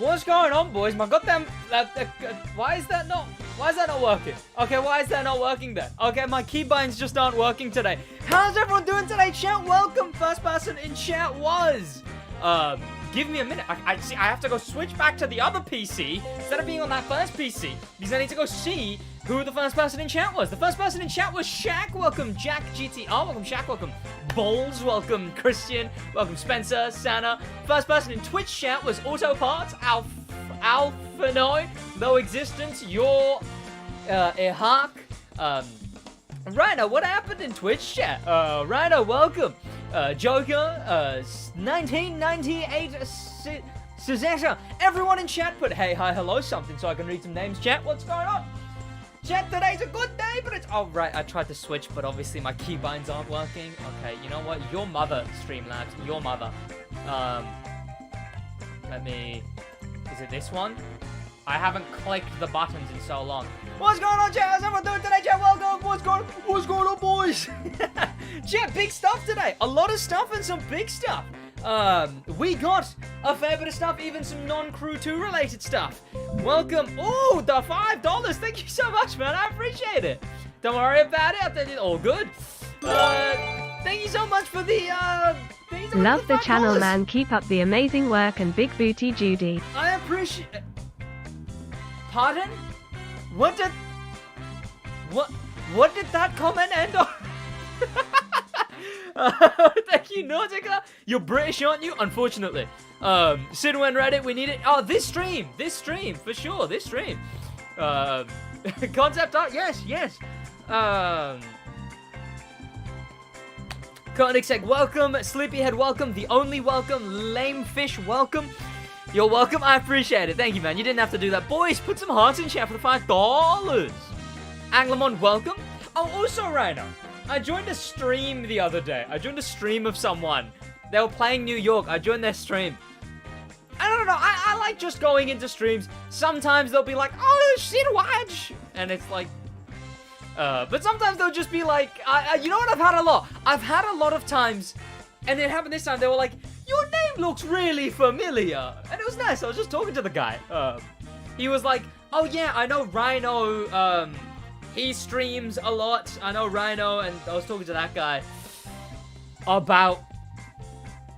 What's going on, boys? My goddamn... why is that not working? Okay, why is that not working then? Okay, my keybinds just aren't working today. How's everyone doing today, chat? Welcome. First person in chat was... give me a minute. I have to go switch back to the other PC instead of being on that first PC because I need to go see who the first person in chat was. The first person in chat was Shaq. Welcome, Jack GTR. Welcome, Shaq. Welcome, Bowls. Welcome, Christian. Welcome, Spencer, Santa. First person in Twitch chat was Autoparts, Alphanoy, No Existence, Your, Ehak. Rhino, what happened in Twitch chat? Rhino, welcome. Joker, 1998, Suzetta. Everyone in chat put hey, hi, hello, something so I can read some names. Chat, what's going on? Chat, today's a good day, but it's... Oh, right, I tried to switch, but obviously my keybinds aren't working. Okay, you know what? Your mother, Streamlabs, your mother. Let me... Is it this one? I haven't clicked the buttons in so long. What's going on, chat? How's everyone doing today, chat? Welcome. What's going on, boys? Chat, big stuff today. A lot of stuff and some big stuff. We got a fair bit of stuff, even some non-Crew 2 related stuff. Welcome. Oh, the $5. Thank you so much, man. I appreciate it. Don't worry about it. I think it's all good. Thank you so much for the, Love the channel, man. Keep up the amazing work and big booty Judy. I appreciate... Pardon? What did that comment end on? Thank you, Nautica. You're British, aren't you? Unfortunately. SidWaj Reddit, we need it. Oh, this stream, for sure, this stream. Concept art, yes. Koenigsegg, welcome. Sleepyhead, welcome. The Only, welcome. Lame Fish, welcome. You're welcome. I appreciate it. Thank you, man. You didn't have to do that. Boys, put some hearts in chat for the $5. Anglemon, welcome. Oh, also, Rhino, I joined a stream the other day. I joined a stream of someone. They were playing New York. I joined their stream. I don't know. I like just going into streams. Sometimes they'll be like, oh, SidWaj. And it's like... but sometimes they'll just be like... you know what I've had a lot? I've had a lot of times... And it happened this time. They were like... Your name looks really familiar. And it was nice. I was just talking to the guy. He was like, oh yeah, I know Rhino. He streams a lot. I know Rhino. And I was talking to that guy about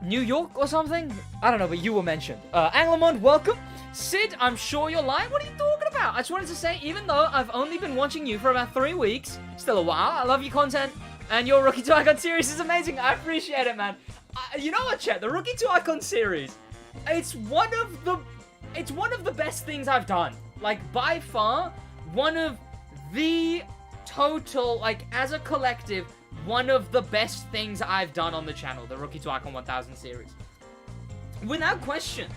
New York or something. I don't know, but you were mentioned. Anglemond, welcome. Sid, I'm sure you're lying. What are you talking about? I just wanted to say, even though I've only been watching you for about 3 weeks, still a while, I love your content. And your Rookie to Icon series is amazing. I appreciate it, man. You know what, chat? The Rookie to Icon series, it's one of the best things I've done. Like, by far, one of the total, like, as a collective, one of the best things I've done on the channel. The Rookie to Icon 1000 series, without question.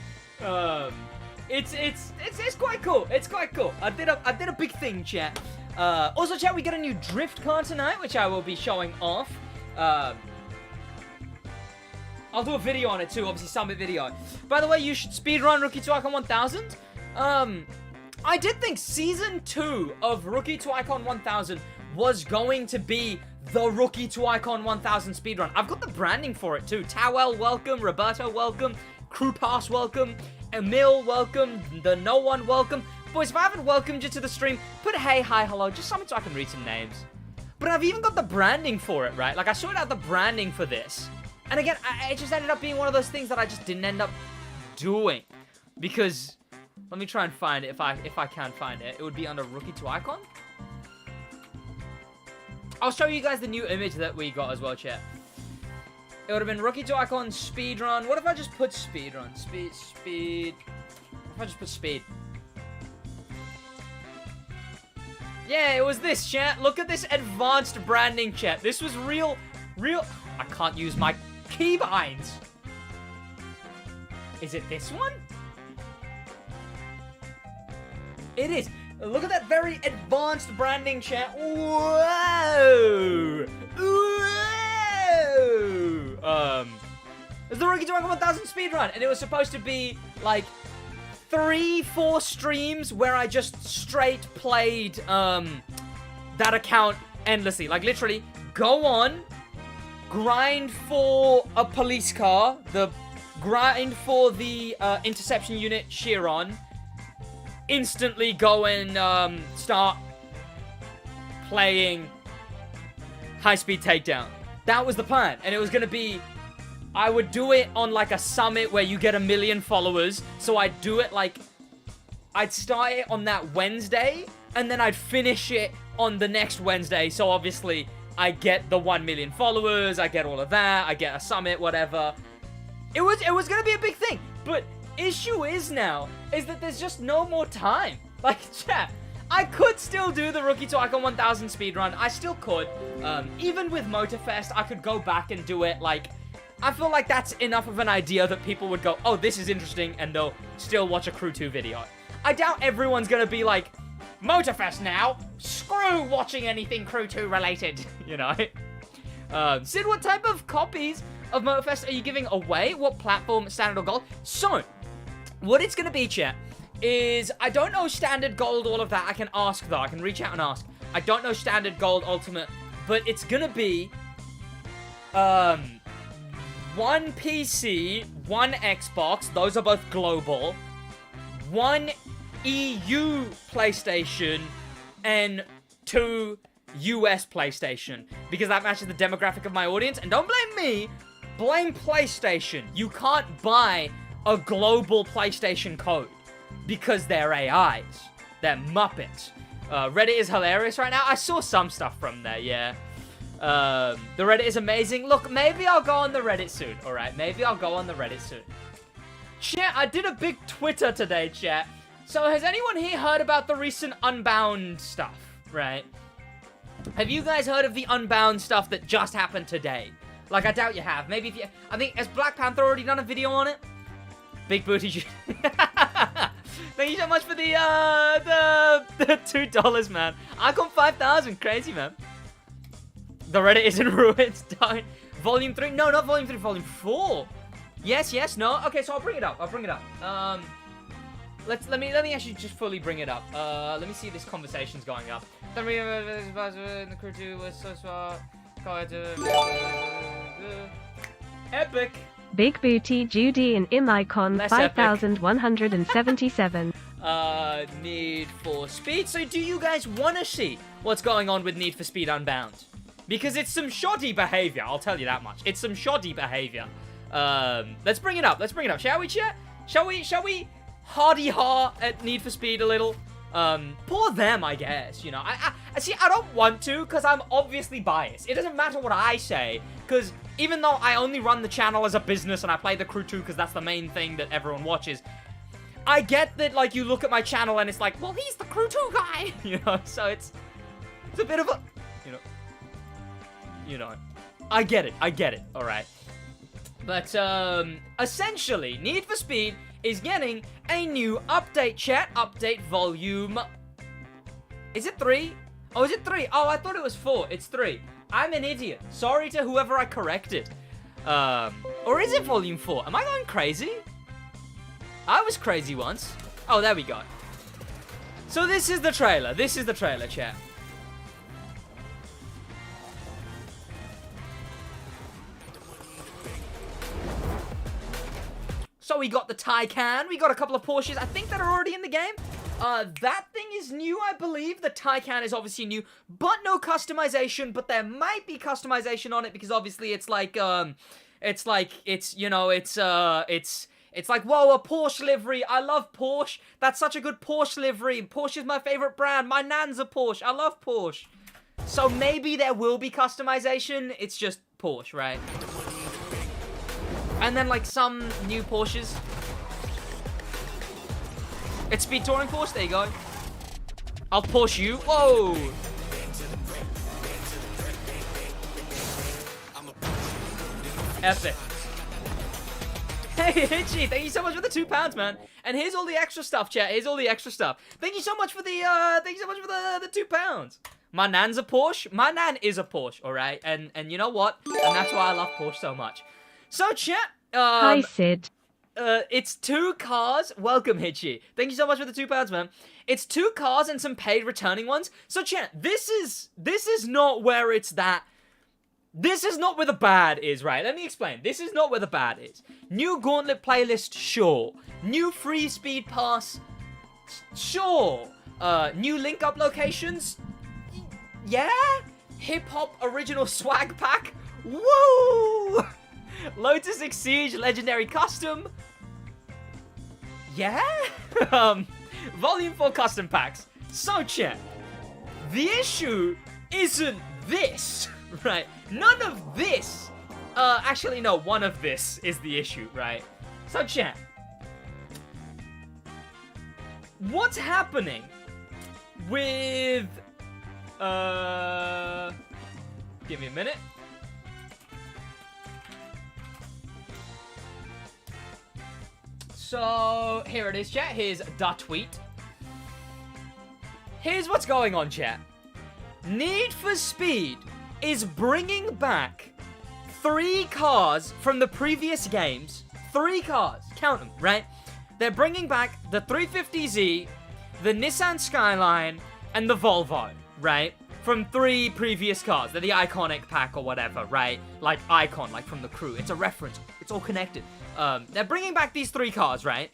It's quite cool. It's quite cool. I did a big thing, chat. Also, chat, we got a new drift car tonight, which I will be showing off. I'll do a video on it too, obviously summit video. By the way, you should speedrun Rookie to Icon 1000. I did think Season 2 of Rookie to Icon 1000 was going to be the Rookie to Icon 1000 speedrun. I've got the branding for it too. Towel, welcome. Roberto, welcome. Crew Pass, welcome. Emil, welcome. The No One, welcome. Boys, if I haven't welcomed you to the stream, put hey, hi, hello, just something so I can read some names. But I've even got the branding for it, right? Like, I sorted out the branding for this. And again, it just ended up being one of those things that I just didn't end up doing. Because, let me try and find it, if I can find it. It would be under Rookie to Icon. I'll show you guys the new image that we got as well, chat. It would have been Rookie to Icon speedrun. What if I just put speedrun? Speed. What if I just put speed? Yeah, it was this, chat. Look at this advanced branding, chat. This was real... I can't use my keybinds. Is it this one? It is. Look at that very advanced branding, chat. Whoa! Whoa! It's the Rookie to Icon 1000 speedrun, and it was supposed to be, like, 3-4 streams where I just straight played, that account endlessly. Like, literally, go on, grind for a police car, the grind for the interception unit Chiron, instantly go and start playing high-speed takedown. That was the plan, and it was gonna be, I would do it on like a summit where you get 1 million followers, so I'd do it like, I'd start it on that Wednesday, and then I'd finish it on the next Wednesday, so obviously I get the 1 million followers, I get all of that, I get a summit, whatever. It was gonna be a big thing, but issue is now, is that there's just no more time. Like, chat, I could still do the Rookie to Icon 1000 speedrun, I still could. Even with Motorfest, I could go back and do it, like, I feel like that's enough of an idea that people would go, oh, this is interesting, and they'll still watch a Crew 2 video. I doubt everyone's gonna be like, Motorfest now, screw watching anything Crew 2 related, you know? Sid, what type of copies of Motorfest are you giving away? What platform, standard or gold? So, what it's gonna be, chat, is, I don't know standard, gold, all of that. I can ask, though. I can reach out and ask. I don't know standard, gold, ultimate, but it's gonna be, 1 PC, 1 Xbox, those are both global, 1 EU PlayStation, and 2 US PlayStation, because that matches the demographic of my audience. And don't blame me, blame PlayStation. You can't buy a global PlayStation code because they're AIs. They're Muppets. Reddit is hilarious right now. I saw some stuff from there, yeah. The Reddit is amazing. Look, maybe I'll go on the Reddit soon, alright? Maybe I'll go on the Reddit soon. Chat, I did a big Twitter today, chat. So has anyone here heard about the recent Unbound stuff, right? Have you guys heard of the Unbound stuff that just happened today? Like, I doubt you have. Maybe if you... I think, has Black Panther already done a video on it? Big booty... Thank you so much for the $2, man. Icon 5,000. Crazy, man. The Reddit is in ruins. Don't. Volume 3? No, not Volume 3. Volume 4. Yes, yes, no. Okay, so I'll bring it up. Let me actually just fully bring it up. Let me see if this conversation's going up. The Crew 2 was so smart. Epic. Big Booty Judy and Im Icon 5177. Need for Speed. So do you guys want to see what's going on with Need for Speed Unbound? Because it's some shoddy behavior, I'll tell you that much. It's some shoddy behavior. Let's bring it up. Shall we, chat? Shall we hardy-ha at Need for Speed a little? Poor them, I guess, you know. I see, I don't want to, because I'm obviously biased. It doesn't matter what I say, because even though I only run the channel as a business and I play the Crew 2 because that's the main thing that everyone watches, I get that, like, you look at my channel and it's like, well, he's the Crew 2 guy, you know, so it's a bit of a, you know, I get it, alright. But, essentially, Need for Speed is getting a new update, chat. Update volume... Is it 3? Oh, is it 3? Oh, I thought it was 4. It's 3. I'm an idiot. Sorry to whoever I corrected. Or is it volume 4? Am I going crazy? I was crazy once. Oh, there we go. So this is the trailer. Chat. So we got the Taycan, we got a couple of Porsches, I think that are already in the game. That thing is new, I believe. The Taycan is obviously new, but no customization, but there might be customization on it because obviously it's like, whoa, a Porsche livery. I love Porsche. That's such a good Porsche livery. Porsche is my favorite brand. My nan's a Porsche. I love Porsche. So maybe there will be customization. It's just Porsche, right? And then, like, some new Porsches. It's Speed Touring Porsche. There you go. I'll Porsche you. Whoa! Epic. Hey, Hitchy, thank you so much for the £2, man. And here's all the extra stuff, chat. Here's all the extra stuff. Thank you so much for the, the £2. My nan's a Porsche. My nan is a Porsche, alright? And you know what? And that's why I love Porsche so much. So, chat, Hi, Sid. It's 2 cars. Welcome, Hitchy. Thank you so much for the £2, man. It's 2 cars and some paid returning ones. So, chat, this is not where it's that This is not where the bad is, right? Let me explain. This is not where the bad is. New Gauntlet playlist, sure. New free speed pass, sure. New link up locations, yeah. Hip hop original swag pack, woo. Lotus Siege legendary custom, yeah. Volume 4 custom packs. So chat, the issue isn't this, right? None of this. Actually, no, one of this is the issue, right? So, chat, what's happening with, give me a minute. So, here it is, chat. Here's the tweet. Here's what's going on, chat. Need for Speed is bringing back 3 cars from the previous games. 3 cars. Count them, right? They're bringing back the 350Z, the Nissan Skyline, and the Volvo, right? From 3 previous cars. They're the iconic pack or whatever, right? Like Icon, like from the crew. It's a reference. It's all connected. They're bringing back these 3 cars, right?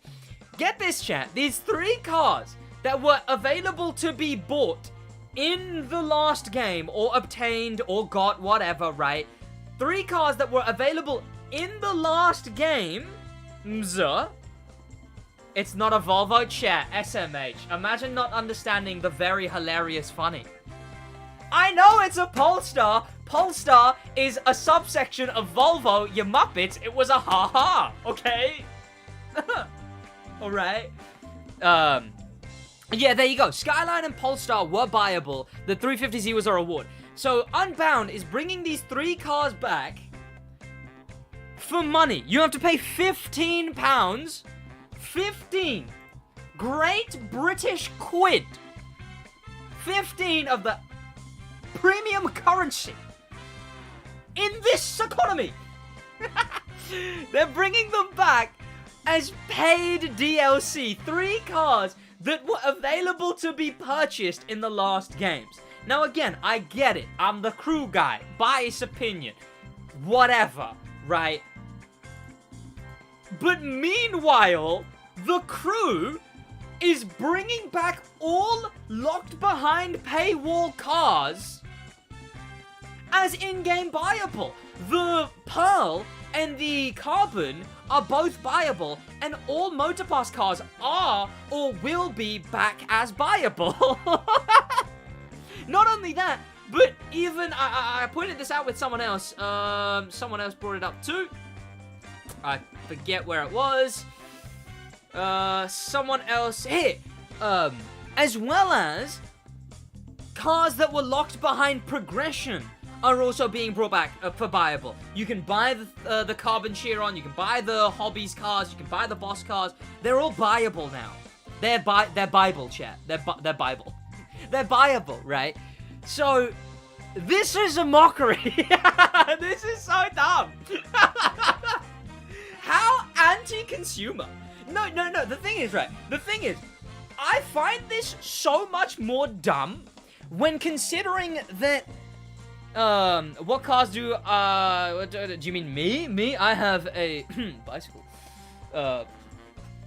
Get this, chat. These 3 cars that were available to be bought in the last game, or obtained, or got, whatever, right? 3 cars that were available in the last game. It's not a Volvo, chat. SMH. Imagine not understanding the very hilarious funny. I know it's a Polestar. Polestar is a subsection of Volvo, you muppets. It was a ha-ha, okay? Alright. Yeah, there you go. Skyline and Polestar were buyable. The 350Z was a reward. So, Unbound is bringing these 3 cars back for money. You have to pay £15. 15 Great British quid. 15 of the premium currency in this economy. They're bringing them back as paid DLC. 3 cars that were available to be purchased in the last games. Now again, I get it. I'm the crew guy. Biased opinion. Whatever, right? But meanwhile, the crew is bringing back all locked behind paywall cars as in-game buyable. The Pearl and the Carbon are both buyable, and all Motorpass cars are or will be back as buyable. Not only that, but even I pointed this out with someone else. Someone else brought it up too. I forget where it was. Someone else here. As well as cars that were locked behind progression are also being brought back for buyable. You can buy the Carbon Chiron, you can buy the Hobbies cars, you can buy the Boss cars. They're all buyable now. They're Bible, chat. They're Bible. They're buyable, right? So, this is a mockery. This is so dumb. How anti-consumer? No. The thing is, right? The thing is, I find this so much more dumb when considering that. What cars do you mean me? Me? I have a bicycle.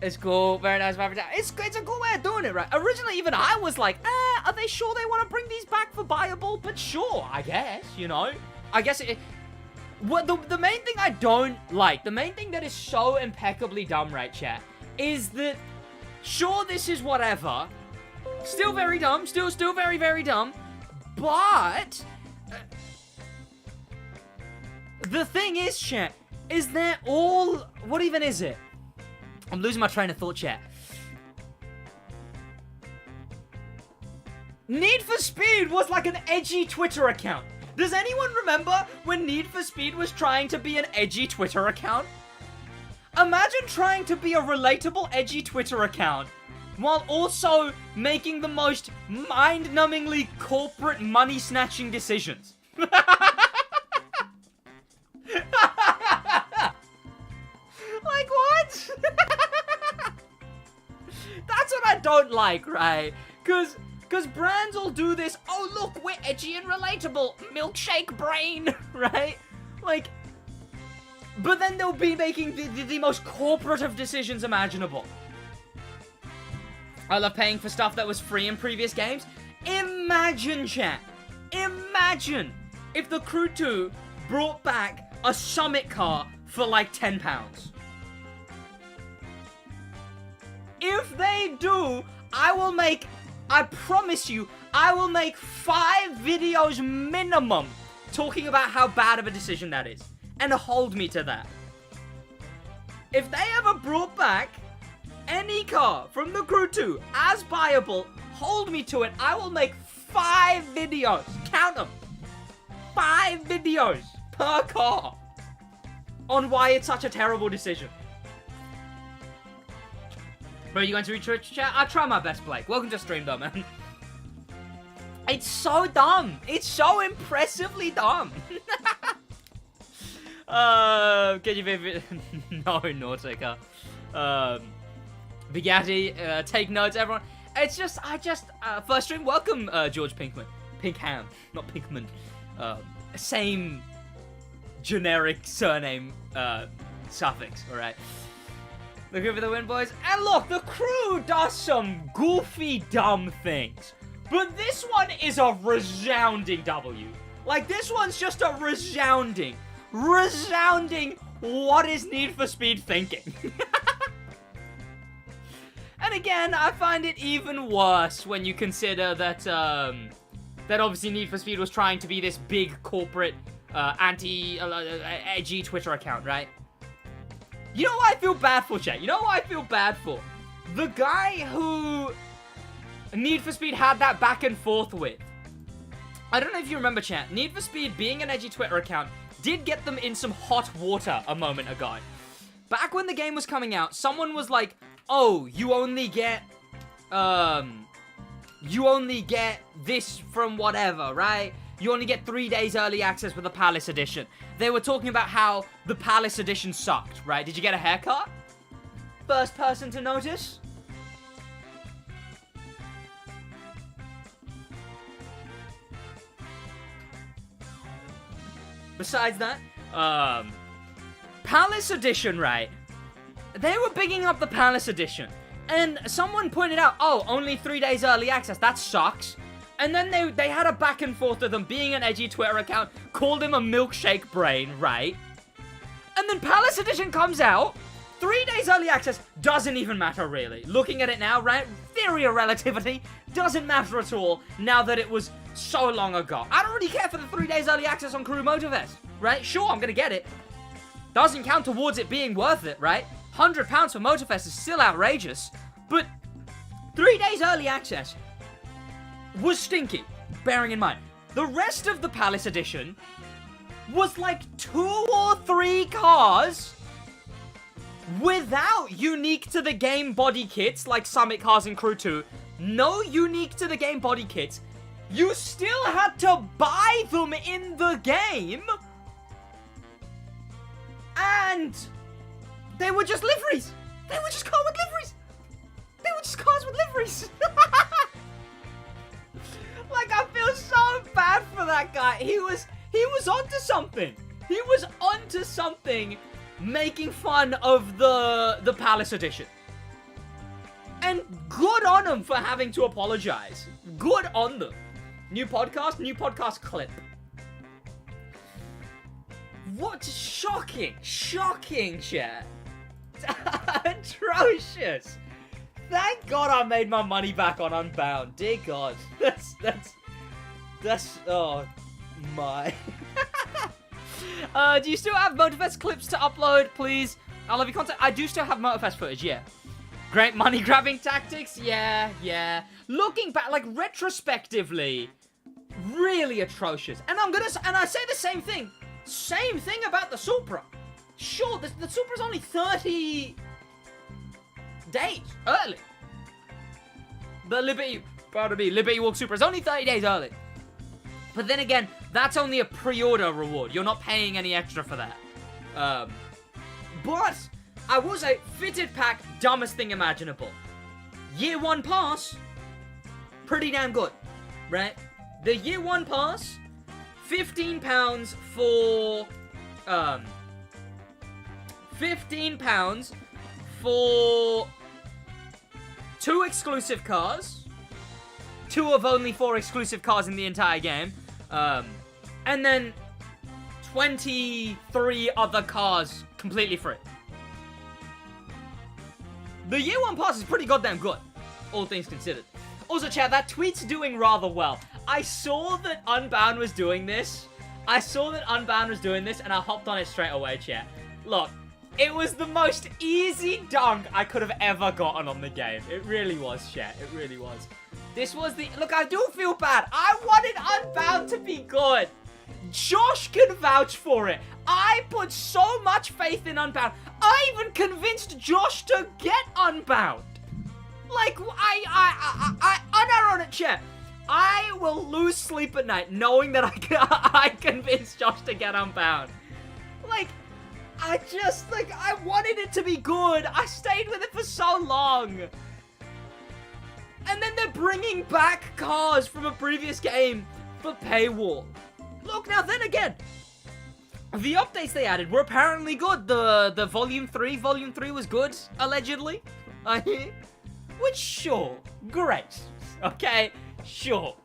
It's cool, very nice. It's a cool way of doing it, right? Originally, even I was like, are they sure they want to bring these back for buyable? But sure, I guess, you know. I guess it. What the main thing I don't like, the main thing that is so impeccably dumb, right, chat, is that sure, this is whatever. Still very dumb. Still very, very dumb. But the thing is, chat, is they're all... What even is it? I'm losing my train of thought, chat. Need for Speed was like an edgy Twitter account. Does anyone remember when Need for Speed was trying to be an edgy Twitter account? Imagine trying to be a relatable, edgy Twitter account while also making the most mind-numbingly corporate money-snatching decisions. Like, what? That's what I don't like, right? Because Because brands will do this, oh look, we're edgy and relatable, milkshake brain, right? Like, but then they'll be making the most corporate of decisions imaginable. I love paying for stuff that was free in previous games. Imagine, chat. Imagine if the Crew 2 brought back a Summit car for like £10. If they do, I promise you, I will make 5 videos minimum talking about how bad of a decision that is. And hold me to that. If they ever brought back any car from the Crew 2 as buyable, hold me to it. I will make 5 videos. Count them. 5 videos per car on why it's such a terrible decision. But are you going to reach chat? I'll try my best, Blake. Welcome to stream, though, man. It's so dumb. It's so impressively dumb. Can you be... No, Nautica. Bugatti, take notes, everyone. It's just, first stream, welcome, George Pinkman. Pinkham, not Pinkman. Same generic surname, suffix, alright. Look over the win, boys. And look, the Crew does some goofy, dumb things. But this one is a resounding W. Like, this one's just a resounding, what is Need for Speed thinking? And again, I find it even worse when you consider that, that obviously Need for Speed was trying to be this big corporate, edgy Twitter account, right? You know what I feel bad for, chat? You know what I feel bad for? The guy who Need for Speed had that back and forth with. I don't know if you remember, chat. Need for Speed, being an edgy Twitter account, did get them in some hot water a moment ago. Back when the game was coming out, someone was like, oh, you only get this from whatever, right? You only get 3 days early access with the Palace Edition. They were talking about how the Palace Edition sucked, right? Did you get a haircut? First person to notice? Besides that, Palace Edition, right? They were bigging up the Palace Edition. And someone pointed out, oh, only 3 days early access, that sucks. And then they had a back and forth of them being an edgy Twitter account, called him a milkshake brain, right? And then Palace Edition comes out, 3 days early access doesn't even matter, really. Looking at it now, right? Theory of relativity doesn't matter at all now that it was so long ago. I don't really care for the 3 days early access on Crew Motorfest, right? Sure, I'm gonna get it. Doesn't count towards it being worth it, right? £100 for Motorfest is still outrageous, but 3 days early access was stinky, bearing in mind. The rest of the Palace Edition was like 2 or 3 cars without unique to the game body kits like Summit cars and Crew 2. No unique to the game body kits. You still had to buy them in the game. And they were just liveries. They were just cars with liveries. They were just cars with liveries. Like, I feel so bad for that guy. He was onto something. He was onto something making fun of the Palace Edition. And good on them for having to apologize. Good on them. New podcast clip. What shocking chat. Atrocious. Thank God I made my money back on Unbound. Dear God. That's, oh my. Do you still have Motorfest clips to upload, please? I love your content. I do still have Motorfest footage, yeah. Great money grabbing tactics, yeah. Looking back, like, retrospectively, really atrocious. And I say the same thing about the Supra. Sure, the Supra's only 30 days early. The Liberty Walk Supra is only 30 days early. But then again, that's only a pre-order reward. You're not paying any extra for that. But I will say, fitted pack, dumbest thing imaginable. Year 1 pass, pretty damn good, right? The year 1 pass, £15 for, £15 for 2 exclusive cars, 2 of only 4 exclusive cars in the entire game, and then 23 other cars completely free. The year 1 pass is pretty goddamn good, all things considered. Also, chat, that tweet's doing rather well. I saw that Unbound was doing this. And I hopped on it straight away, chat. Look, it was the most easy dunk I could have ever gotten on the game. It really was, chat. It really was. This was the... Look, I do feel bad. I wanted Unbound to be good. Josh can vouch for it. I put so much faith in Unbound. I even convinced Josh to get Unbound. Like, I unironic chat. I will lose sleep at night knowing that I convinced Josh to get Unbound. Like, I wanted it to be good. I stayed with it for so long. And then they're bringing back cars from a previous game for paywall. Look, now then again, the updates they added were apparently good. The Volume 3 was good, allegedly. Which, sure, great. Okay, sure.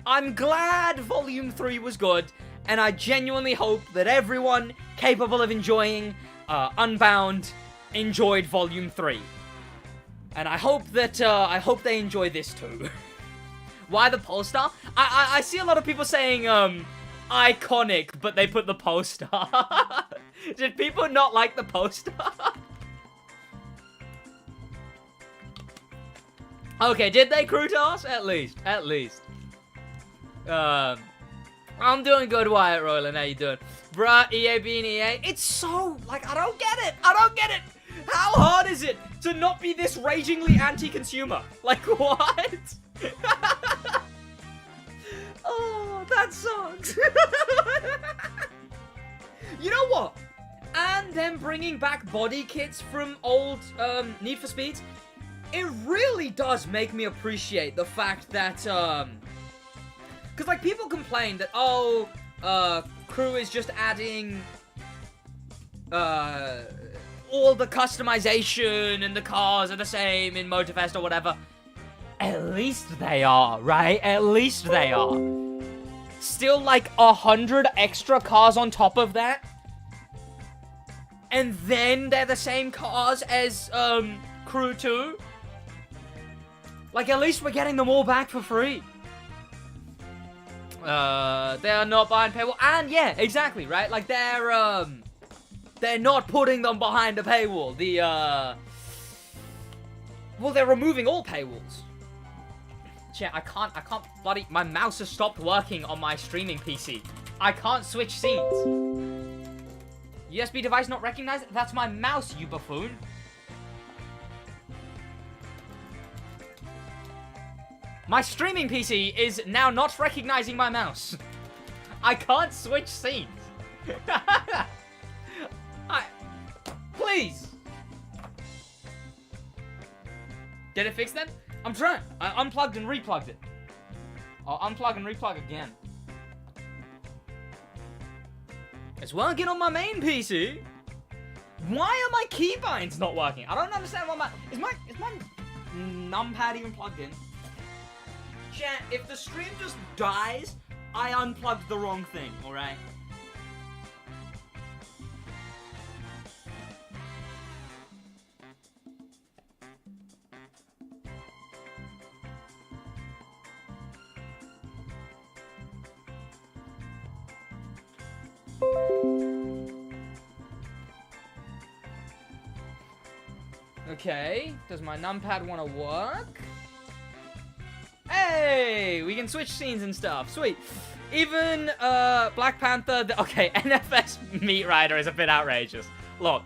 I'm glad Volume 3 was good, and I genuinely hope that everyone capable of enjoying Unbound enjoyed Volume 3. And I hope that, they enjoy this too. Why the Polestar? I see a lot of people saying, iconic, but they put the Polestar. Did people not like the Polestar? Okay, did they, Krutos? At least. I'm doing good, Wyatt Royland. How you doing? Bruh, EA being EA. It's so, like, I don't get it. How hard is it to not be this ragingly anti-consumer? Like, what? Oh, that sucks. You know what? And them bringing back body kits from old Need for Speeds, it really does make me appreciate the fact that, because, like, people complain that, oh, Crew is just adding, all the customization and the cars are the same in Motorfest or whatever. At least they are, right? At least they are. Still, like, 100 extra cars on top of that. And then they're the same cars as, Crew 2. Like, at least we're getting them all back for free. They are not behind paywall. And, yeah, exactly, right? Like, they're not putting them behind a paywall. Well, they're removing all paywalls. Chat, I can't bloody... My mouse has stopped working on my streaming PC. I can't switch scenes. USB device not recognized? That's my mouse, you buffoon. My streaming PC is now not recognizing my mouse. I can't switch scenes. Please. Did it fix then? I'm trying. I unplugged and replugged it. I'll unplug and replug again. It's working on my main PC. Why are my keybinds not working? I don't understand why my... Is my numpad even plugged in? Chat, if the stream just dies, I unplugged the wrong thing, alright? Okay, does my numpad want to work? Hey, we can switch scenes and stuff. Sweet. Even Black Panther. Okay, NFS Meat Rider is a bit outrageous. Look,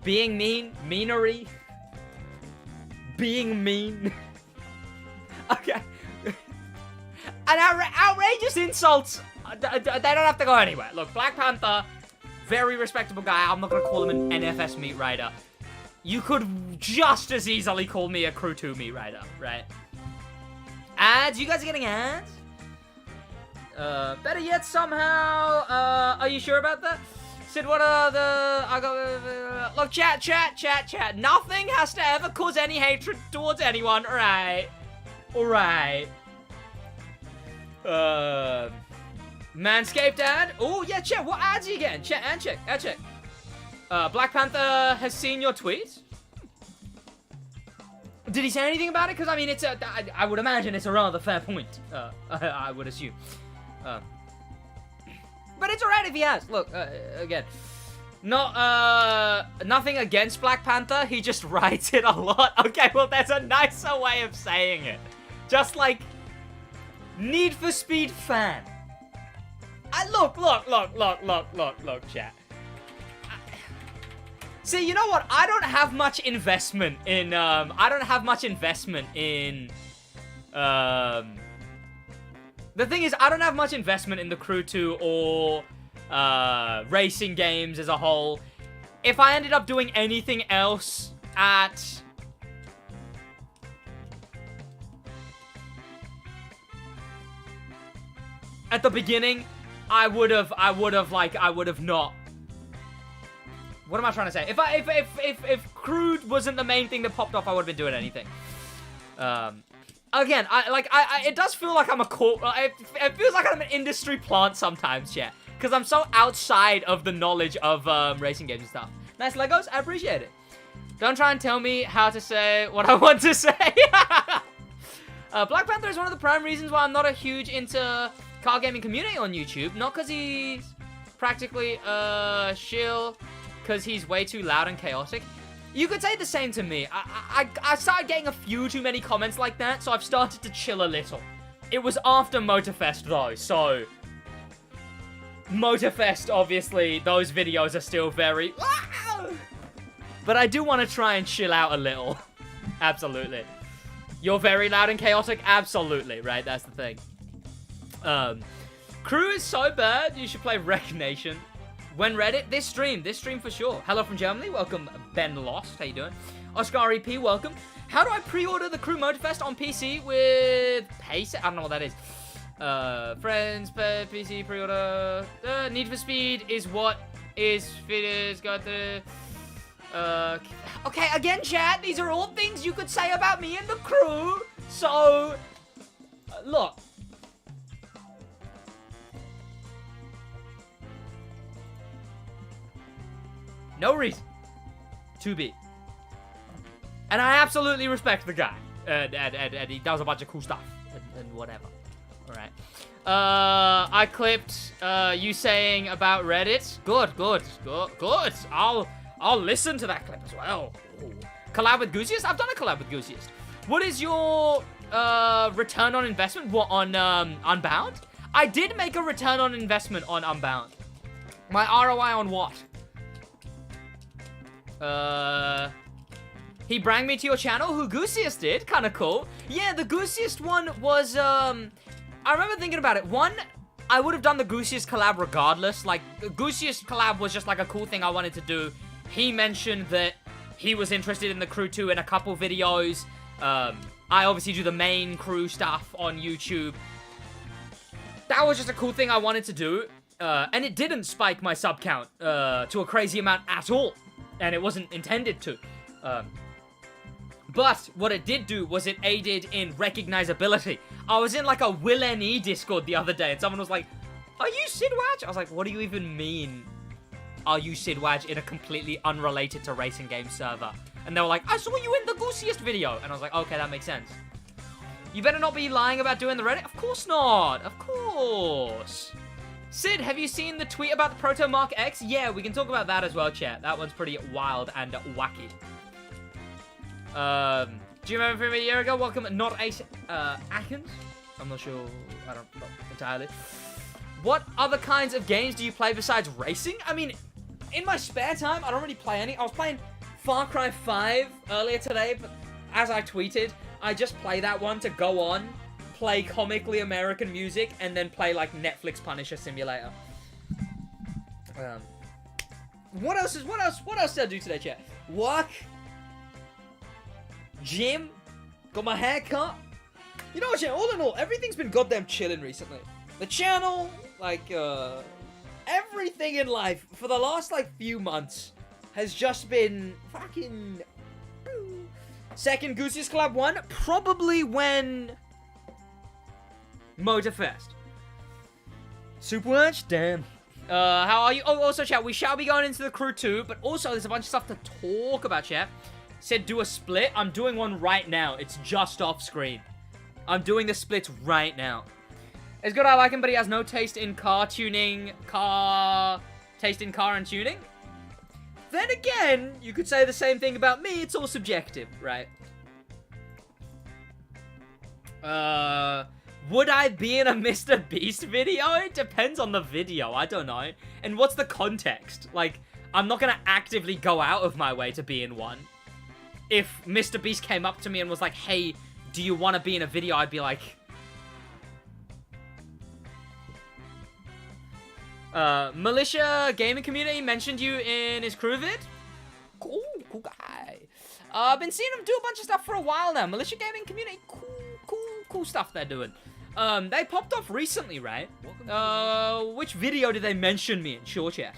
being mean, meanery, being mean. Okay, and outrageous insults. They don't have to go anywhere. Look, Black Panther, very respectable guy. I'm not gonna call him an NFS Meat Rider. You could just as easily call me a Crew 2 meat rider, right? Ads? You guys are getting ads? Better yet, somehow, are you sure about that? Sid, what are the... look, chat. Nothing has to ever cause any hatred towards anyone, alright? Alright. Manscaped ad? Oh, yeah, chat, what ads are you getting? Chat, and check. Black Panther has seen your tweet? Did he say anything about it? Because, I mean, it's a... I would imagine it's a rather fair point. I would assume. But it's alright if he has. Look, again, nothing against Black Panther. He just writes it a lot. Okay, well, there's a nicer way of saying it. Just like Need for Speed fan. Look, chat. See, you know what? I don't have much investment in. The thing is, I don't have much investment in the Crew 2 or racing games as a whole. If I ended up doing anything else at the beginning, I would have not. What am I trying to say? If Crude wasn't the main thing that popped off, I would have been doing anything. Again, it does feel like I'm a it feels like I'm an industry plant sometimes, chat. Because I'm so outside of the knowledge of racing games and stuff. Nice Legos, I appreciate it. Don't try and tell me how to say what I want to say. Black Panther is one of the prime reasons why I'm not a huge into car gaming community on YouTube. Not because he's practically shill, because he's way too loud and chaotic. You could say the same to me. I started getting a few too many comments like that, so I've started to chill a little. It was after Motorfest, though, so... Motorfest, obviously, those videos are still very... But I do want to try and chill out a little. Absolutely. You're very loud and chaotic? Absolutely, right? That's the thing. Crew is so bad, you should play Wreck Nation. When Reddit, this stream for sure. Hello from Germany, welcome Ben Lost, how you doing? Oscar EP, welcome. How do I pre-order the Crew Motorfest on PC with Pace? I don't know what that is. Friends, PC pre-order. Need for Speed is what is fitters got the... okay, again, chat, these are all things you could say about me and the crew. So, look. No reason to be. And I absolutely respect the guy. And he does a bunch of cool stuff. And whatever. Alright. I clipped you saying about Reddit. Good. I'll listen to that clip as well. Ooh. Collab with Goosiest? I've done a collab with Goosiest. What is your return on investment? What, on Unbound? I did make a return on investment on Unbound. My ROI on what? He brang me to your channel? Who Goosiest did? Kinda cool. Yeah, the Goosiest one was, I remember thinking about it. One, I would have done the Goosiest collab regardless. Like, the Goosiest collab was just like a cool thing I wanted to do. He mentioned that he was interested in the Crew 2 in a couple videos. I obviously do the main Crew stuff on YouTube. That was just a cool thing I wanted to do. And it didn't spike my sub count to a crazy amount at all. And it wasn't intended to. But what it did do was it aided in recognizability. I was in like a Will NE Discord the other day and someone was like, "Are you SidWaj?" I was like, what do you even mean, are you SidWaj, in a completely unrelated to racing game server? And they were like, "I saw you in the Goosiest video." And I was like, okay, that makes sense. You better not be lying about doing the Reddit. Of course not. Of course. Sid, have you seen the tweet about the Proto Mark X? Yeah, we can talk about that as well, chat. That one's pretty wild and wacky. Do you remember from a year ago? Welcome, not Ace Atkins. I'm not sure. I don't know entirely. What other kinds of games do you play besides racing? I mean, in my spare time, I don't really play any. I was playing Far Cry 5 earlier today, but as I tweeted, I just play that one to go on, play comically American music, and then play like Netflix Punisher Simulator. What else did I do today, chat? Work. gym, got my hair cut. You know what, chat, all in all, everything's been goddamn chilling recently. The channel, like, everything in life for the last, like, few months has just been fucking... Second Goosey's Collab 1, probably when... Motorfest. SidWaj, damn. How are you? Oh, also, chat, we shall be going into the crew too, but also there's a bunch of stuff to talk about, chat. Said do a split. I'm doing one right now. It's just off screen. I'm doing the splits right now. It's good, I like him, but he has no taste in car tuning. Taste in car and tuning. Then again, you could say the same thing about me. It's all subjective, right? Would I be in a Mr. Beast video? It depends on the video. I don't know. And what's the context? Like, I'm not gonna actively go out of my way to be in one. If Mr. Beast came up to me and was like, hey, do you want to be in a video? I'd be like... Militia Gaming Community mentioned you in his crew vid. Cool guy. I've been seeing him do a bunch of stuff for a while now. Militia Gaming Community, cool stuff they're doing. They popped off recently, right? Which video did they mention me in? Sure, chat.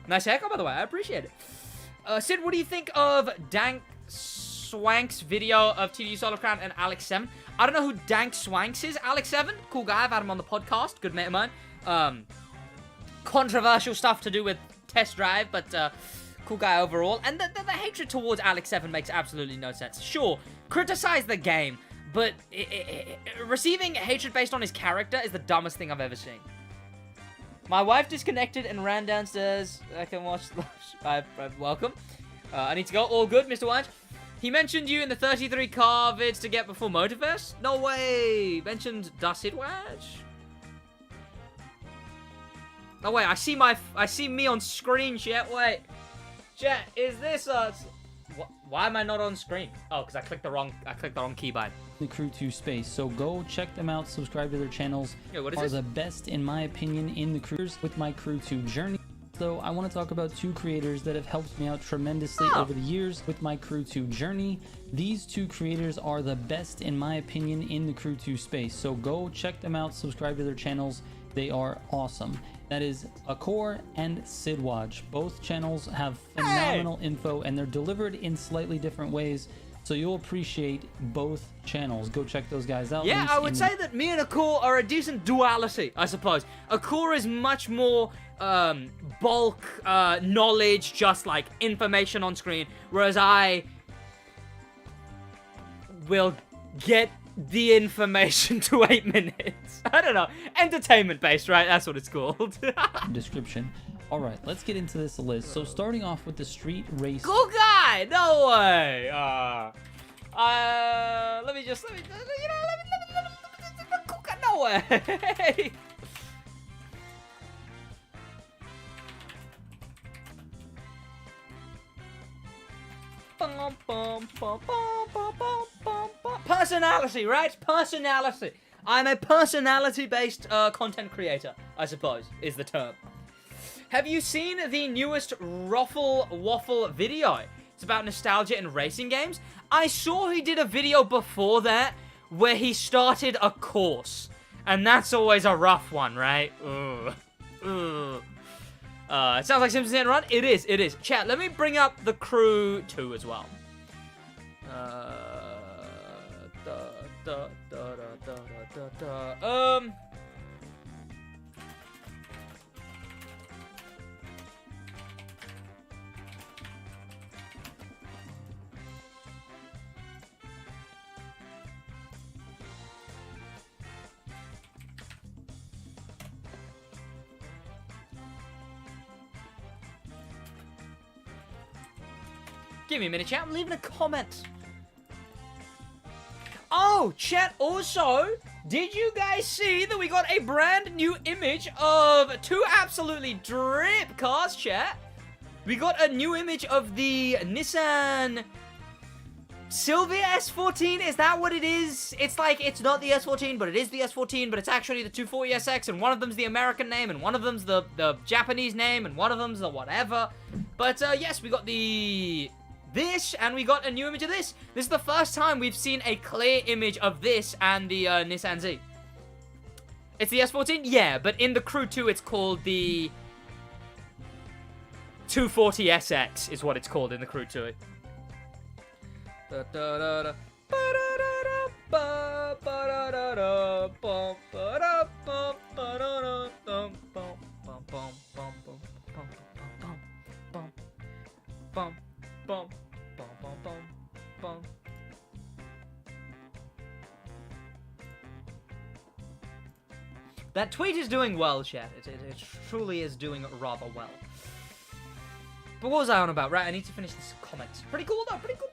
Nice haircut, by the way. I appreciate it. Sid, what do you think of Dank Swank's video of TD Solar Crown and Alex 7? I don't know who Dank Swanks is. Alex 7, cool guy. I've had him on the podcast. Good mate of mine. Controversial stuff to do with test drive, but cool guy overall. And the hatred towards Alex 7 makes absolutely no sense. Sure, criticize the game, but receiving hatred based on his character is the dumbest thing I've ever seen. My wife disconnected and ran downstairs. I can watch. Welcome. I need to go. All good, Mr. White. He mentioned you in the 33 car vids to get before Motorfest. No way. Mentioned SidWaj. Oh wait, I see me on screen, chat. Wait, chat, is this why am I not on screen? Oh, because I clicked the wrong keybind. The Crew 2 space, so go check them out, subscribe to their channels. Yeah, what is are this? The best in my opinion in the crews with my Crew 2 journey. So I want to talk about two creators that have helped me out tremendously over the years with my Crew 2 journey. These two creators are the best in my opinion in the Crew 2 space, so go check them out, subscribe to their channels. They are awesome. That is Akor and SidWaj. Both channels have phenomenal info and they're delivered in slightly different ways, so you'll appreciate both channels. Go check those guys out. Yeah, I would say that me and Akor are a decent duality, I suppose. Akor is much more bulk knowledge, just like information on screen, whereas I will get the information to 8 minutes. I don't know. Entertainment based, right? That's what it's called. Description. All right, let's get into this list. So starting off with the street race. Cool guy. No way. Cool guy. No way. Personality, right? Personality. I'm a personality-based content creator, I suppose, is the term. Have you seen the newest Ruffle Waffle video? It's about nostalgia in racing games. I saw he did a video before that where he started a course. And that's always a rough one, right? Ugh. Ugh. It sounds like Simpsons Run. It is. Chat, let me bring up the Crew 2 as well. Give me a minute, chat. I'm leaving a comment. Oh, chat, also, did you guys see that we got a brand new image of two absolutely drip cars, chat? We got a new image of the Nissan Silvia S14. Is that what it is? It's like, it's not the S14, but it is the S14, but it's actually the 240SX, and one of them's the American name, and one of them's the Japanese name, and one of them's the whatever. But, yes, we got the this, and we got a new image of this. This is the first time we've seen a clear image of this and the Nissan Z. It's the S14? Yeah, but in the Crew 2, it's called the 240SX is what it's called in the Crew 2. That tweet is doing well, chat. It truly is doing rather well. But what was I on about? Right, I need to finish this comment. Pretty cool, though. Pretty cool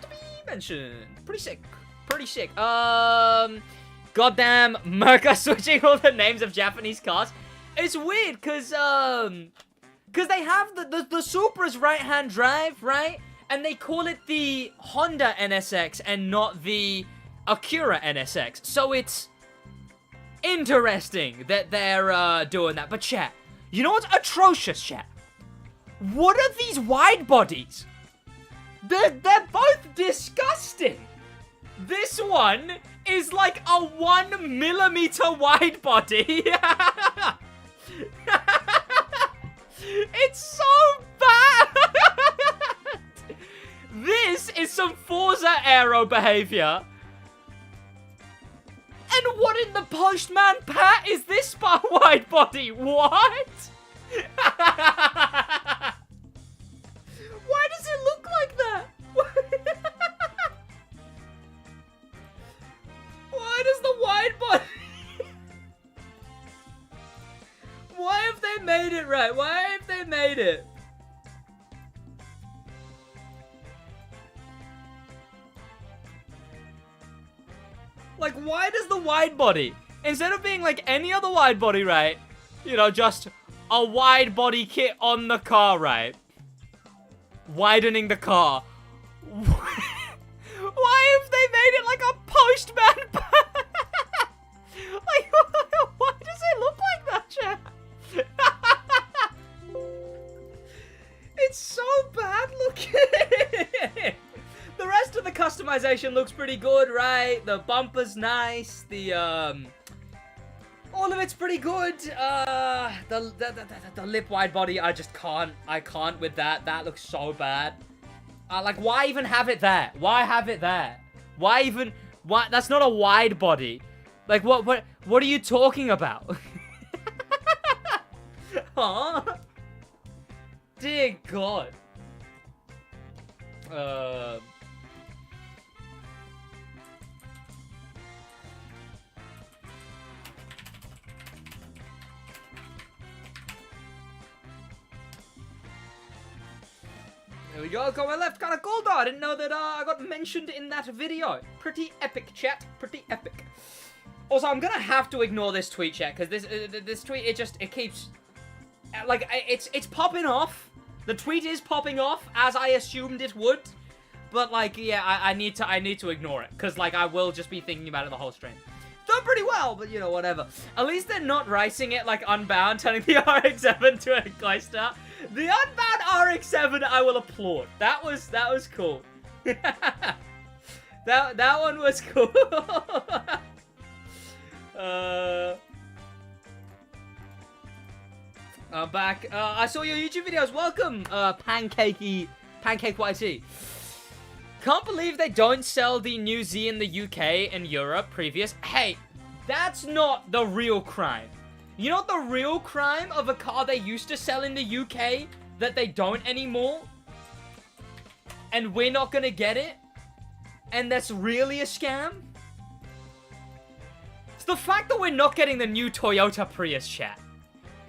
to be mentioned. Pretty sick. Goddamn Merca switching all the names of Japanese cars. It's weird, because they have the Supra's right-hand drive, right? And they call it the Honda NSX and not the Acura NSX. So it's interesting that they're doing that. But chat, you know what's atrocious, chat? What are these wide bodies? They're both disgusting. This one is like a 1 millimeter wide body. It's so bad. This is some Forza Aero behavior. And what in the Postman Pat is this wide body? What? Why does it look like that? Why does the wide body... Why have they made it right? Why have they made it? Like, why does the wide body, instead of being like any other wide body, right? You know, just a wide body kit on the car, right? Widening the car. Why have they made it like a Postman Pat? Like, why does it look like that, chat? It's so bad looking. The rest of the customization looks pretty good, right? The bumper's nice. The all of it's pretty good. The lip wide body, I can't with that. That looks so bad. Like, why even have it there? Why have it there? Why? That's not a wide body. Like, what are you talking about? Huh? Dear God. There we go, comment left, kind of cool though. I didn't know that I got mentioned in that video. Pretty epic, chat, pretty epic. Also, I'm gonna have to ignore this tweet, chat, because this tweet, it keeps, like, it's popping off. The tweet is popping off, as I assumed it would. But, like, yeah, I need to ignore it, because, like, I will just be thinking about it the whole stream. Done pretty well, but, you know, whatever. At least they're not racing it like Unbound, turning the RX-7 to a Gleister. The Unbound RX-7, I will applaud. That was cool. that one was cool. I'm back. I saw your YouTube videos. Welcome, Pancake YT. Can't believe they don't sell the new Z in the UK and Europe previous. Hey, that's not the real crime. You know what the real crime of a car they used to sell in the UK that they don't anymore? And we're not gonna get it? And that's really a scam? It's the fact that we're not getting the new Toyota Prius, chat.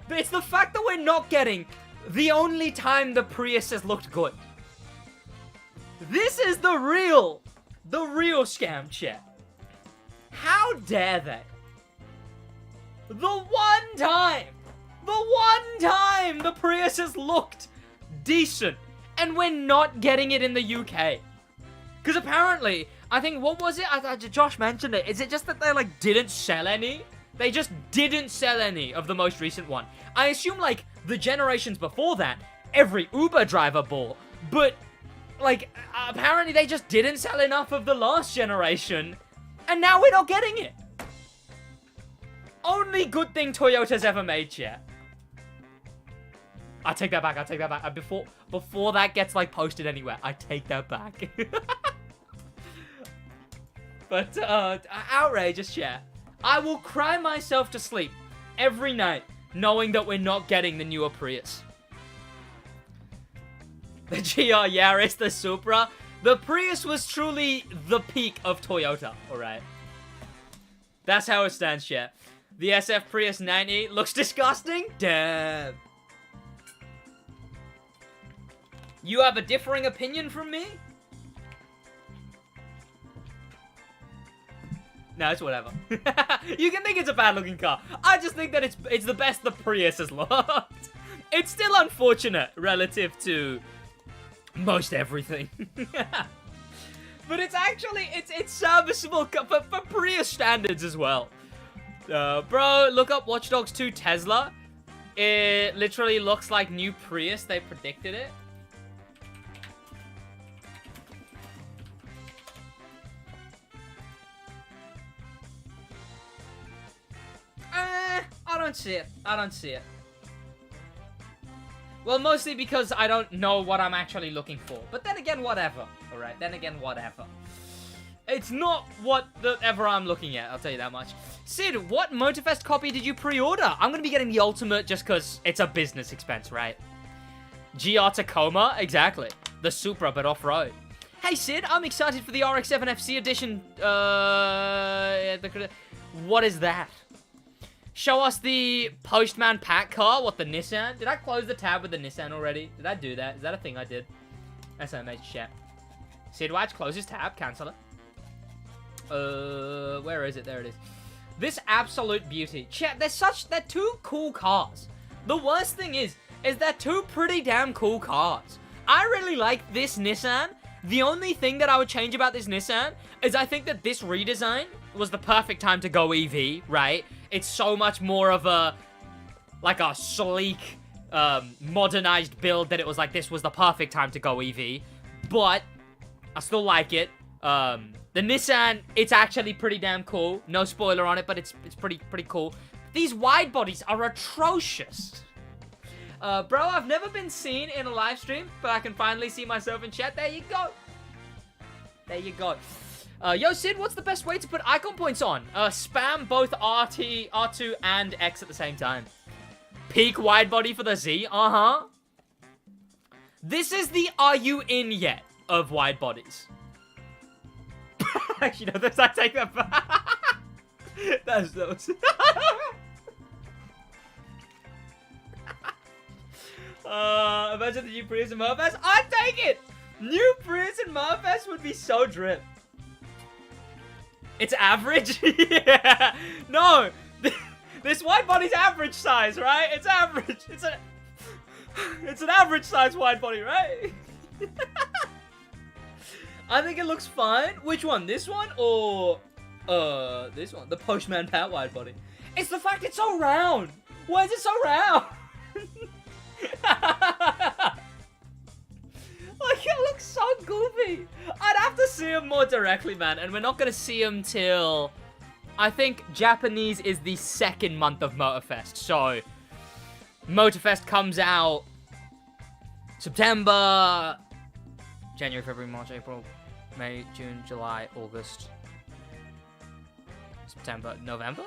But it's the fact that we're not getting the only time the Prius has looked good. This is the real scam, chat. How dare they? The one time the Prius has looked decent, and we're not getting it in the UK. Because apparently, I think, what was it? Josh mentioned it. Is it just that they, like, didn't sell any? They just didn't sell any of the most recent one. I assume, like, the generations before that, every Uber driver bought. But, Like, apparently they just didn't sell enough of the last generation, and now we're not getting it. Only good thing Toyota's ever made, chat. I take that back, I take that back. Before that gets, like, posted anywhere, I take that back. But, outrageous, chat. I will cry myself to sleep every night knowing that we're not getting the newer Prius. The GR Yaris, the Supra. The Prius was truly the peak of Toyota, alright? That's how it stands, chat. The SF Prius 90 looks disgusting? Damn. You have a differing opinion from me? No, it's whatever. You can think it's a bad-looking car. I just think that it's the best the Prius has looked. It's still unfortunate relative to most everything. But it's actually, it's serviceable for Prius standards as well. Bro, look up Watch Dogs 2 Tesla. It literally looks like new Prius. They predicted it. I don't see it. I don't see it. Well, mostly because I don't know what I'm actually looking for. But then again, whatever. Alright, then again, whatever. It's not whatever I'm looking at, I'll tell you that much. Sid, what Motorfest copy did you pre-order? I'm gonna be getting the Ultimate just because it's a business expense, right? GR Tacoma? Exactly. The Supra, but off-road. Hey, Sid, I'm excited for the RX-7 FC edition. What is that? Show us the Postman Pack car. What, the Nissan? Did I close the tab with the Nissan already? Did I do that? Is that a thing I did? SMH chat. SidWaj, close his tab. Cancel it. Where is it? There it is. This absolute beauty. Chat, they're two cool cars. The worst thing is they're two pretty damn cool cars. I really like this Nissan. The only thing that I would change about this Nissan is I think that this redesign was the perfect time to go EV, right? It's so much more of a, like a sleek, modernized build that it was like, this was the perfect time to go EV. But, I still like it. The Nissan, it's actually pretty damn cool. No spoiler on it, but it's pretty cool. These wide bodies are atrocious. Bro, I've never been seen in a live stream, but I can finally see myself in chat. There you go. There you go. Yo, Sid, what's the best way to put icon points on? Spam both RT, R2, and X at the same time. Peak wide body for the Z, This is the are you in yet of wide bodies. Actually, no, I take that back. That's those. Imagine the new Prius and Motorfest. I'd take it! New Prius and Motorfest would be so drip. It's average? Yeah. No. This wide body's average size, right? It's average. It's an average size wide body, right? I think it looks fine. Which one? This one or this one? The Postman Pat wide body. It's the fact it's so round. Why is it so round? Like, it looks so goofy. I'd have to see him more directly, man. And we're not going to see him till, I think Japanese is the second month of Motorfest. So, Motorfest comes out September, January, February, March, April, May, June, July, August, September, November?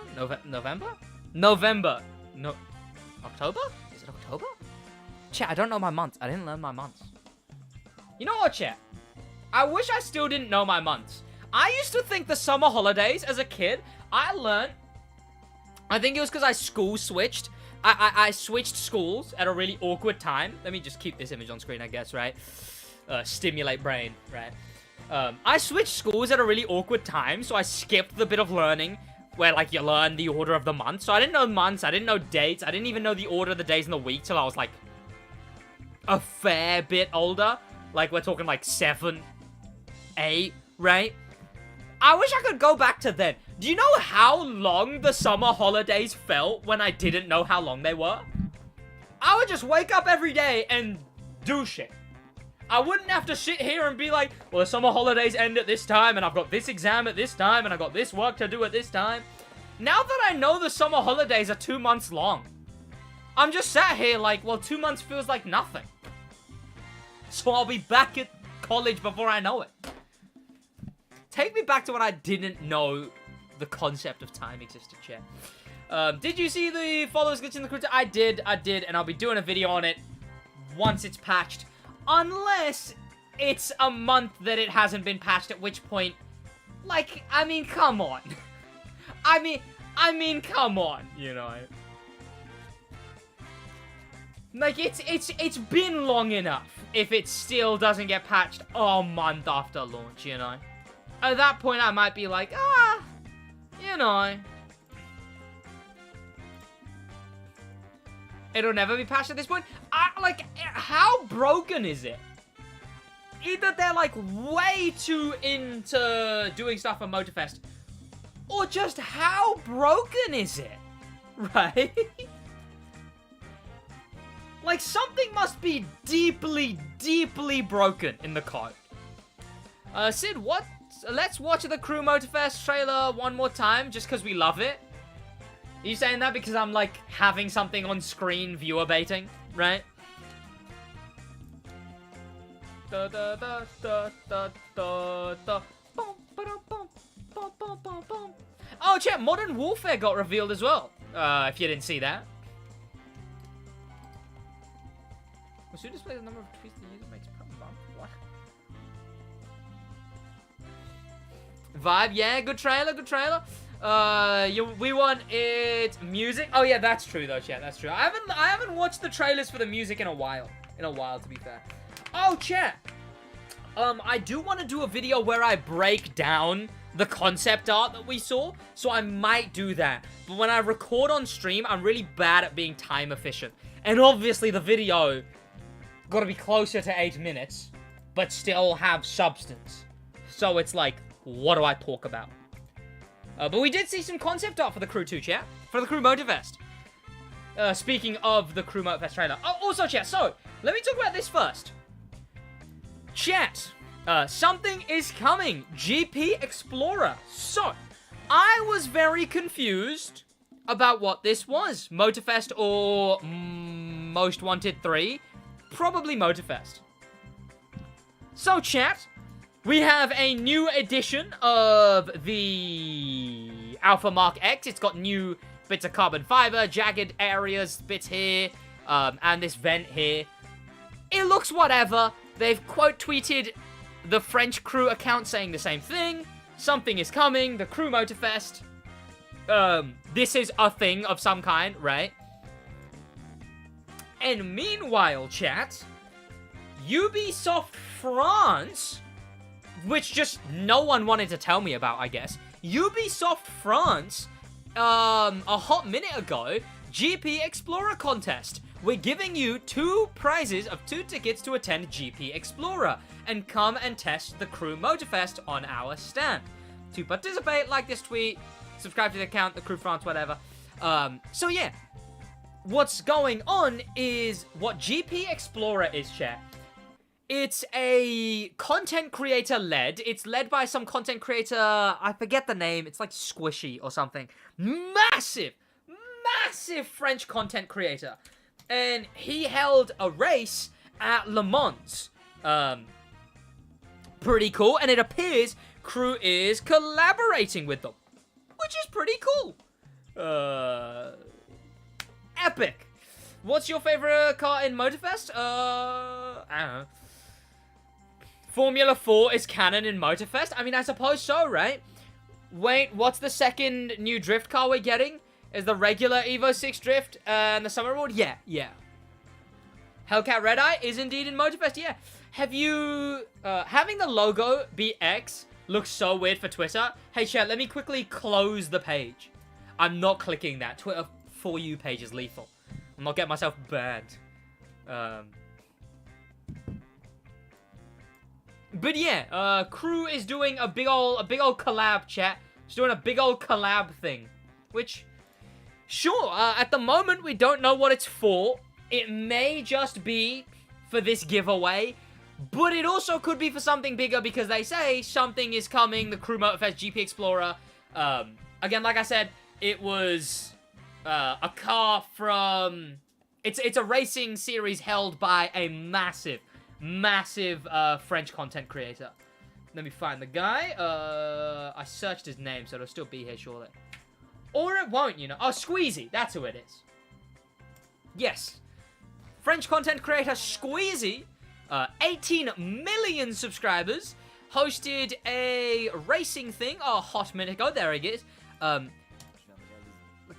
November. No, October? Is it October? Chat, I don't know my months. I didn't learn my months. You know what, chat? I wish I still didn't know my months. I used to think the summer holidays as a kid, I think it was because I school switched. I switched schools at a really awkward time. Let me just keep this image on screen, I guess, right? Stimulate brain, right? I switched schools at a really awkward time, so I skipped the bit of learning where, like, you learn the order of the month. So I didn't know months, I didn't know dates, I didn't even know the order of the days in the week till I was, like, a fair bit older. Like, we're talking, like, 7, 8, right? I wish I could go back to then. Do you know how long the summer holidays felt when I didn't know how long they were? I would just wake up every day and do shit. I wouldn't have to sit here and be like, well, the summer holidays end at this time, and I've got this exam at this time, and I've got this work to do at this time. Now that I know the summer holidays are 2 months long, I'm just sat here like, well, 2 months feels like nothing. So I'll be back at college before I know it. Take me back to when I didn't know the concept of time existed, chat. Did you see the followers glitch in the crew? I did, and I'll be doing a video on it once it's patched. Unless it's a month that it hasn't been patched, at which point, like, I mean, come on. I mean, come on, you know. Like, it's been long enough if it still doesn't get patched a month after launch, you know. At that point, I might be like, you know. It'll never be patched at this point. Like, how broken is it? Either they're, like, way too into doing stuff for Motorfest, or just how broken is it? Right? Like, something must be deeply, deeply broken in the code. Sid, what? Let's watch the Crew Motorfest trailer one more time, just because we love it. Are you saying that because I'm, like, having something on screen viewer baiting, right? Da da da da da da da. Oh, chat, Modern Warfare got revealed as well. If you didn't see that. Who displays the number of tweets the user makes per month? What? Vibe, yeah, good trailer, good trailer. We want it music. Oh yeah, that's true though, chat. That's true. I haven't watched the trailers for the music in a while. To be fair. Oh, chat. I do want to do a video where I break down the concept art that we saw, so I might do that. But when I record on stream, I'm really bad at being time efficient. And obviously the video got to be closer to 8 minutes, but still have substance. So it's like, what do I talk about? But we did see some concept art for the Crew 2, chat. For the Crew Motorfest. Speaking of the Crew Motorfest trailer. Oh, also, chat, so, let me talk about this first. Chat, something is coming. GP Explorer. So, I was very confused about what this was. Motorfest or Most Wanted 3. Probably Motorfest. So, chat, we have a new edition of the Alpha Mark X. It's got new bits of carbon fiber, jagged areas, bits here, and this vent here. It looks whatever. They've quote tweeted the French Crew account saying the same thing. Something is coming. The Crew Motorfest. This is a thing of some kind, right? And meanwhile, chat, Ubisoft France, which just no one wanted to tell me about, I guess. Ubisoft France, a hot minute ago, GP Explorer contest. We're giving you 2 prizes of 2 tickets to attend GP Explorer and come and test the Crew Motorfest on our stand. To participate, like this tweet, subscribe to the account, the Crew France, whatever. So yeah, what's going on is what GP Explorer is, chat. It's a content creator led. It's led by some content creator, I forget the name. It's like Squishy or something. Massive French content creator. And he held a race at Le Mans. Pretty cool. And it appears Crew is collaborating with them, which is pretty cool. Epic. What's your favorite car in Motorfest? I don't know. Formula 4 is canon in Motorfest? I mean, I suppose so, right? Wait, what's the second new drift car we're getting? Is the regular Evo 6 drift and the Summer Award? Yeah. Hellcat Red Eye is indeed in Motorfest, yeah. Have you... having the logo be X looks so weird for Twitter. Hey, chat, let me quickly close the page. I'm not clicking that. Twitter For You page is lethal. I'm not getting myself banned. But yeah, Crew is doing a big old collab, chat. She's doing a big old collab thing. Which, sure, at the moment we don't know what it's for. It may just be for this giveaway. But it also could be for something bigger because they say something is coming. The Crew Motorfest GP Explorer. Again, like I said, it was a car from... It's a racing series held by a massive French content creator. Let me find the guy. I searched his name, so it'll still be here shortly. Or it won't, you know. Oh, Squeezy. That's who it is. Yes. French content creator Squeezy, 18 million subscribers, hosted a racing thing a hot minute ago. There he is. Can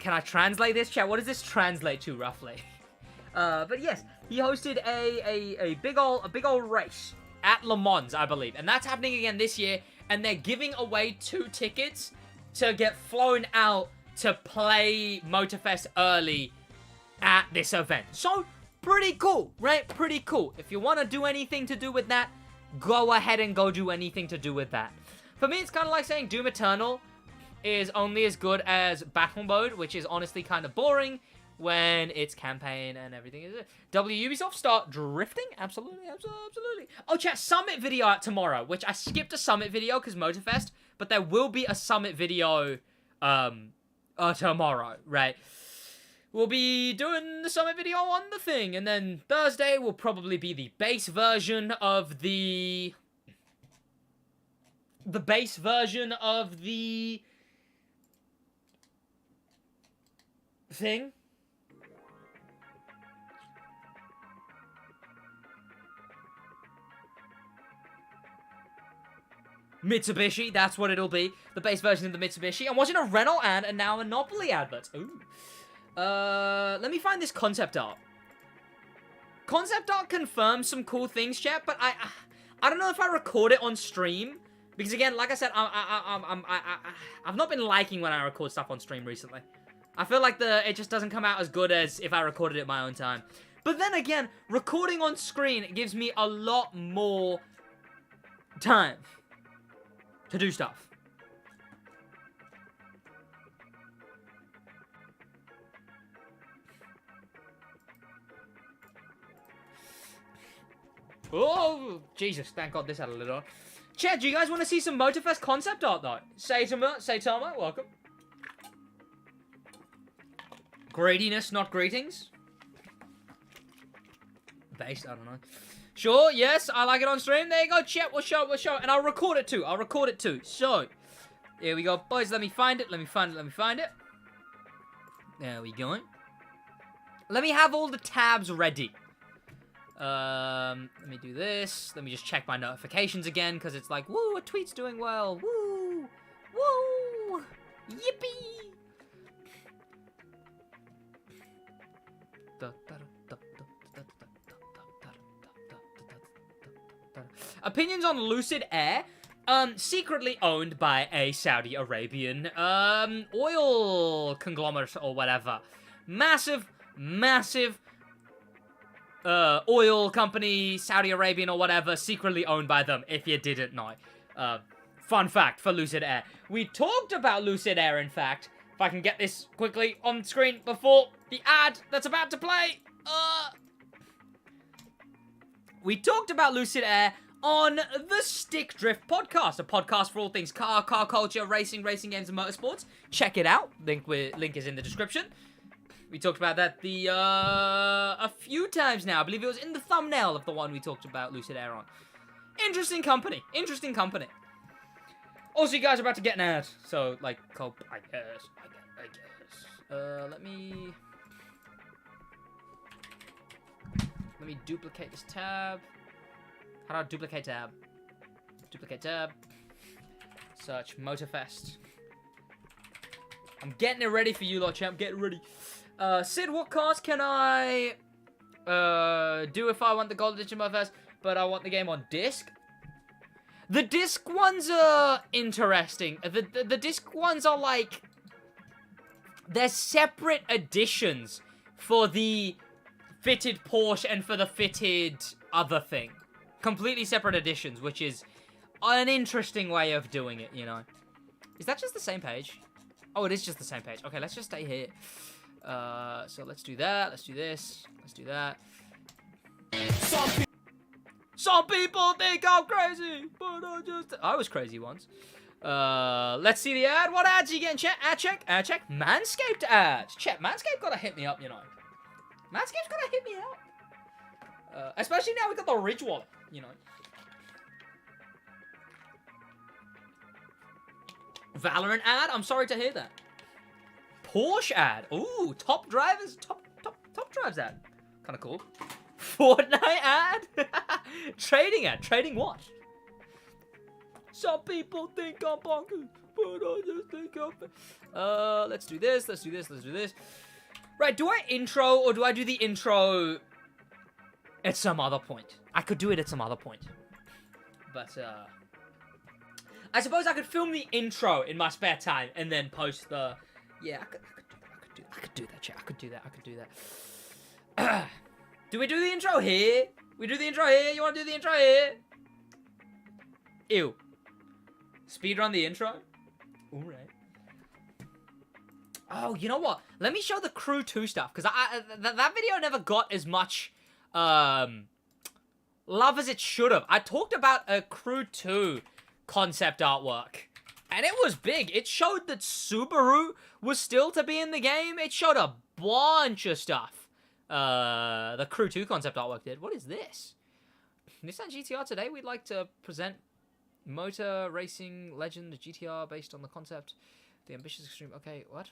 I translate this, chat? What does this translate to, roughly? But yes, he hosted a big old race at Le Mans, I believe. And that's happening again this year. And they're giving away 2 tickets to get flown out to play Motorfest early at this event. So, pretty cool, right? Pretty cool. If you want to do anything to do with that, go ahead and go do anything to do with that. For me, it's kind of like saying Doom Eternal is only as good as Battle Mode, which is honestly kind of boring when it's campaign and everything. Ubisoft start drifting? Absolutely, absolutely. Oh, chat, Summit video out tomorrow, which I skipped a Summit video because Motorfest, but there will be a Summit video tomorrow, right? We'll be doing the Summit video on the thing, and then Thursday will probably be the base version of the base version of the thing. Mitsubishi, that's what it'll be. The base version of the Mitsubishi. I'm watching a Renault ad and now a Monopoly advert. Ooh. Let me find this concept art. Concept art confirms some cool things, chat, but I don't know if I record it on stream. Because again, like I said, I've not been liking when I record stuff on stream recently. I feel like it just doesn't come out as good as if I recorded it at my own time. But then again, recording on screen gives me a lot more time to do stuff. Oh, Jesus, thank God this had a lid on. Chat, do you guys want to see some Motorfest concept art, though? Say Toma, welcome. Greediness, not greetings. Based, I don't know. Sure, yes, I like it on stream. There you go, chat, we'll show. And I'll record it too, So, here we go, boys. Let me find it. There we go. Let me have all the tabs ready. Let me do this. Let me just check my notifications again, because it's like, woo, a tweet's doing well. Woo! Woo! Yippee! Opinions on Lucid Air, secretly owned by a Saudi Arabian, oil conglomerate or whatever. Massive oil company, Saudi Arabian or whatever, secretly owned by them, if you didn't know. Fun fact for Lucid Air. We talked about Lucid Air, in fact. If I can get this quickly on screen before the ad that's about to play. We talked about Lucid Air on the Stick Drift podcast, a podcast for all things car culture, racing games, and motorsports. Check it out. Link is in the description. We talked about that a few times now. I believe it was in the thumbnail of the one we talked about Lucid Air on. Interesting company. Also, you guys are about to get an ad, so, like, cope, I guess. Let me duplicate this tab. How do I duplicate tab? Duplicate tab. Search Motorfest. I'm getting it ready for you lot, champ. Get ready. Sid, what cars can I do if I want the Gold Edition Motorfest, but I want the game on disc? The disc ones are interesting. The disc ones are like... They're separate editions for the fitted Porsche and for the fitted other thing. Completely separate editions, which is an interesting way of doing it, you know. Is that just the same page? Oh, it is just the same page. Okay, let's just stay here. So let's do that. Let's do this. Let's do that. Some people think I'm crazy, but I was crazy once. Let's see the ad. What ads are you getting? Check. Ad check. Manscaped ads. Check. Manscaped gotta hit me up, you know. Manscaped's gotta hit me up. Especially now we got the Ridge wallet, you know. Valorant ad. I'm sorry to hear that. Porsche ad. Ooh, top drives ad. Kind of cool. Fortnite ad. Trading ad. Trading what? Some people think I'm bonkers, but I just think I'm... let's do this. Right, do I intro or do I do the intro at some other point? I could do it at some other point. But, I suppose I could film the intro in my spare time and then post the... Yeah, I could do that, chat. I could do that. Do we do the intro here? We do the intro here? You want to do the intro here? Ew. Speedrun the intro? Alright. Oh, you know what? Let me show the Crew 2 stuff, because that video never got as much love as it should have. I talked about a Crew 2 concept artwork, and it was big. It showed that Subaru was still to be in the game. It showed a bunch of stuff. The Crew 2 concept artwork did. What is this? Nissan GTR today, we'd like to present motor racing legend GTR based on the concept. The ambitious extreme. Okay, what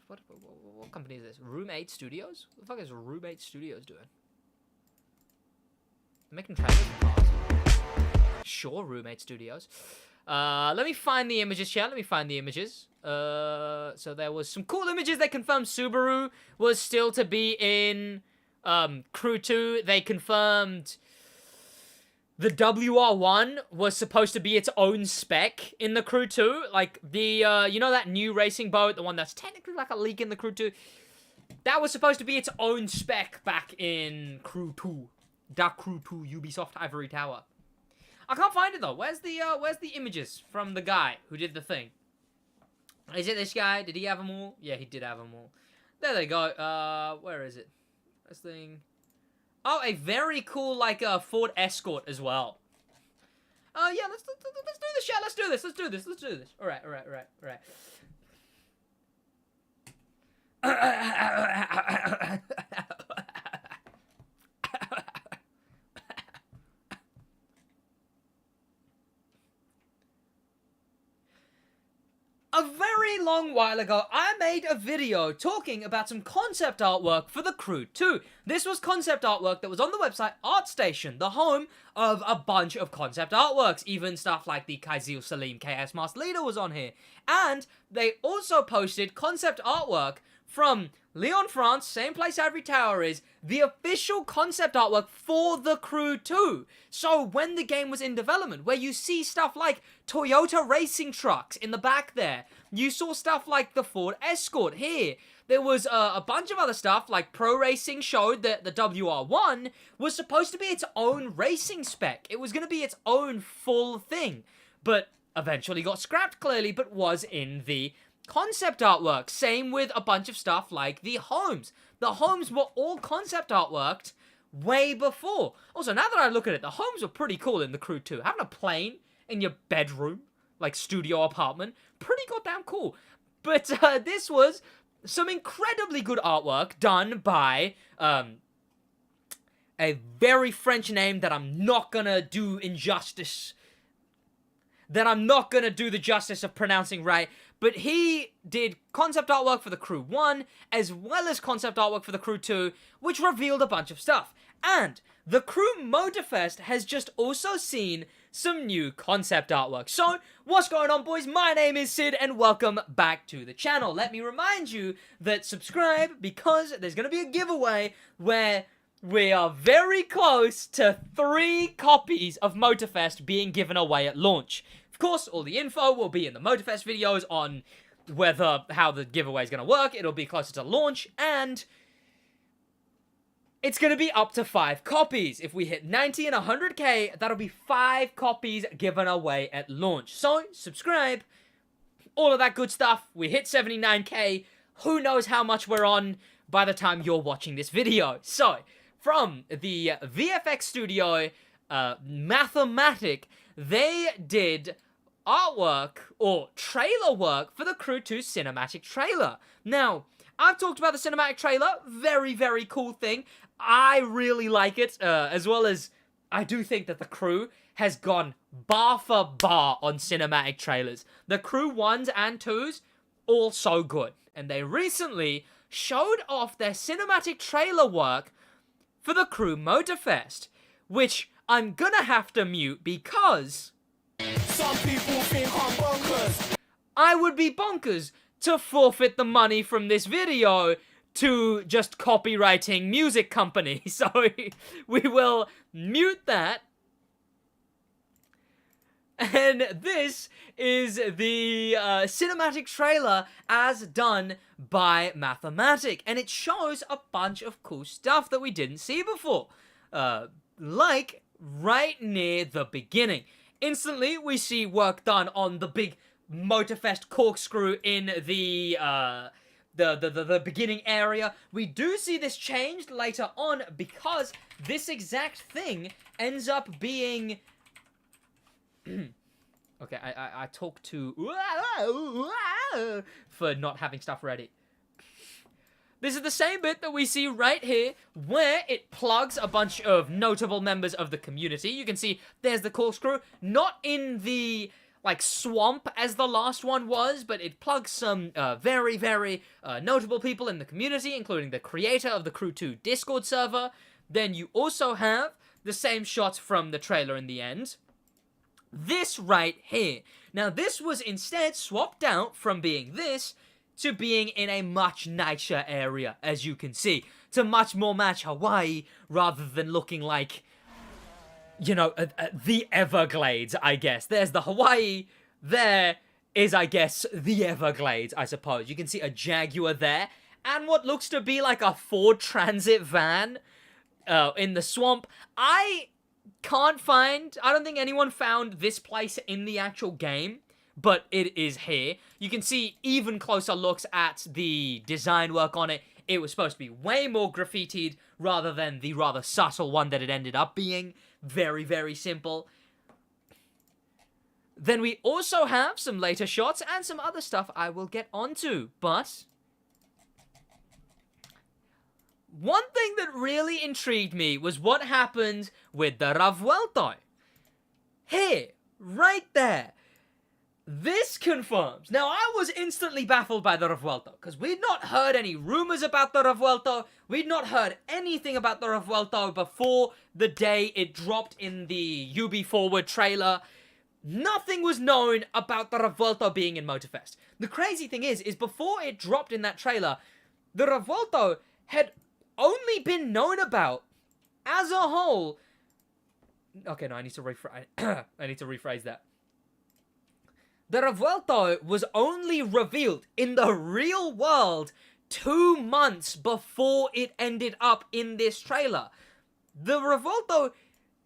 company is this? Room 8 Studios? What the fuck is Room 8 Studios doing? They're making trailers for cars. Sure, Room 8 Studios. Let me find the images, chat. Let me find the images. So there was some cool images. They confirmed Subaru was still to be in Crew 2. They confirmed the WR1 was supposed to be its own spec in the Crew 2. Like, the, you know that new racing boat? The one that's technically like a leak in the Crew 2? That was supposed to be its own spec back in Crew 2. Da Crew 2 Ubisoft Ivory Tower. I can't find it, though. Where's the images from the guy who did the thing? Is it this guy? Did he have them all? Yeah, he did have them all. There they go. Where is it? This thing... Oh, a very cool, like, Ford Escort as well. Yeah, let's do this, chat. Let's do this. Alright. A very long while ago, I made a video talking about some concept artwork for the Crew 2. This was concept artwork that was on the website ArtStation, the home of a bunch of concept artworks. Even stuff like the Kaisil Salim KS Master Leader was on here. And they also posted concept artwork from Lyon, France, same place Ivory Tower is, the official concept artwork for the Crew 2. So when the game was in development, where you see stuff like Toyota racing trucks in the back there, you saw stuff like the Ford Escort here. There was a bunch of other stuff, like Pro Racing showed that the WR1 was supposed to be its own racing spec. It was going to be its own full thing, but eventually got scrapped clearly, but was in the concept artwork. Same with a bunch of stuff like the homes. The homes were all concept artworked way before. Also, now that I look at it, the homes were pretty cool in the Crew 2. Having a plane in your bedroom, like studio apartment, pretty goddamn cool. But this was some incredibly good artwork done by a very French name that I'm not gonna do injustice. That I'm not gonna do the justice of pronouncing right. But he did concept artwork for the Crew 1, as well as concept artwork for the Crew 2, which revealed a bunch of stuff. And the Crew Motorfest has just also seen some new concept artwork. So, what's going on, boys? My name is Sid, and welcome back to the channel. Let me remind you that subscribe, because there's going to be a giveaway where we are very close to 3 copies of Motorfest being given away at launch. Of course, all the info will be in the Motorfest videos on how the giveaway is going to work. It'll be closer to launch, and it's going to be up to 5 copies. If we hit 90 and 100k, that'll be 5 copies given away at launch. So, subscribe, all of that good stuff. We hit 79k. Who knows how much we're on by the time you're watching this video. So, from the VFX studio, Mathematic, they did artwork or trailer work for the Crew 2 cinematic trailer. Now, I've talked about the cinematic trailer. Very, very cool thing. I really like it, as well as I do think that the Crew has gone bar for bar on cinematic trailers. The Crew 1s and 2s, all so good. And they recently showed off their cinematic trailer work for the Crew Motorfest, which I'm gonna have to mute because some people think I'm bonkers. I would be bonkers to forfeit the money from this video to just copywriting music company. So we will mute that. And this is the cinematic trailer as done by Mathematic. And it shows a bunch of cool stuff that we didn't see before. Like right near the beginning. Instantly, we see work done on the big Motorfest corkscrew in the beginning area. We do see this changed later on because this exact thing ends up being... Okay, I talk to... for not having stuff ready. This is the same bit that we see right here, where it plugs a bunch of notable members of the community. You can see there's the corkscrew, not in the, like, swamp as the last one was, but it plugs some very, very notable people in the community, including the creator of the Crew 2 Discord server. Then you also have the same shot from the trailer in the end. This right here. Now, this was instead swapped out from being this to being in a much nicer area, as you can see. To much more match Hawaii, rather than looking like, you know, the Everglades, I guess. There's the Hawaii, there is, I guess, the Everglades, I suppose. You can see a Jaguar there, and what looks to be like a Ford Transit van in the swamp. I don't think anyone found this place in the actual game, but it is here. You can see even closer looks at the design work on it. It was supposed to be way more graffitied rather than the rather subtle one that it ended up being. Very, very simple. Then we also have some later shots and some other stuff I will get onto, but one thing that really intrigued me was what happened with the Revuelto. Here, right there. This confirms. Now, I was instantly baffled by the Revuelto, because we'd not heard any rumors about the Revuelto. We'd not heard anything about the Revuelto before the day it dropped in the UB Forward trailer. Nothing was known about the Revuelto being in Motorfest. The crazy thing is before it dropped in that trailer, the Revuelto had only been known about as a whole. Okay, no, I need to rephrase that. The Revuelto was only revealed in the real world 2 months before it ended up in this trailer. The Revuelto,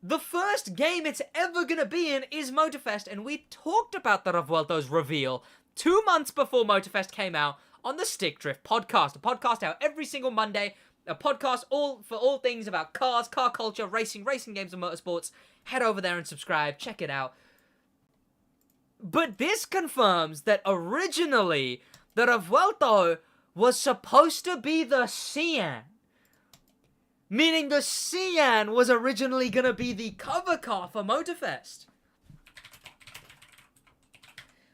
the first game it's ever gonna be in is Motorfest, and we talked about the Revuelto's reveal 2 months before Motorfest came out on the Stick Drift podcast. A podcast out every single Monday. A podcast for all things about cars, car culture, racing games and motorsports. Head over there and subscribe. Check it out. But this confirms that originally the Revuelto was supposed to be the Cyan. Meaning the Cyan was originally going to be the cover car for Motorfest.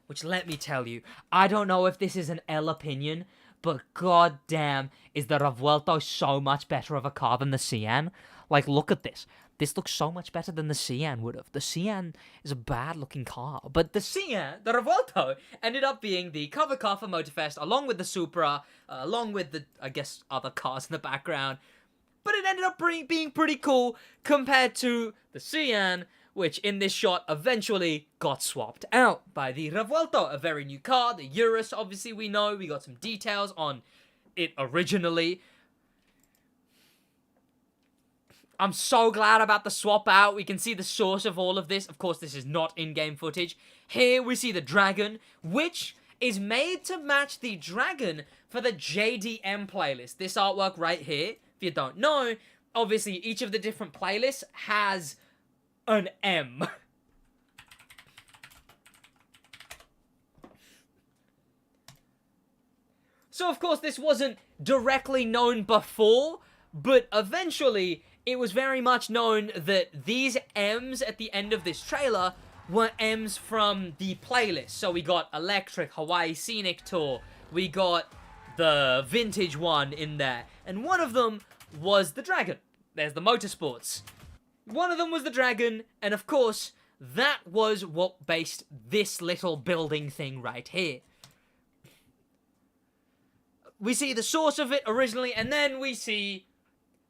Which, let me tell you, I don't know if this is an L opinion, but goddamn, is the Revuelto so much better of a car than the Cyan? Like, look at this. This looks so much better than the Cyan would have. The Cyan is a bad-looking car, but the Cyan, the Revuelto, ended up being the cover car for Motorfest, along with the Supra, along with the, I guess, other cars in the background. But it ended up being pretty cool compared to the Cyan, which in this shot eventually got swapped out by the Revuelto, a very new car. The Urus, obviously, we know. We got some details on it originally. I'm so glad about the swap out. We can see the source of all of this. Of course, this is not in-game footage. Here we see the Dragon, which is made to match the Dragon for the JDM playlist. This artwork right here, if you don't know, obviously each of the different playlists has an M. So, of course, this wasn't directly known before, but eventually it was very much known that these M's at the end of this trailer were M's from the playlist. So we got Electric, Hawaii Scenic Tour, we got the vintage one in there, and one of them was the Dragon. There's the Motorsports. One of them was the Dragon, and of course, that was what based this little building thing right here. We see the source of it originally, and then we see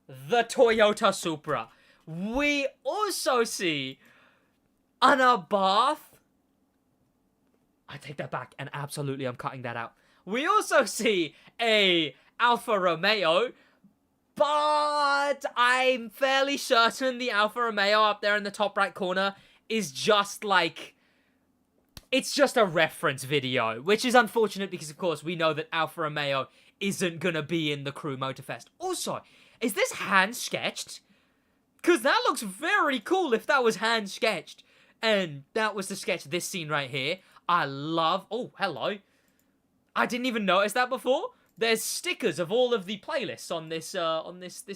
the Toyota Supra. We also see an Abarth. I take that back, and absolutely I'm cutting that out. We also see a Alfa Romeo, but I'm fairly certain the Alfa Romeo up there in the top right corner is just like... It's just a reference video, which is unfortunate because, of course, we know that Alfa Romeo isn't gonna be in the Crew Motorfest. Also, is this hand-sketched? Because that looks very cool if that was hand-sketched. And that was to sketch this scene right here. I love... Oh, hello. I didn't even notice that before. There's stickers of all of the playlists on this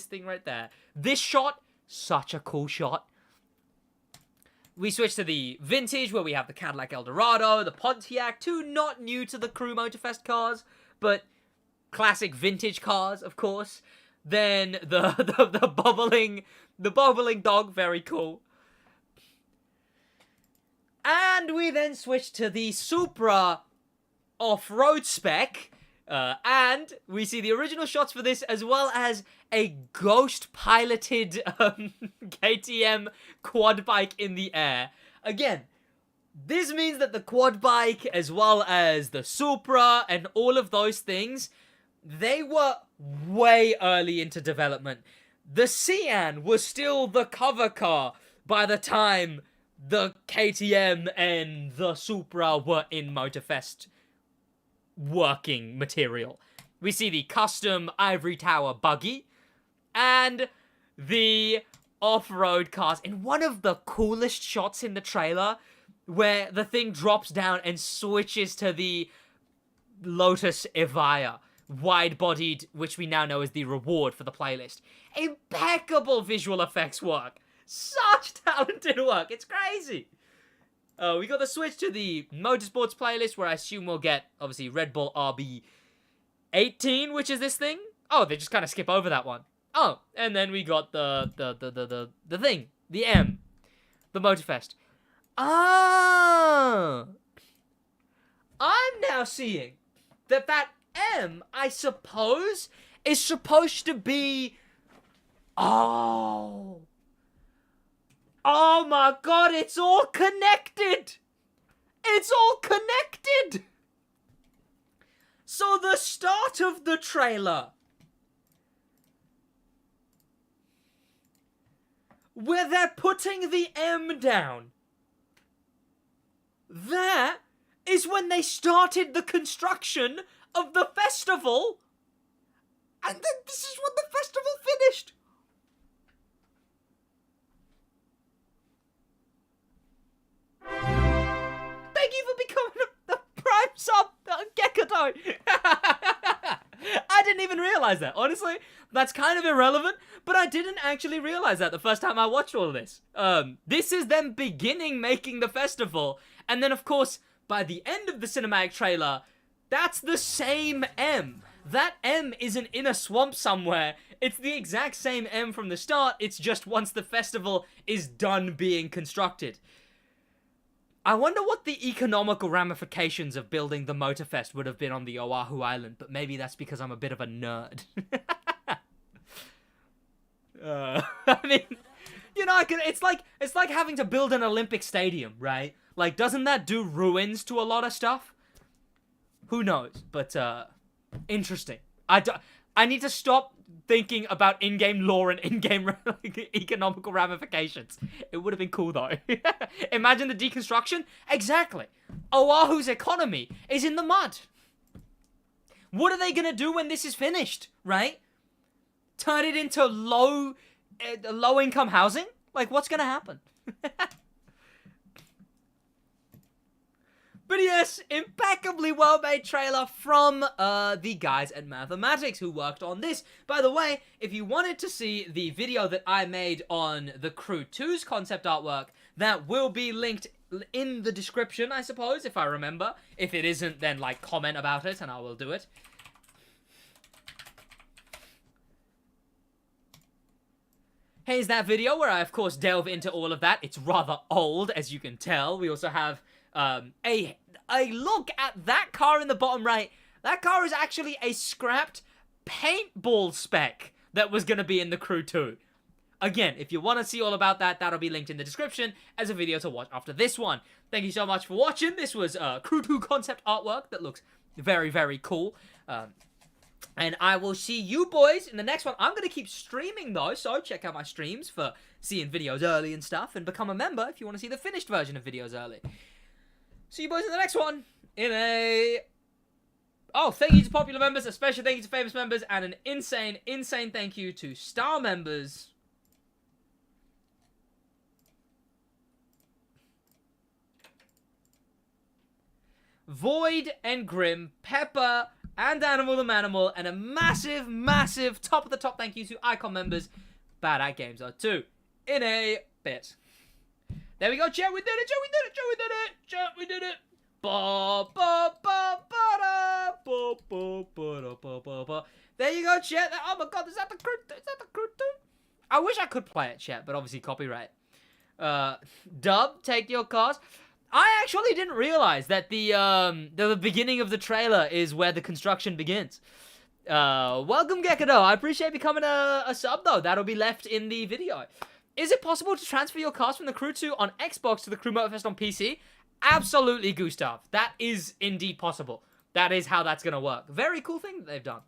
thing right there. This shot, such a cool shot. We switch to the vintage, where we have the Cadillac Eldorado, the Pontiac, two not new to the Crew Motorfest cars, but classic vintage cars, of course. Then the bubbling dog, very cool. And we then switch to the Supra off-road spec, and we see the original shots for this, as well as a ghost-piloted KTM quad bike in the air. Again, this means that the quad bike, as well as the Supra and all of those things, they were way early into development. The Cyan was still the cover car by the time the KTM and the Supra were in Motorfest working material. We see the custom Ivory Tower buggy and the off-road cars in one of the coolest shots in the trailer, where the thing drops down and switches to the Lotus Evija, wide-bodied, which we now know is the reward for the playlist. Impeccable visual effects work. Such talented work. It's crazy. We got the switch to the Motorsports playlist, where I assume we'll get, obviously, Red Bull RB18, which is this thing. Oh, they just kind of skip over that one. Oh, and then we got the thing, the M, the Motorfest. Ah, I'm now seeing that M, I suppose, is supposed to be... Oh my god, it's all connected! It's all connected! So the start of the trailer, where they're putting the M down, that is when they started the construction of the festival, and then this is when the festival finished. Thank you for becoming a Prime sub, Gekado. I didn't even realize that. Honestly, that's kind of irrelevant, but I didn't actually realize that the first time I watched all of this. This is them beginning making the festival, and then, of course, by the end of the cinematic trailer, that's the same M. That M isn't in a swamp somewhere. It's the exact same M from the start. It's just once the festival is done being constructed. I wonder what the economical ramifications of building the Motorfest would have been on the Oahu Island, but maybe that's because I'm a bit of a nerd. I mean, you know, it's like having to build an Olympic stadium, right? Like, doesn't that do ruins to a lot of stuff? Who knows? But interesting. I need to stop thinking about in-game lore and in-game economical ramifications. It would have been cool, though. Imagine the deconstruction. Exactly. Oahu's economy is in the mud. What are they going to do when this is finished, right? Turn it into low-income housing? Like, what's gonna happen? But yes, impeccably well-made trailer from the guys at Mathematics who worked on this. By the way, if you wanted to see the video that I made on the Crew 2's concept artwork, that will be linked in the description, I suppose, if I remember. If it isn't, then, like, comment about it and I will do it. Here's that video where I, of course, delve into all of that. It's rather old, as you can tell. We also have a look at that car in the bottom right. That car is actually a scrapped paintball spec that was going to be in the Crew 2. Again, if you want to see all about that, that'll be linked in the description as a video to watch after this one. Thank you so much for watching. This was Crew 2 concept artwork that looks very, very cool. And I will see you boys in the next one. I'm going to keep streaming, though, so check out my streams for seeing videos early and stuff, and become a member if you want to see the finished version of videos early. See you boys in the next one. Oh, thank you to popular members, a special thank you to famous members, and an insane, insane thank you to star members. Void and Grim, Pepper, and Danimal the Manimal, and a massive, massive top of the top thank you to Icon members. Bad at Games are too. In a bit. There we go, chat. We did it, chat. We did it, chat. We did it, chat. We did it. Ba ba ba ba da ba ba ba da ba ba ba. There you go, chat. Oh my god, is that the Crew? Is that the Crew 2? I wish I could play it, chat, but obviously copyright. Dub, take your cars. I actually didn't realize that the beginning of the trailer is where the construction begins. Welcome, Gekado. I appreciate becoming a sub, though. That'll be left in the video. Is it possible to transfer your cars from the Crew 2 on Xbox to the Crew Motorfest on PC? Absolutely, Gustav. That is indeed possible. That is how that's going to work. Very cool thing that they've done.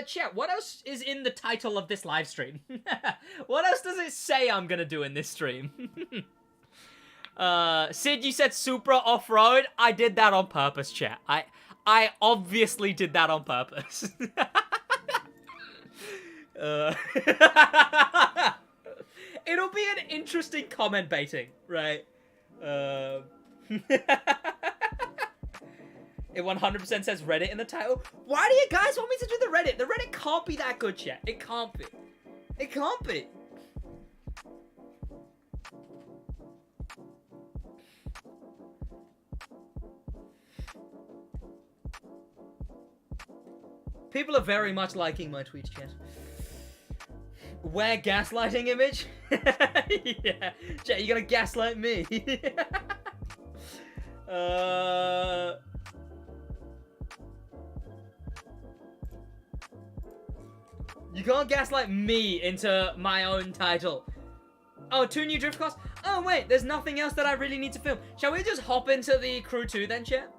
Chat, what else is in the title of this live stream? What else does it say I'm going to do in this stream? Sid, you said Supra off-road. I did that on purpose, chat. I obviously did that on purpose. It'll be an interesting comment baiting, right? It 100% says Reddit in the title. Why do you guys want me to do the Reddit? The Reddit can't be that good, chat. It can't be. It can't be. People are very much liking my tweets, chat. Wear gaslighting image? Yeah. Chat, you gonna gaslight me? You can't gaslight me into my own title. Oh, 2 new drift cars? Oh, wait, there's nothing else that I really need to film. Shall we just hop into the Crew 2 then, chat?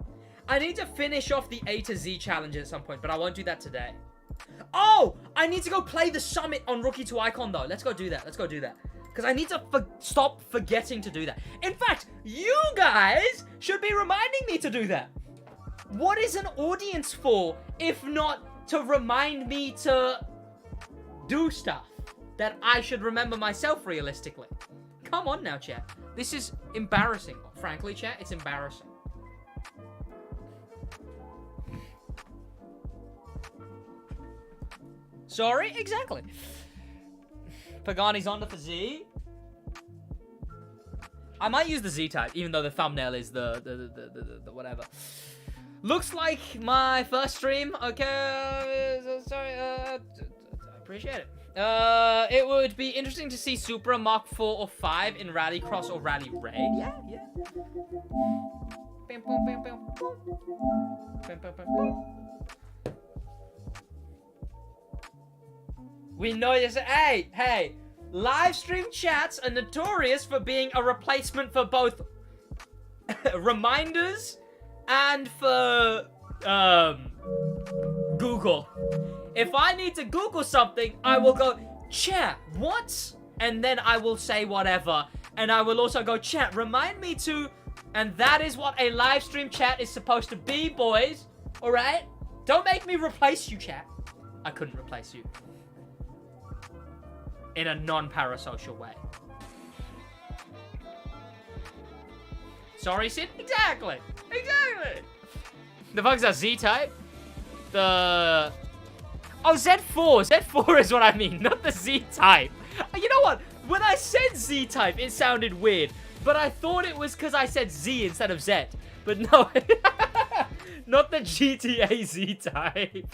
I need to finish off the A to Z challenge at some point, but I won't do that today. Oh, I need to go play the summit on Rookie to Icon, though. Let's go do that. Let's go do that. Because I need to stop forgetting to do that. In fact, you guys should be reminding me to do that. What is an audience for, if not to remind me to do stuff that I should remember myself realistically? Come on now, chat. This is embarrassing. Frankly, chat, it's embarrassing. Sorry? Exactly. Pagani's on for Z. I might use the Z type, even though the thumbnail is the whatever. Looks like my first stream. Okay, sorry. I appreciate it. It would be interesting to see Supra Mark 4 or 5 in Rallycross or Rally Raid. Yeah, yeah. Bam, bam, bam, bam. Bam, bam, bam, bam. We know this. Hey, live stream chats are notorious for being a replacement for both reminders and for Google. If I need to Google something, I will go, chat, what? And then I will say whatever. And I will also go, chat, remind me to... And that is what a live stream chat is supposed to be, boys. Alright? Don't make me replace you, chat. I couldn't replace you. in a non-parasocial way. Sorry, Sid? Exactly. Exactly. The fuck's that Z-type? The... Oh, Z4. Z4 is what I mean, not the Z-type. You know what? When I said Z-type, it sounded weird. But I thought it was because I said Z instead of Z. But no. Not the GTA Z-type.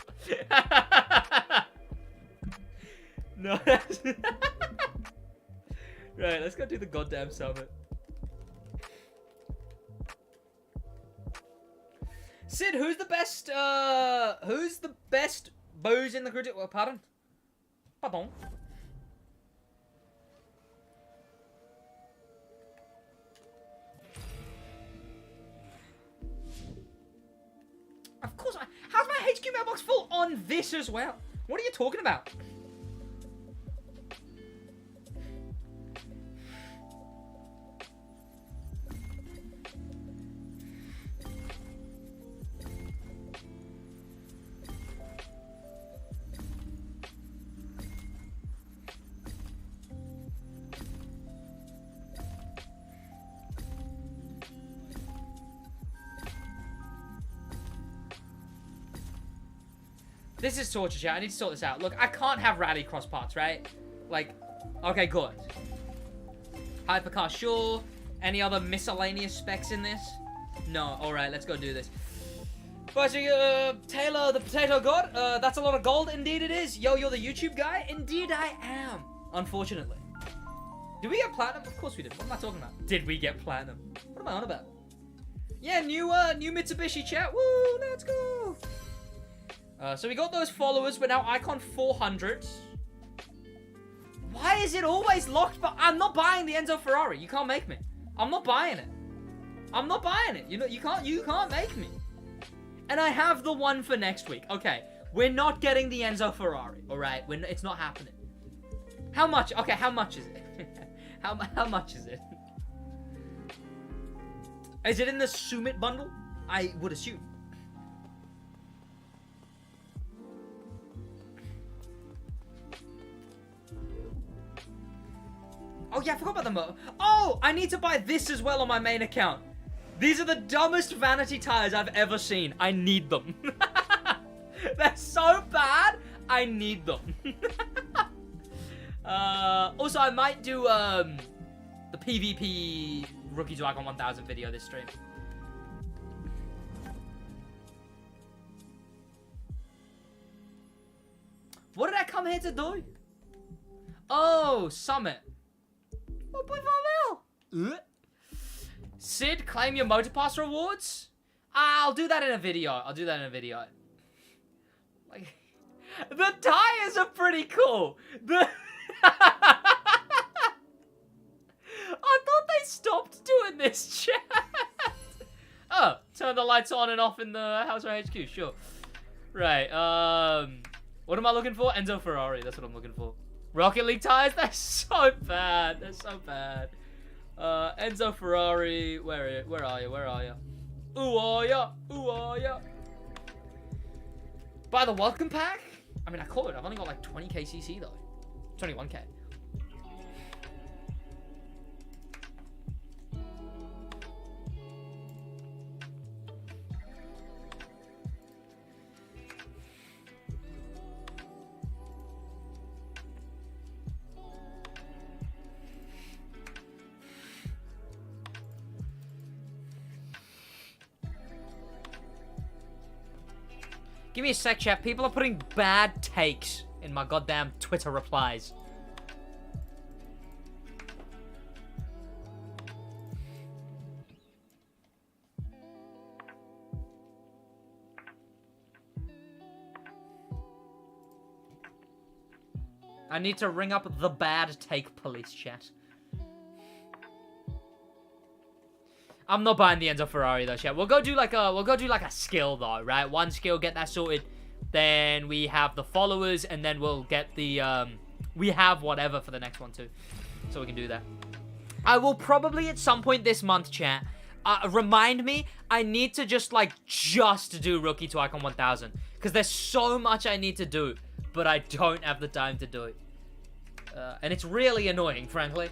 No. Right, let's go do the goddamn summit. Sid, who's the best bows in the crew? Well, pardon? Pardon? Of course, how's my HQ mailbox full on this as well? What are you talking about? This is torture, chat. I need to sort this out. Look, I can't have rallycross parts, right? Like, okay, good. Hypercar, sure. Any other miscellaneous specs in this? No. All right, let's go do this. But, Taylor, the potato god, that's a lot of gold. Indeed it is. Yo, you're the YouTube guy? Indeed I am. Unfortunately. Did we get platinum? Of course we did. What am I talking about? Did we get platinum? What am I on about? Yeah, new Mitsubishi chat. Woo, let's go. So we got those followers. We're now icon 400. Why is it always locked? But I'm not buying the Enzo Ferrari. You can't make me. I'm not buying it. I'm not buying it. You know, you can't make me. And I have the one for next week. Okay, we're not getting the Enzo Ferrari. All right, it's not happening. How much? Okay, how much is it? how much is it? Is it in the Summit bundle? I would assume. Oh yeah, I forgot about the motor. Oh, I need to buy this as well on my main account. These are the dumbest vanity tires I've ever seen. I need them. They're so bad. I need them. Also, I might do the PvP Rookie to Icon 1000 video this stream. What did I come here to do? Oh, Summit. 1.5 mil. Sid, claim your motor pass rewards. I'll do that in a video. Like, the tires are pretty cool. I thought they stopped doing this chat. Oh, turn the lights on and off in the House or HQ. Sure. Right. What am I looking for? Enzo Ferrari. That's what I'm looking for. Rocket League tires? They're so bad. They're so bad. Enzo Ferrari. Where are you? Ooh, are ya? Buy the welcome pack? I mean, I could. I've only got like 20k CC though. 21k. Give me a sec, chat. People are putting bad takes in my goddamn Twitter replies. I need to ring up the bad take police, chat. I'm not buying the Enzo Ferrari though, chat. We'll go do like a skill though, right? One skill, get that sorted. Then we have the followers, and then we'll get the we have whatever for the next one too, so we can do that. I will probably at some point this month, chat. Remind me. I need to just do Rookie to Icon 1000 because there's so much I need to do, but I don't have the time to do it. And it's really annoying, frankly.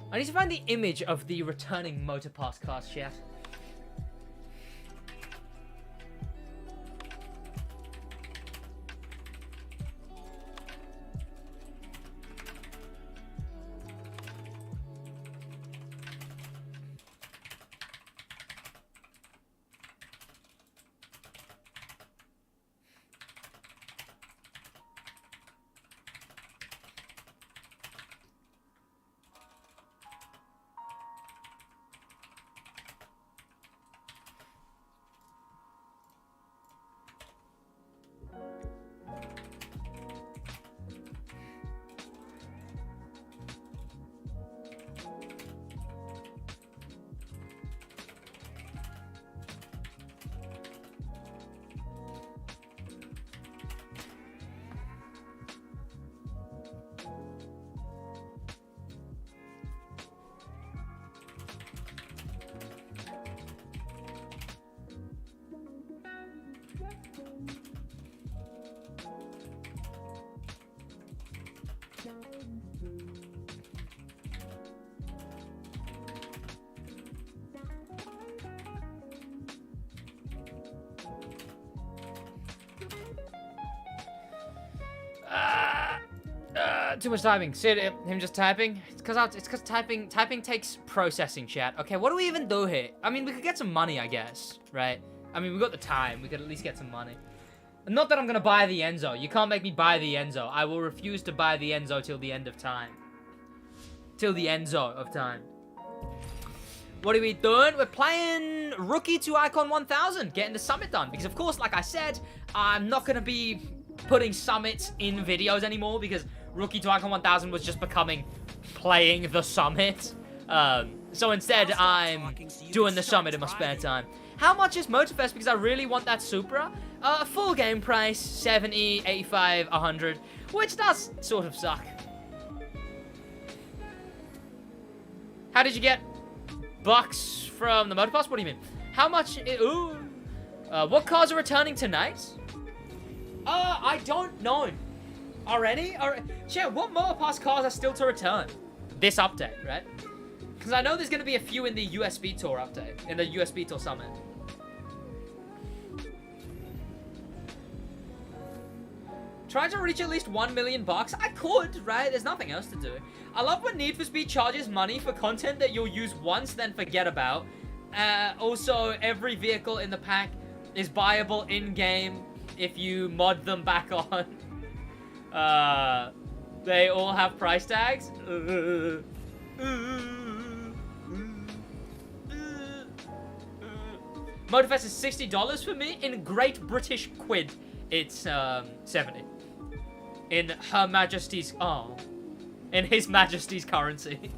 I need to find the image of the returning motor pass cars, chat. Too much typing. See him just typing? It's because typing takes processing, chat. Okay, what do we even do here? I mean, we could get some money, I guess, right? I mean, we got the time. We could at least get some money. Not that I'm gonna buy the Enzo. You can't make me buy the Enzo. I will refuse to buy the Enzo till the end of time. Till the Enzo of time. What are we doing? We're playing Rookie to Icon 1000, getting the summit done. Because, of course, like I said, I'm not gonna be putting summits in videos anymore because Rookie to Icon 1000 was just becoming playing the summit. So instead, I'm doing the summit in my spare time. How much is Motorfest? Because I really want that Supra. Full game price, 70, 85, 100, which does sort of suck. How did you get bucks from the Motorfest? What do you mean? How much? Ooh. What cars are returning tonight? I don't know. Already? Chat, what Motorpass cars are still to return? This update, right? Because I know there's going to be a few in the USB Tour update. In the USB Tour Summit. Trying to reach at least 1 million bucks? I could, right? There's nothing else to do. I love when Need for Speed charges money for content that you'll use once, then forget about. Also, every vehicle in the pack is buyable in-game if you mod them back on. They all have price tags. Motorfest is $60 for me. In Great British Quid, it's 70. In Her Majesty's in His Majesty's currency.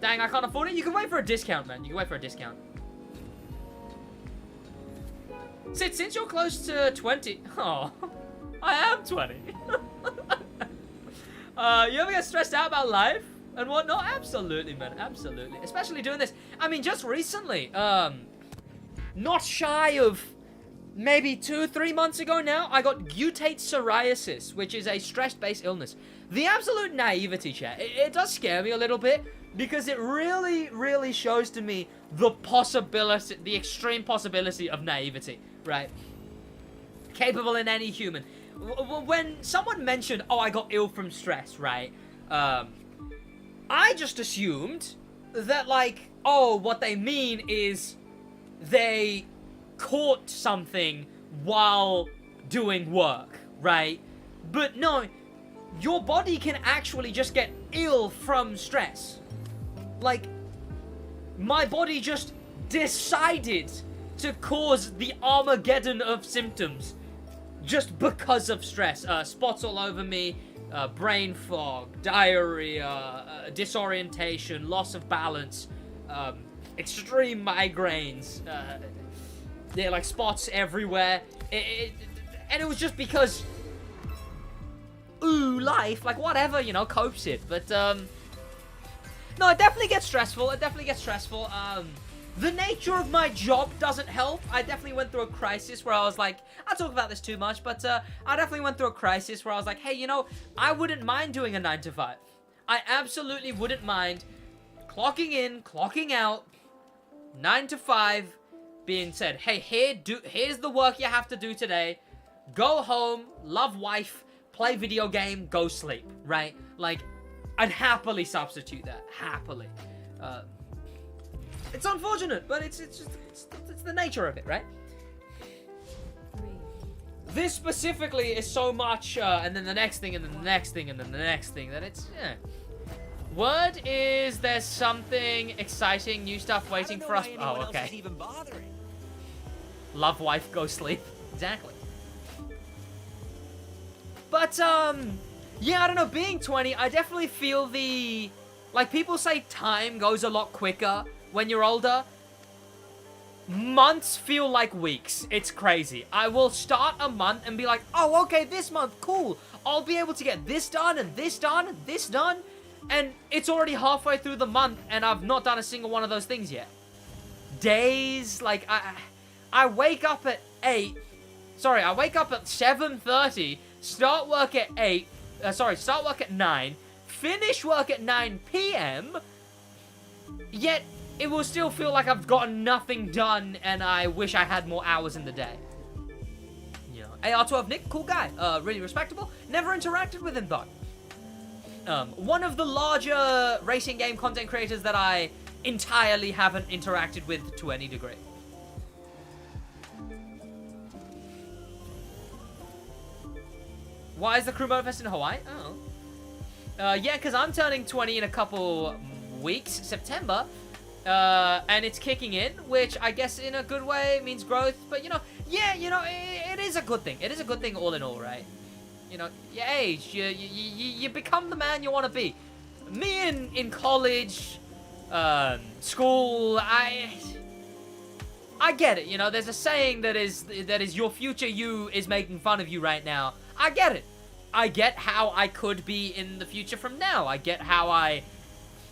Dang, I can't afford it. You can wait for a discount, man. You can wait for a discount. Sid, since you're close to 20... Oh, I am 20. You ever get stressed out about life and whatnot? Absolutely, man. Absolutely. Especially doing this. I mean, just recently, not shy of maybe 2-3 months ago now, I got guttate psoriasis, which is a stress-based illness. The absolute naivety, chat. It does scare me a little bit because it really, really shows to me the possibility, the extreme possibility of naivety. Right. Capable in any human. When someone mentioned, oh, I got ill from stress, right? I just assumed that, like, oh, what they mean is they caught something while doing work, right? But no, your body can actually just get ill from stress. Like, my body just decided to cause the Armageddon of symptoms just because of stress. Spots all over me, brain fog, diarrhea, disorientation, loss of balance, extreme migraines, yeah, like spots everywhere. And it was just because ooh, life, like, whatever, you know, copes it. But, no, it definitely gets stressful. The nature of my job doesn't help. I definitely went through a crisis where I was like, I talk about this too much, but I definitely went through a crisis where I was like, hey, you know, I wouldn't mind doing a 9 to 5. I absolutely wouldn't mind clocking in, clocking out, 9 to 5, being said, hey, here's the work you have to do today. Go home, love wife, play video game, go sleep, right? Like, I'd happily substitute that, happily. It's unfortunate, but it's the nature of it, right? This specifically is so much, and then the next thing, and then the next thing, and then the next thing, that it's, Word is there's something exciting, new stuff waiting for us. Oh, okay. Even bothering. Love wife, go sleep. Exactly. But, yeah, I don't know, being 20, I definitely feel the... Like, people say time goes a lot quicker when you're older. Months feel like weeks. It's crazy. I will start a month and be like, oh, okay, this month, cool. I'll be able to get this done, and this done, and this done. And it's already halfway through the month, and I've not done a single one of those things yet. Days, like, I wake up at 8. Sorry, I wake up at 7:30, start work at 8. Start work at 9. Finish work at 9 p.m. Yet, it will still feel like I've gotten nothing done, and I wish I had more hours in the day. You know, AR12 Nick, cool guy. Really respectable. Never interacted with him, though. One of the larger racing game content creators that I entirely haven't interacted with to any degree. Why is the crew Motorfest in Hawaii? Oh. Yeah, because I'm turning 20 in a couple weeks, September. And it's kicking in, which I guess in a good way means growth. But, you know, yeah, you know, it is a good thing. It is a good thing all in all, right? You know, you age, you become the man you want to be. Me in college, school, I get it. You know, there's a saying that is your future you is making fun of you right now. I get it. I get how I could be in the future from now. I get how I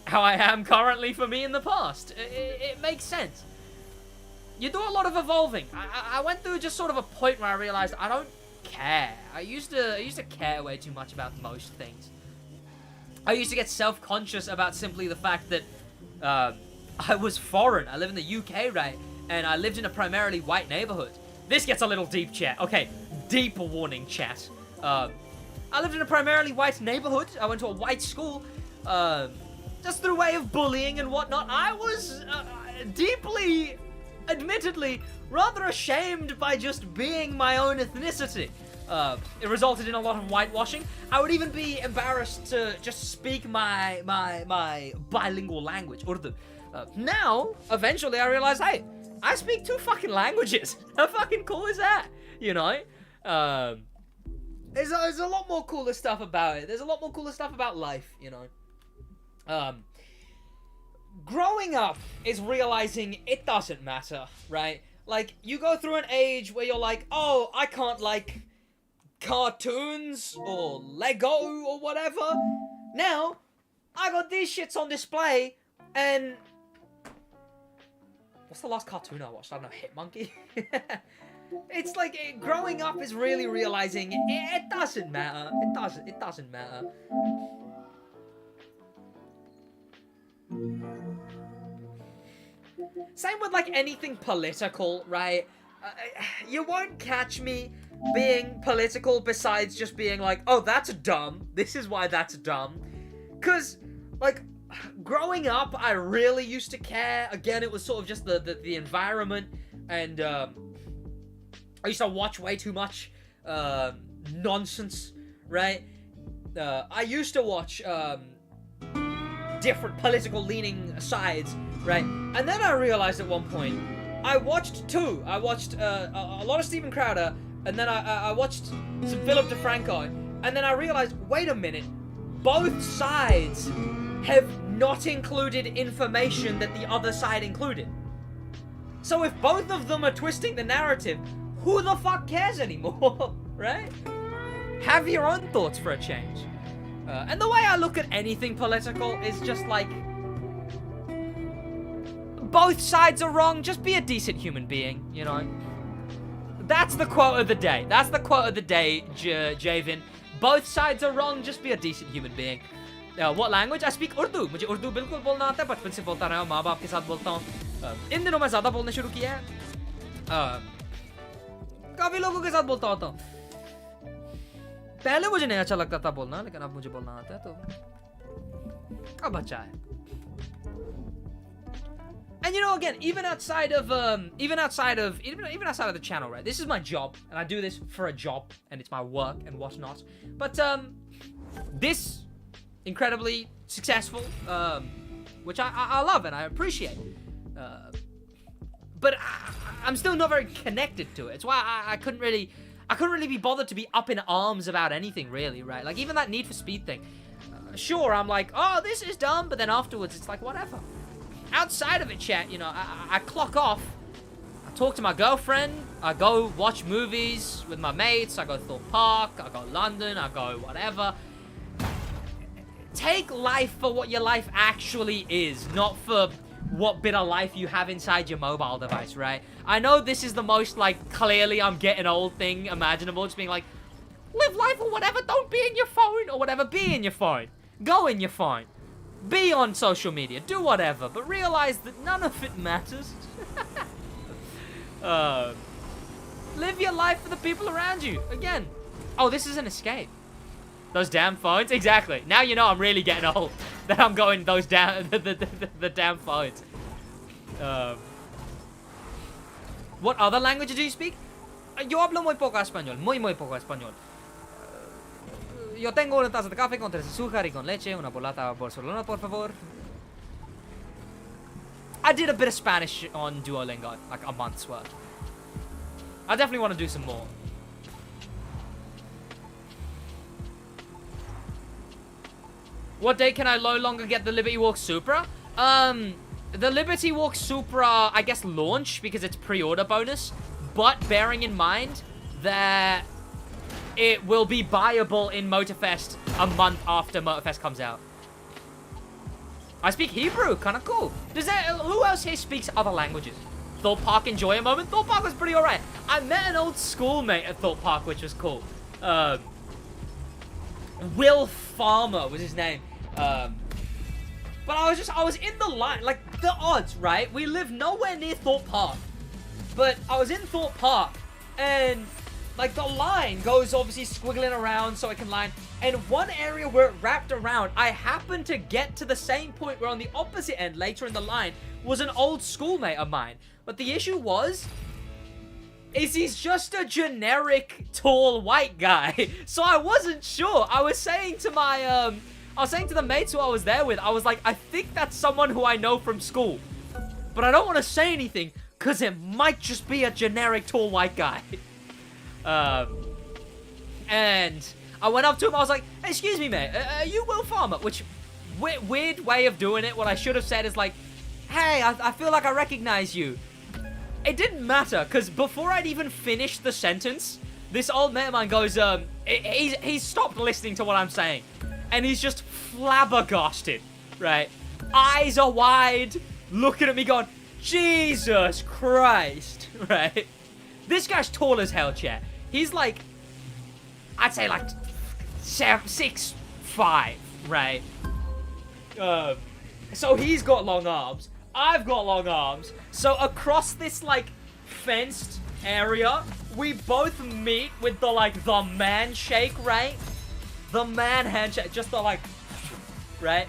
am currently for me in the past. It makes sense. You do a lot of evolving. I went through just sort of a point where I realized I don't care. I used to care way too much about most things. I used to get self-conscious about simply the fact that I was foreign. I live in the UK, right? And I lived in a primarily white neighborhood. This gets a little deep, chat. Okay, deep warning, chat. I lived in a primarily white neighborhood. I went to a white school. Just through way of bullying and whatnot. I was deeply, admittedly, rather ashamed by just being my own ethnicity. It resulted in a lot of whitewashing. I would even be embarrassed to just speak my bilingual language, Urdu. Now, eventually I realized, hey, I speak 2 fucking languages. How fucking cool is that? You know? There's a lot more cooler stuff about it. There's a lot more cooler stuff about life, you know? Growing up is realizing it doesn't matter, right? Like, you go through an age where you're like, oh, I can't like cartoons or Lego or whatever. Now, I got these shits on display, and what's the last cartoon I watched? I don't know, Hit Monkey? It's like, growing up is really realizing it doesn't matter. It doesn't matter. Same with like anything political, right? You won't catch me being political besides just being like, oh, that's dumb. This is why that's dumb. Cause like growing up, I really used to care. Again, it was sort of just the environment, and I used to watch way too much nonsense, right? I used to watch different political leaning sides, right? And then I realized at one point, I watched 2. I watched a lot of Steven Crowder, and then I watched some Philip DeFranco, and then I realized, wait a minute, both sides have not included information that the other side included. So if both of them are twisting the narrative, who the fuck cares anymore, right? have your own thoughts for a change. And the way I look at anything political is just like, both sides are wrong, just be a decent human being, you know? That's the quote of the day. That's the quote of the day, Javin. Both sides are wrong, just be a decent human being. What language? I speak Urdu. मुझे उर्दू बिल्कुल बोलना आता है, बचपन से बोलता रहा हूँ, माँ बाप के साथ बोलता हूँ. इन दिनों मैं ज़्यादा बोलने शुरू किया है. काफी लोगों के साथ बोलता होता हूँ. पहले मुझे नहीं अच्छा लगता था बोलना, लेकिन अब मुझे बोलना आता है, तो अब अच्छा है. And you know, again, even outside of the channel, right? This is my job, and I do this for a job, and it's my work and whatnot. But this incredibly successful, which I love and I appreciate. But I'm still not very connected to it. It's why I couldn't really be bothered to be up in arms about anything, really, right? Like even that Need for Speed thing. Sure, I'm like, oh, this is dumb, but then afterwards, it's like whatever. Outside of it, chat, you know, I clock off, I talk to my girlfriend, I go watch movies with my mates, I go Thorpe Park, I go London, I go whatever. Take life for what your life actually is, not for what bit of life you have inside your mobile device, right? I know this is the most, like, clearly I'm getting old thing imaginable, just being like, live life or whatever, don't be in your phone, or whatever, be in your phone, go in your phone. Be on social media, do whatever, but realize that none of it matters. Live your life for the people around you. Again, oh, this is an escape. Those damn phones, exactly. Now you know I'm really getting old. That I'm going those damn the damn phones. What other languages do you speak? Yo hablo muy poco español, muy poco español. Yo tengo una taza de café con 3 azúcar y con leche, una bolata Barcelona, por favor. I did a bit of Spanish on Duolingo, like a month's worth. I definitely want to do some more. What day can I no longer get the Liberty Walk Supra? The Liberty Walk Supra, I guess, launch because it's pre-order bonus, but bearing in mind that it will be buyable in Motorfest a month after Motorfest comes out. I speak Hebrew, kind of cool. Who else here speaks other languages? Thorpe Park, enjoy a moment. Thorpe Park was pretty alright. I met an old schoolmate at Thorpe Park, which was cool. Will Farmer was his name. But I was in the line, like the odds, right? We live nowhere near Thorpe Park, but I was in Thorpe Park, and like the line goes obviously squiggling around so I can line. And one area where it wrapped around, I happened to get to the same point where on the opposite end, later in the line, was an old schoolmate of mine. But the issue is he's just a generic tall white guy. So I wasn't sure. I was saying to the mates who I was there with, I was like, I think that's someone who I know from school. But I don't want to say anything because it might just be a generic tall white guy. And I went up to him, I was like, hey, excuse me, mate, are you Will Farmer? Which, weird way of doing it. What I should have said is like, hey, I feel like I recognize you. It didn't matter, because before I'd even finished the sentence, this old mate of mine goes, he's stopped listening to what I'm saying. And he's just flabbergasted, right? Eyes are wide, looking at me going, Jesus Christ, right? This guy's tall as hell, chat. He's like, I'd say like 6'5", right? So he's got long arms. I've got long arms. So across this like fenced area, we both meet with the man shake, right? The man handshake, just the like, right?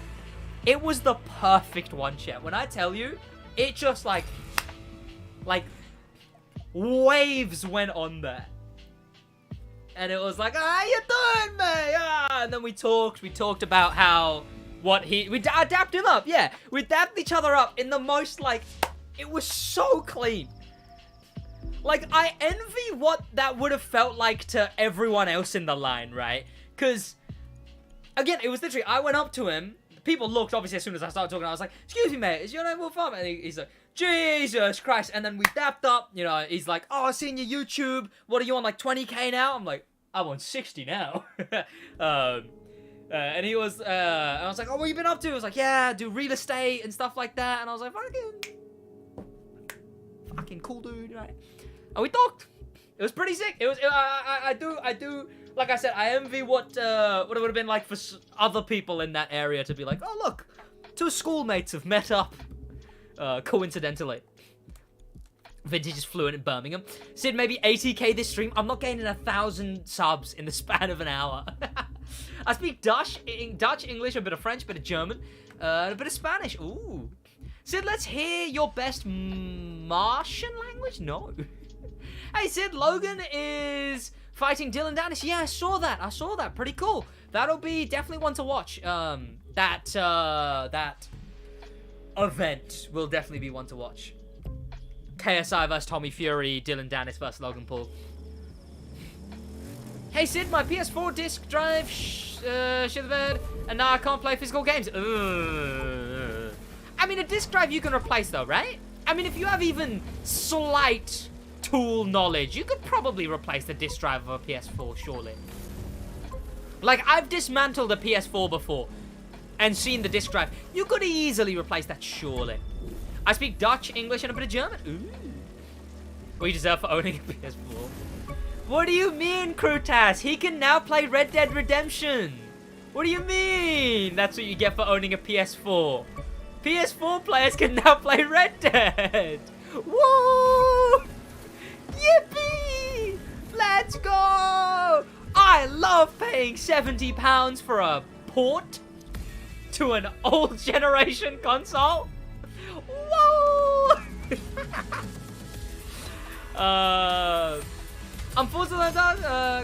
It was the perfect one, chat. When I tell you, it just like waves went on there. And it was like, how you doing, mate? And then we talked about how, I dapped him up, yeah. We dapped each other up in the most, like, it was so clean. Like, I envy what that would have felt like to everyone else in the line, right? Because, again, it was literally, I went up to him, people looked, obviously, as soon as I started talking, I was like, excuse me, mate, is your name Will Farmer? And he's like, Jesus Christ. And then we dapped up, you know, he's like, oh, I've seen your YouTube. What are you on, like 20K now? I'm like, I want 60 now. And he was, and I was like, oh, what you been up to? I was like, yeah, do real estate and stuff like that. And I was like, fucking cool, dude, right? And we talked. It was pretty sick. It was, I do, like I said, I envy what it would have been like for other people in that area to be like, oh, look, two schoolmates have met up, coincidentally. Vintage is fluent in Birmingham. Sid, maybe 80k this stream. I'm not gaining 1,000 subs in the span of an hour. I speak Dutch, English, a bit of French, a bit of German, and a bit of Spanish. Ooh. Sid, let's hear your best Martian language? No. Hey, Sid, Logan is fighting Dylan Dennis. Yeah, I saw that. Pretty cool. That'll be definitely one to watch. That event will definitely be one to watch. KSI vs Tommy Fury, Dylan Dennis vs Logan Paul. Hey Sid, my PS4 disc drive shit the bed, and now I can't play physical games. I mean, a disc drive you can replace though, right? I mean, if you have even slight tool knowledge, you could probably replace the disc drive of a PS4, surely. Like, I've dismantled a PS4 before and seen the disc drive. You could easily replace that, surely. I speak Dutch, English, and a bit of German. Ooh. What you deserve for owning a PS4. What do you mean, Krutas? He can now play Red Dead Redemption. What do you mean? That's what you get for owning a PS4. PS4 players can now play Red Dead. Woo! Yippee! Let's go! I love paying £70 for a port to an old generation console. Whoa! Unfortunately,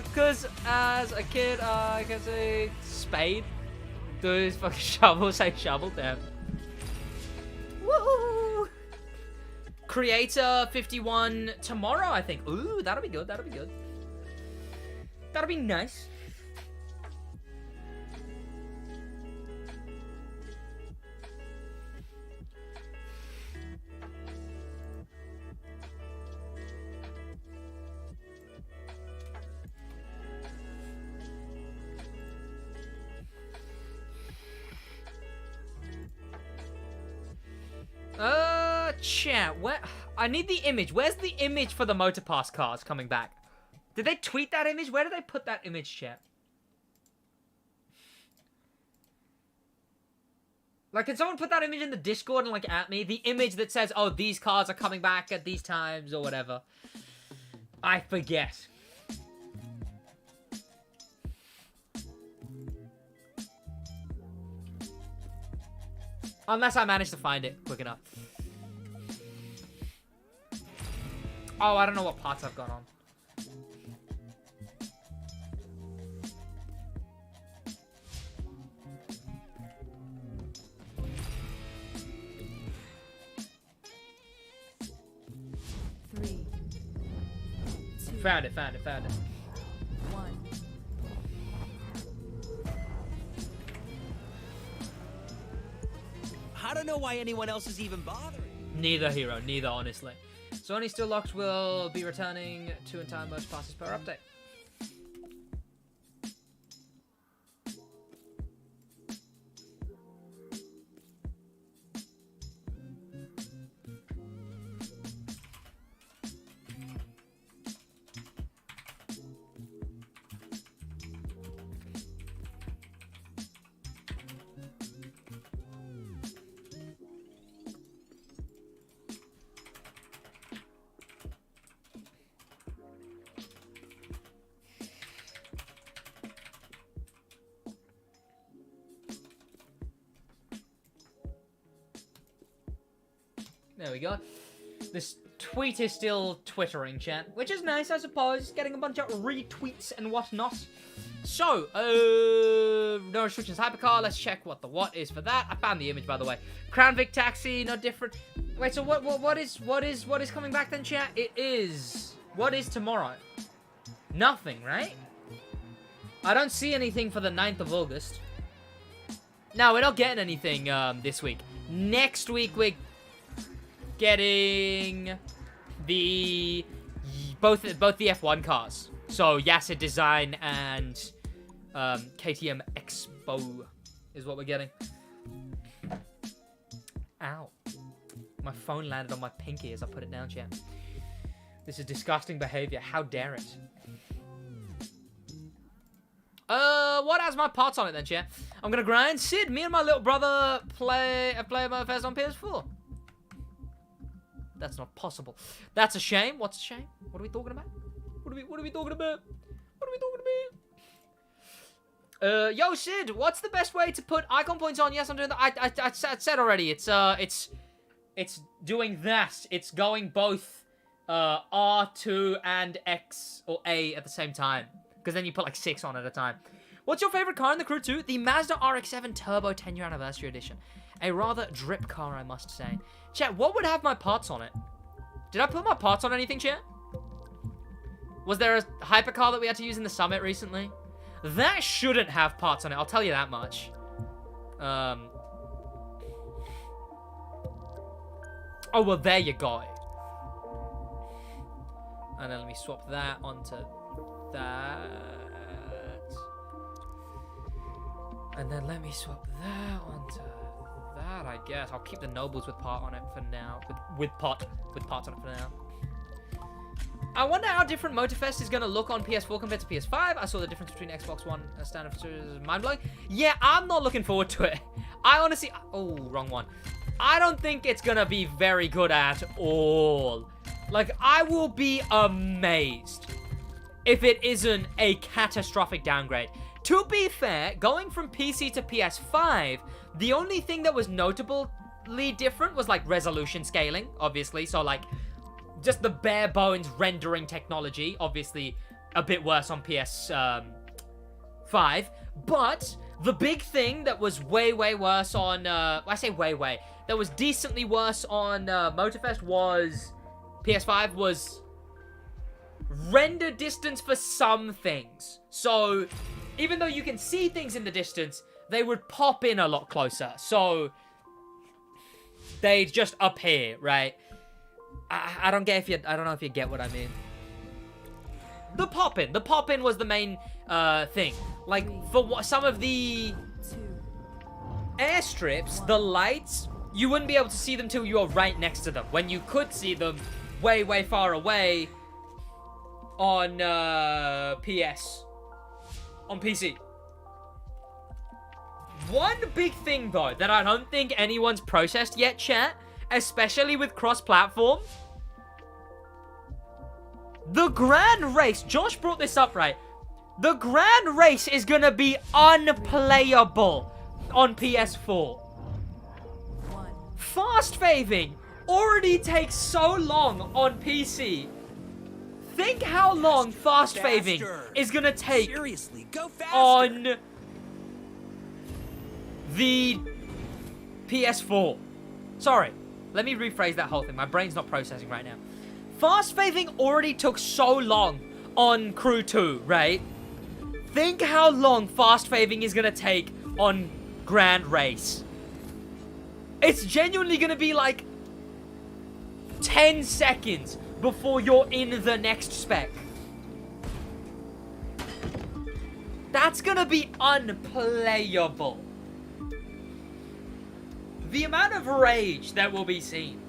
because as a kid, I can say spade. Those fucking shovel, say shovel, damn. Woo! Creator 51 tomorrow, I think. Ooh, that'll be good, that'll be good. That'll be nice. Chat, where? I need the image. Where's the image for the Motorpass cars coming back? Did they tweet that image? Where did they put that image, chat? Like, can someone put that image in the Discord and, like, at me? The image that says, oh, these cars are coming back at these times or whatever. I forget. Unless I manage to find it quick enough. Oh, I don't know what parts I've got on. Found it. I don't know why anyone else is even bothering. Neither, hero. Neither, honestly. Sony Still Locked will be returning 2 entire most passes per update. There we go. This tweet is still twittering, chat, which is nice, I suppose. Getting a bunch of retweets and whatnot. So, no restrictions, hypercar. Let's check what the what is for that. I found the image, by the way. Crown Vic Taxi, no different. Wait, so what is coming back then, chat? It is. What is tomorrow? Nothing, right? I don't see anything for the 9th of August. No, we're not getting anything this week. Next week we're getting the both the F1 cars. So Yasser Design and KTM Expo is what we're getting. Ow. My phone landed on my pinky as I put it down, chat. This is disgusting behavior. How dare it? What has my parts on it then, chat? I'm gonna grind. Sid, me and my little brother play Motorfest on PS4. That's not possible. That's a shame. What's a shame? What are we talking about? What are we talking about? What are we talking about? Yo, Sid, what's the best way to put icon points on? Yes, I'm doing that. I said already. It's doing that. It's going both R2 and X or A at the same time. Because then you put like 6 on at a time. What's your favorite car in the crew 2? The Mazda RX-7 Turbo 10-year anniversary edition. A rather drip car, I must say. Chat, what would have my parts on it? Did I put my parts on anything, chat? Was there a hypercar that we had to use in the summit recently? That shouldn't have parts on it, I'll tell you that much. Oh, well, there you go. And then let me swap that onto that. And then let me swap that onto that, I guess. I'll keep the Nobles with part on it for now. With parts on it for now. I wonder how different Motorfest is going to look on PS4 compared to PS5. I saw the difference between Xbox One and standard is mind-blowing. Yeah, I'm not looking forward to it. I honestly... Oh, wrong one. I don't think it's going to be very good at all. Like, I will be amazed if it isn't a catastrophic downgrade. To be fair, going from PC to PS5, the only thing that was notably different was, like, resolution scaling, obviously. So, like, just the bare bones rendering technology, obviously a bit worse on PS5. But the big thing that was way worse on, I say way, that was decently worse on Motorfest was, PS5 was render distance for some things. So, even though you can see things in the distance, they would pop in a lot closer. So, they'd just appear, right? I don't know if you get what I mean. The pop-in was the main thing. Like, for some of the airstrips, the lights, you wouldn't be able to see them till you were right next to them. When you could see them way far away on PC. One big thing, though, that I don't think anyone's processed yet, chat, especially with cross-platform, the Grand Race, Josh brought this up, right? The Grand Race is gonna be unplayable on PS4. Fast faving already takes so long on PC. Think how long fast faving is gonna take on the PS4. Sorry, let me rephrase that whole thing. My brain's not processing right now. Fast faving already took so long on Crew 2, right? Think how long fast faving is gonna take on Grand Race. It's genuinely gonna be like 10 seconds before you're in the next spec. That's gonna be unplayable. The amount of rage that will be seen.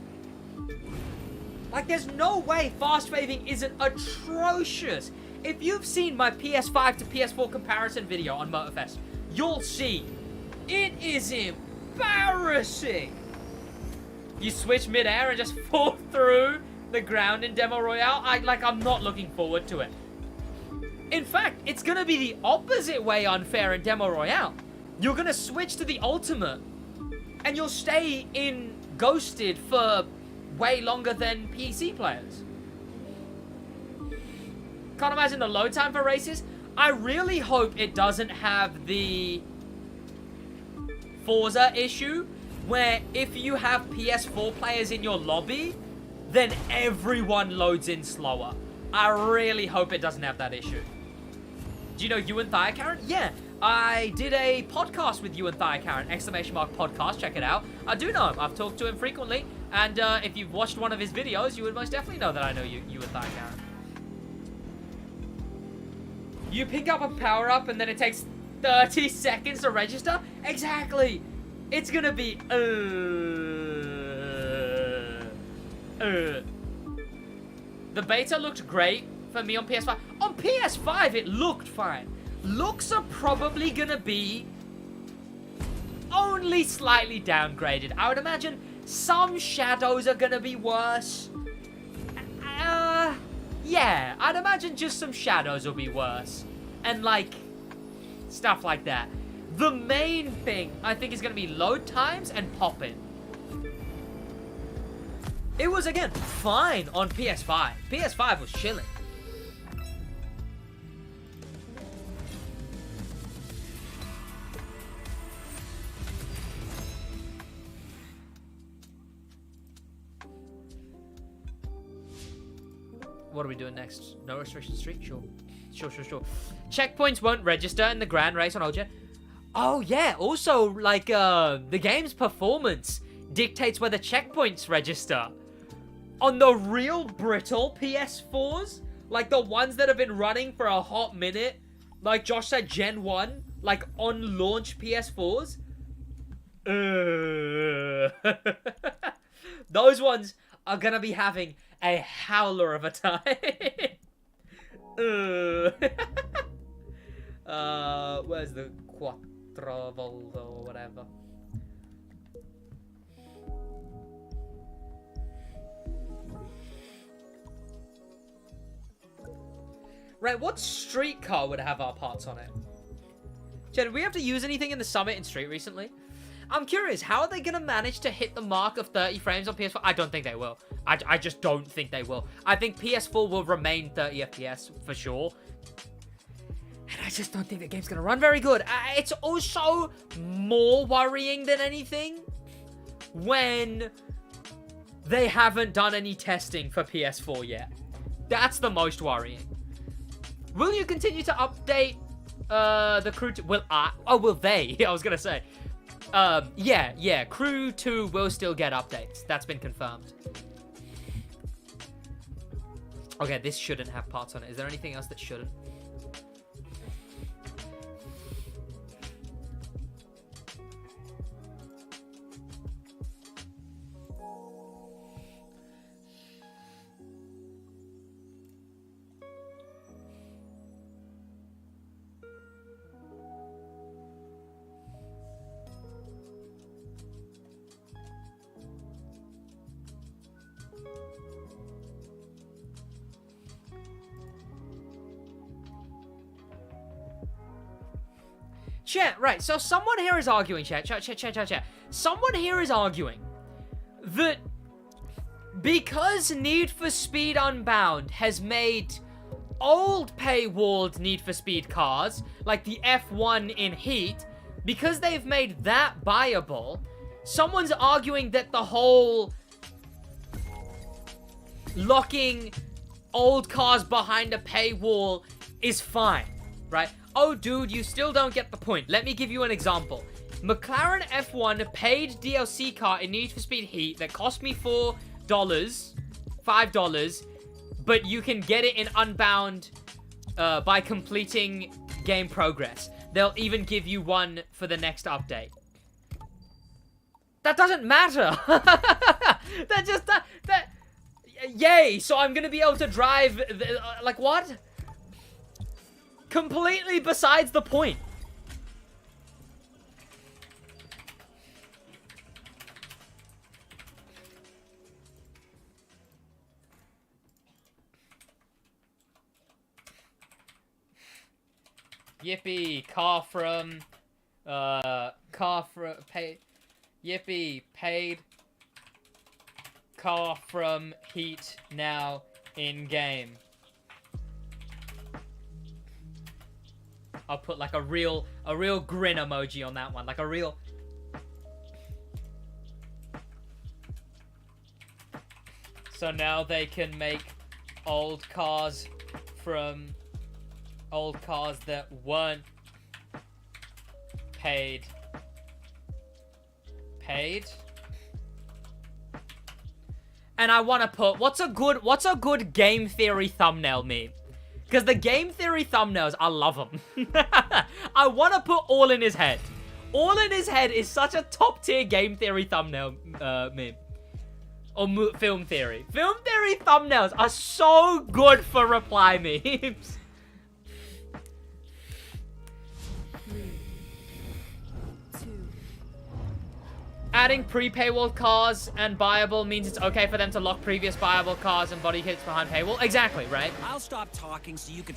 Like, there's no way fast faving isn't atrocious. If you've seen my PS5 to PS4 comparison video on Motorfest, you'll see it is embarrassing. You switch mid-air and just fall through the ground in Demo Royale. I'm not looking forward to it. In fact, it's gonna be the opposite way unfair in Demo Royale. You're gonna switch to the Ultimate, and you'll stay in Ghosted for way longer than PC players. Can't imagine the load time for races. I really hope it doesn't have the Forza issue, where if you have PS4 players in your lobby, then everyone loads in slower. I really hope it doesn't have that issue. Do you know you and Thia Karen? Yeah, I did a podcast with you and Thia Karen, !podcast, check it out. I do know him, I've talked to him frequently, and if you've watched one of his videos, you would most definitely know that I know you and Thia Karen. You pick up a power-up and then it takes 30 seconds to register? Exactly! It's gonna be, The beta looked great for me on PS5. On PS5, it looked fine. Looks are probably gonna be only slightly downgraded. I would imagine some shadows are gonna be worse. Yeah, I'd imagine just some shadows will be worse. And, like, stuff like that. The main thing, I think, is gonna be load times and pop-in. It was, again, fine on PS5. PS5 was chilling. What are we doing next? No restriction streak? Sure. Sure. Checkpoints won't register in the grand race on OJ. Oh, yeah. Also, like, the game's performance dictates whether checkpoints register. On the real brittle PS4s, like the ones that have been running for a hot minute, like Josh said, Gen 1, like on launch PS4s. Those ones are gonna be having a howler of a time. Where's the Quattro Volvo or whatever? Right, what street car would have our parts on it? Chad, did we have to use anything in the Summit in Street recently? I'm curious, how are they going to manage to hit the mark of 30 frames on PS4? I don't think they will. I just don't think they will. I think PS4 will remain 30 FPS for sure. And I just don't think the game's going to run very good. It's also more worrying than anything when they haven't done any testing for PS4 yet. That's the most worrying. Will you continue to update the Crew 2? Will they? I was going to say. Yeah, Crew 2 will still get updates. That's been confirmed. Okay, this shouldn't have parts on it. Is there anything else that shouldn't? Chat, right, so someone here is arguing, chat. Someone here is arguing that because Need for Speed Unbound has made old paywalled Need for Speed cars, like the F1 in Heat, because they've made that buyable, someone's arguing that the whole locking old cars behind a paywall is fine, right? Oh, dude, you still don't get the point. Let me give you an example. McLaren F1 paid DLC car in Need for Speed Heat that cost me $5, but you can get it in Unbound by completing game progress. They'll even give you one for the next update. That doesn't matter. Yay, so I'm gonna be able to drive, like, what? Completely besides the point. Yippee, paid car from Heat now in game. I'll put like a real grin emoji on that one, like a real. So now they can make old cars that weren't paid. And I want to put what's a good game theory thumbnail meme? Because the game theory thumbnails, I love them. I want to put All in His Head. All in His Head is such a top tier game theory thumbnail meme. Or film theory. Film theory thumbnails are so good for reply memes. Adding pre-paywall cars and buyable means it's okay for them to lock previous buyable cars and body kits behind paywall. Exactly, right? I'll stop talking so you can...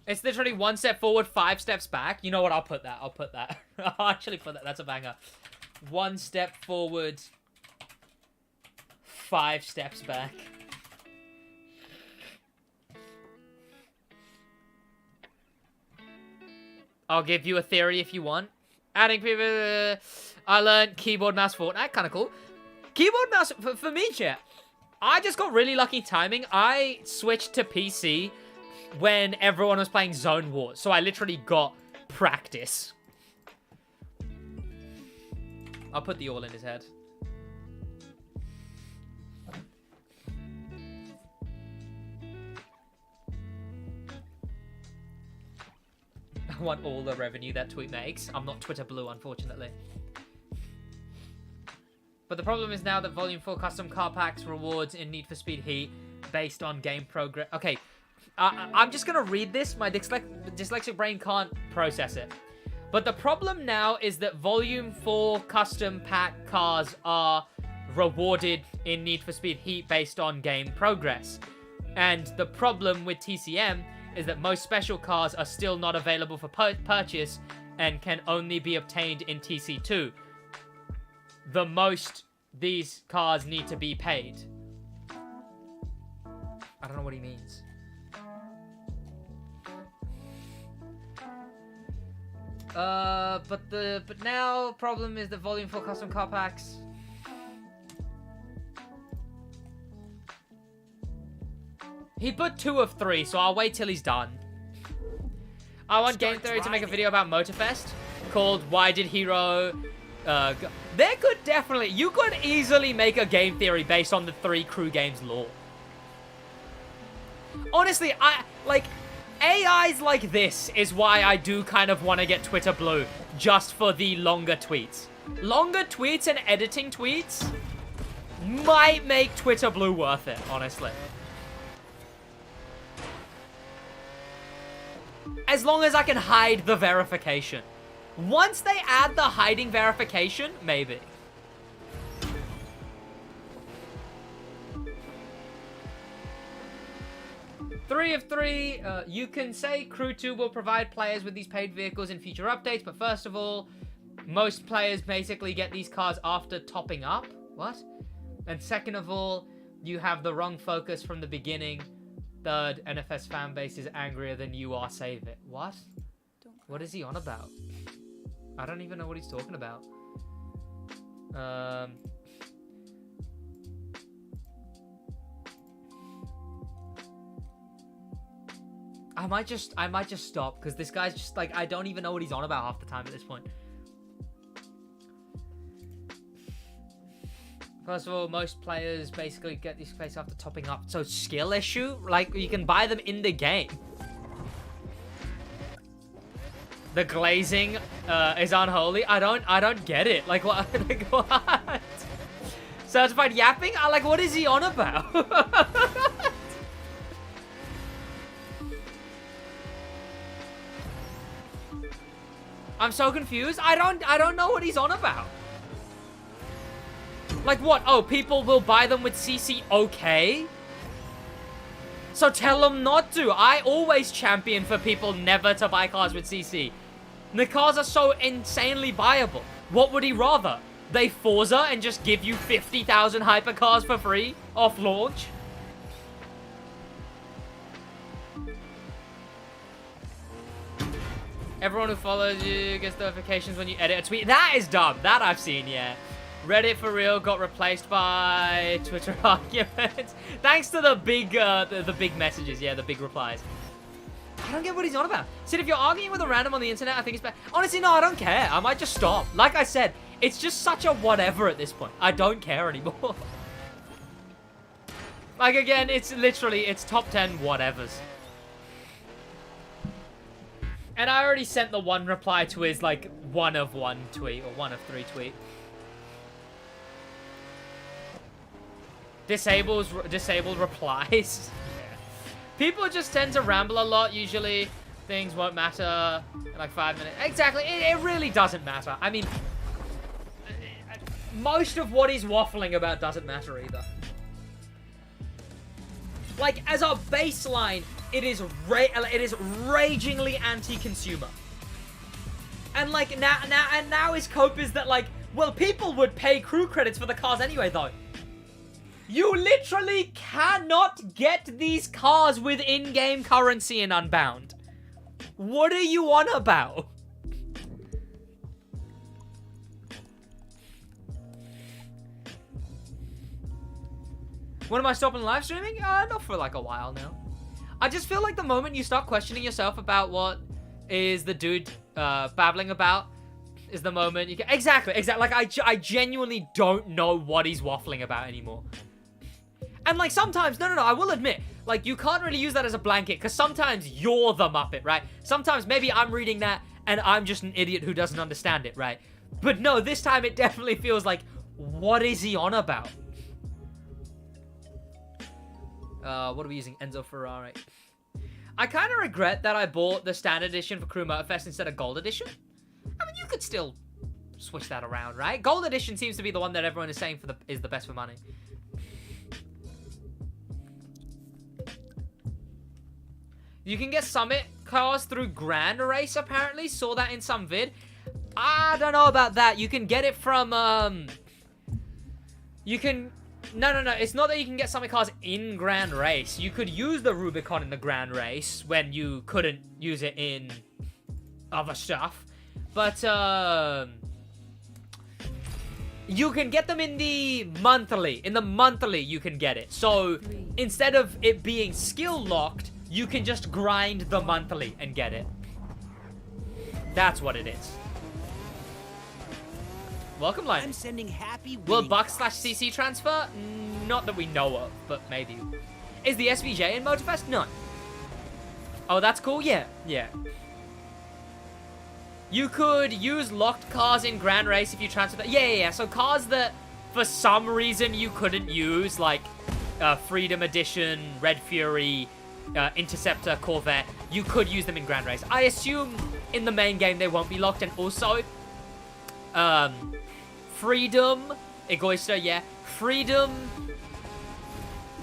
It's literally 1 step forward, 5 steps back. You know what? I'll put that. I'll put that. I'll actually put that. That's a banger. 1 step forward, 5 steps back. I'll give you a theory if you want. Adding people... I learned keyboard mouse Fortnite. Kind of cool. Keyboard mouse... For me, chat, I just got really lucky timing. I switched to PC when everyone was playing Zone Wars. So I literally got practice. I'll put the All in His Head. I want all the revenue that tweet makes. I'm not Twitter Blue, unfortunately. But the problem is now that Volume 4 custom car packs rewards in Need for Speed Heat based on game progress. Okay. I'm just going to read this. My dyslexic brain can't process it. But the problem now is that Volume 4 custom pack cars are rewarded in Need for Speed Heat based on game progress. And the problem with TCM is that most special cars are still not available for purchase and can only be obtained in TC2. The most these cars need to be paid. I don't know what he means. But now problem is the Volume 4 custom car packs. He put 2 of 3, so I'll wait till he's done. I want Game Theory to make a video about Motorfest called Why Did Hero There could definitely, you could easily make a Game Theory based on the 3 crew games lore. Honestly, AIs like this is why I do kind of want to get Twitter Blue, just for the longer tweets. Longer tweets and editing tweets might make Twitter Blue worth it, honestly. As long as I can hide the verification. Once they add the hiding verification, maybe. Three of 3, you can say Crew 2 will provide players with these paid vehicles in future updates, but first of all, most players basically get these cars after topping up. What? And second of all, you have the wrong focus from the beginning. Third, NFS fanbase is angrier than you are, save it. What? What is he on about? I don't even know what he's talking about. I might just stop, because this guy's just like, I don't even know what he's on about half the time at this point. First of all, most players basically get these places after topping up. So skill issue? Like, you can buy them in the game. The glazing is unholy. I don't get it. Like, what? Like, what? Certified yapping? Like, what is he on about? I'm so confused. I don't know what he's on about. Like what? Oh, people will buy them with CC, okay? So tell them not to. I always champion for people never to buy cars with CC. The cars are so insanely buyable. What would he rather? They Forza and just give you 50,000 hypercars for free off launch? Everyone who follows you gets notifications when you edit a tweet. That is dumb. That I've seen, yeah. Reddit for real got replaced by Twitter arguments. Thanks to the big, the big messages. Yeah, the big replies. I don't get what he's on about. Sid, if you're arguing with a random on the internet, I think it's bad. Honestly, no, I don't care. I might just stop. Like I said, it's just such a whatever at this point. I don't care anymore. Like, again, it's literally, it's top 10 whatevers. And I already sent the one reply to his, like, 1 of 1 tweet, or 1 of 3 tweet. Disabled replies. Yeah. People just tend to ramble a lot, usually. Things won't matter in, like, 5 minutes. Exactly, it really doesn't matter. I mean, most of what he's waffling about doesn't matter either. Like, as a baseline, it is ragingly anti-consumer. And like now his cope is that, like, well, people would pay crew credits for the cars anyway, though. You literally cannot get these cars with in-game currency in Unbound. What are you on about? When am I stopping live streaming? Not for like a while now. I just feel like the moment you start questioning yourself about what is the dude babbling about is the moment you get... Exactly. Like, I genuinely don't know what he's waffling about anymore. And, like, sometimes... No, I will admit, like, you can't really use that as a blanket, because sometimes you're the Muppet, right? Sometimes maybe I'm reading that, and I'm just an idiot who doesn't understand it, right? But no, this time it definitely feels like, what is he on about? What are we using? Enzo Ferrari. I kind of regret that I bought the standard edition for Crew Motorfest instead of gold edition. I mean, you could still switch that around, right? Gold edition seems to be the one that everyone is saying is the best for money. You can get Summit cars through Grand Race, apparently. Saw that in some vid. I don't know about that. You can get it from, you can... No. It's not that you can get Summit cars in Grand Race. You could use the Rubicon in the Grand Race when you couldn't use it in other stuff. But, you can get them in the monthly. In the monthly, you can get it. So, instead of it being skill locked, you can just grind the monthly and get it. That's what it is. Welcome, Line. I'm sending happy Will winning Bucks/CC transfer? Not that we know of, but maybe. Is the SVJ in Motorfest? No. Oh, that's cool? Yeah. You could use locked cars in Grand Race if you transfer that. Yeah. So cars that, for some reason, you couldn't use, like Freedom Edition, Red Fury, Interceptor, Corvette, you could use them in Grand Race. I assume in the main game they won't be locked, and also, Freedom, Egoista, yeah. Freedom,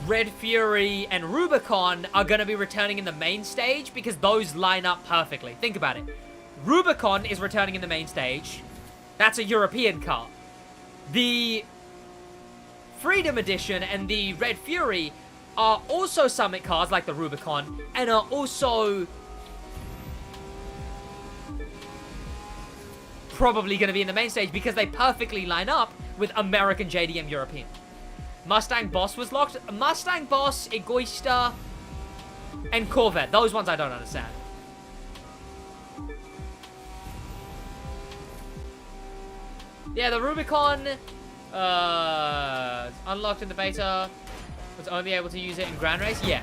Red Fury, and Rubicon are going to be returning in the main stage because those line up perfectly. Think about it. Rubicon is returning in the main stage. That's a European car. The Freedom Edition and the Red Fury are also Summit cars like the Rubicon and are also probably going to be in the main stage because they perfectly line up with American JDM European. Mustang Boss was locked. Mustang Boss, Egoista, and Corvette. Those ones I don't understand. Yeah, the Rubicon unlocked in the beta. Was only able to use it in Grand Race? Yeah.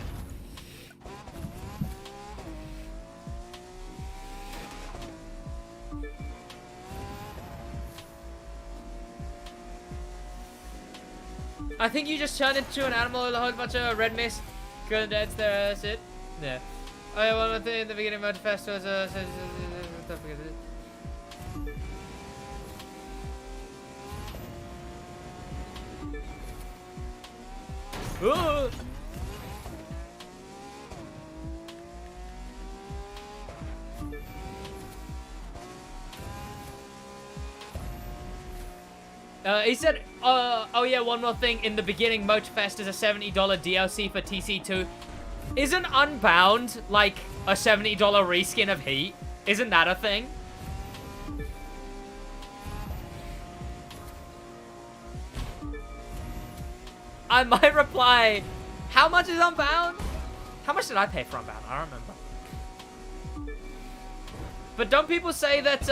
I think you just turned into an animal with a whole bunch of red mist. Good, that's there, that's it. Yeah. Oh yeah, one more thing in the beginning of Motorfest was don't forget it. Ooh. He said, oh yeah, one more thing. In the beginning, Motorfest is a $70 DLC for TC2. Isn't Unbound like a $70 reskin of Heat? Isn't that a thing? I might reply, how much is Unbound? How much did I pay for Unbound? I don't remember. But don't people say that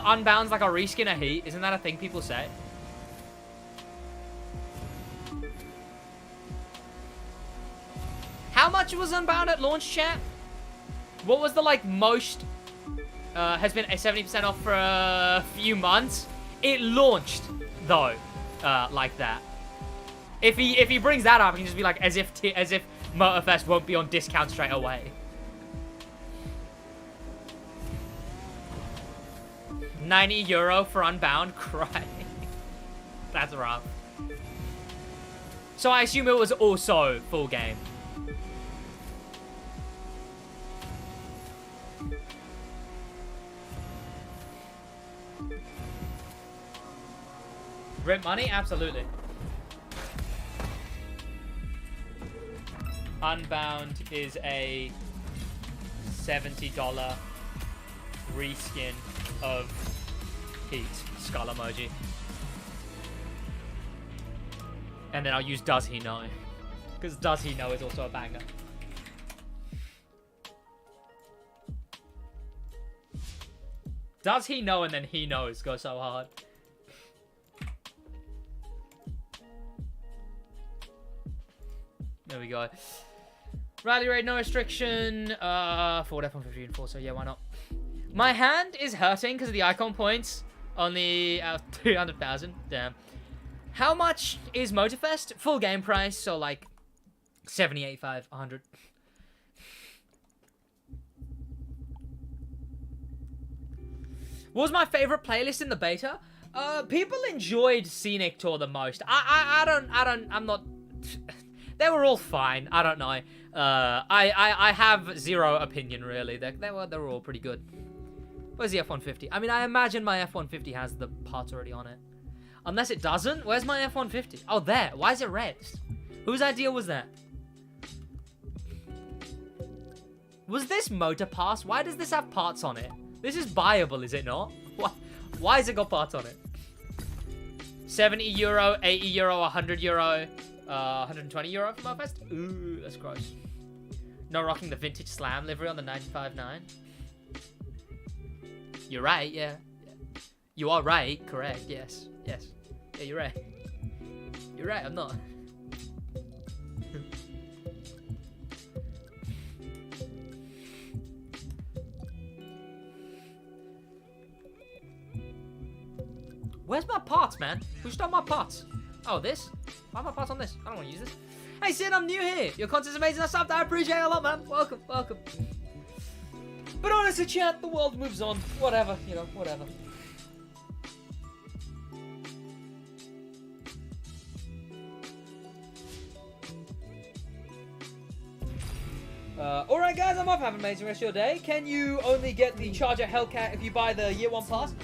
Unbound's like a reskin of Heat? Isn't that a thing people say? How much was Unbound at launch, chat? What was the, like, most... has been 70% off for a few months? It launched, though, like that. If he brings that up, he can just be like, as if Motorfest won't be on discount straight away. €90 for Unbound? Cry. That's rough. So I assume it was also full game. Rent money? Absolutely. Unbound is a $70 reskin of Heat. Skull emoji. And then I'll use Does He Know? Because Does He Know is also a banger. Does He Know and then He Knows go so hard. There we go. Rally rate, no restriction. Ford F-150 and 4, so yeah, why not? My hand is hurting because of the icon points. Only 300,000. Damn. How much is Motorfest? Full game price, so like 70, 85, 100. What was my favorite playlist in the beta? People enjoyed Scenic Tour the most. I'm not... They were all fine. I don't know. I have zero opinion, really. They were all pretty good. Where's the F-150? I mean, I imagine my F-150 has the parts already on it. Unless it doesn't. Where's my F-150? Oh, there. Why is it red? Whose idea was that? Was this Motor Pass? Why does this have parts on it? This is buyable, is it not? Why has it got parts on it? €70, €80, €100, €120 for Motorfest? Ooh, that's gross. No rocking the vintage Slam livery on the 95.9. You're right, yeah. You are right, correct, yes. Yes. Yeah, you're right. You're right, I'm not. Where's my parts, man? Who stole my parts? Oh, this? Why are my parts on this? I don't want to use this. Hey, Sid, I'm new here. Your content's amazing. I subbed. I appreciate it a lot, man. Welcome, welcome. But honestly, chat, the world moves on. Whatever, you know, whatever. Alright guys, I'm off. Have an amazing rest of your day. Can you only get the Charger Hellcat if you buy the Year 1 pass?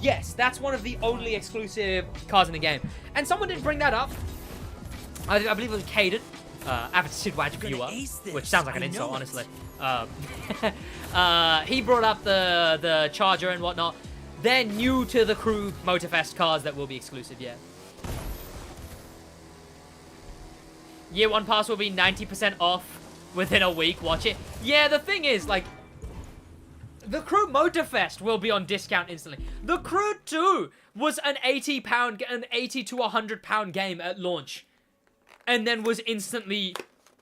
Yes, that's one of the only exclusive cars in the game. And someone did bring that up. I believe it was Caden, avid SidWaj viewer, which sounds like an insult, honestly. He brought up the Charger and whatnot. They're new to the crew Motorfest cars that will be exclusive, yeah. Year 1 pass will be 90% off within a week. Watch it. Yeah, the thing is, like, the crew Motorfest will be on discount instantly. The crew 2 was an £80 to £100 game at launch, and then was instantly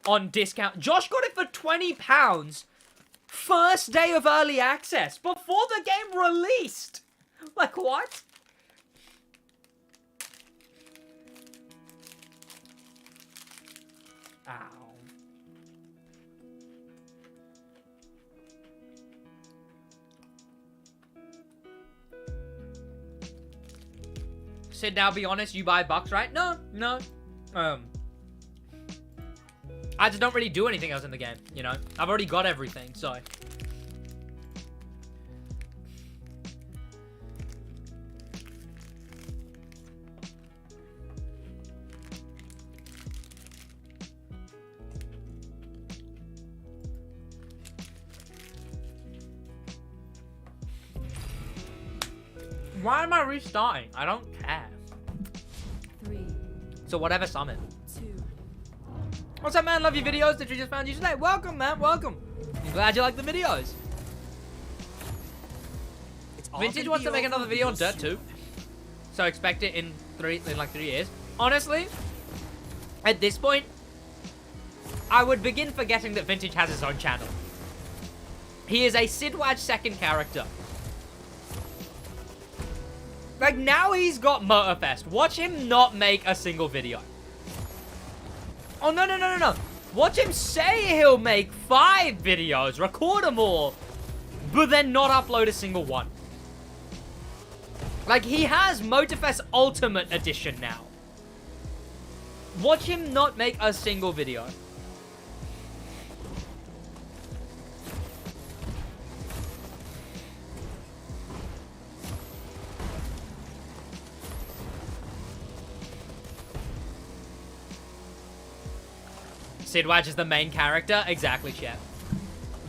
on discount. Josh got it for £20 first day of early access before the game released. Like, what? Ow. Sid, now be honest, you buy bucks, right? No. I just don't really do anything else in the game, you know? I've already got everything, so... Why am I restarting? I don't care. 3, So whatever summon. 2, What's up, man? Love your videos. Literally just found you today. Welcome, man. Welcome. I'm glad you like the videos. Vintage wants to make another video on Dirt 2. So expect it in like 3 years. Honestly, at this point, I would begin forgetting that Vintage has his own channel. He is a SidWaj second character. Like, now he's got Motorfest. Watch him not make a single video. Oh, no. Watch him say he'll make 5 videos, record them all, but then not upload a single one. Like, he has Motorfest Ultimate Edition now. Watch him not make a single video. SidWaj is the main character? Exactly, Chef.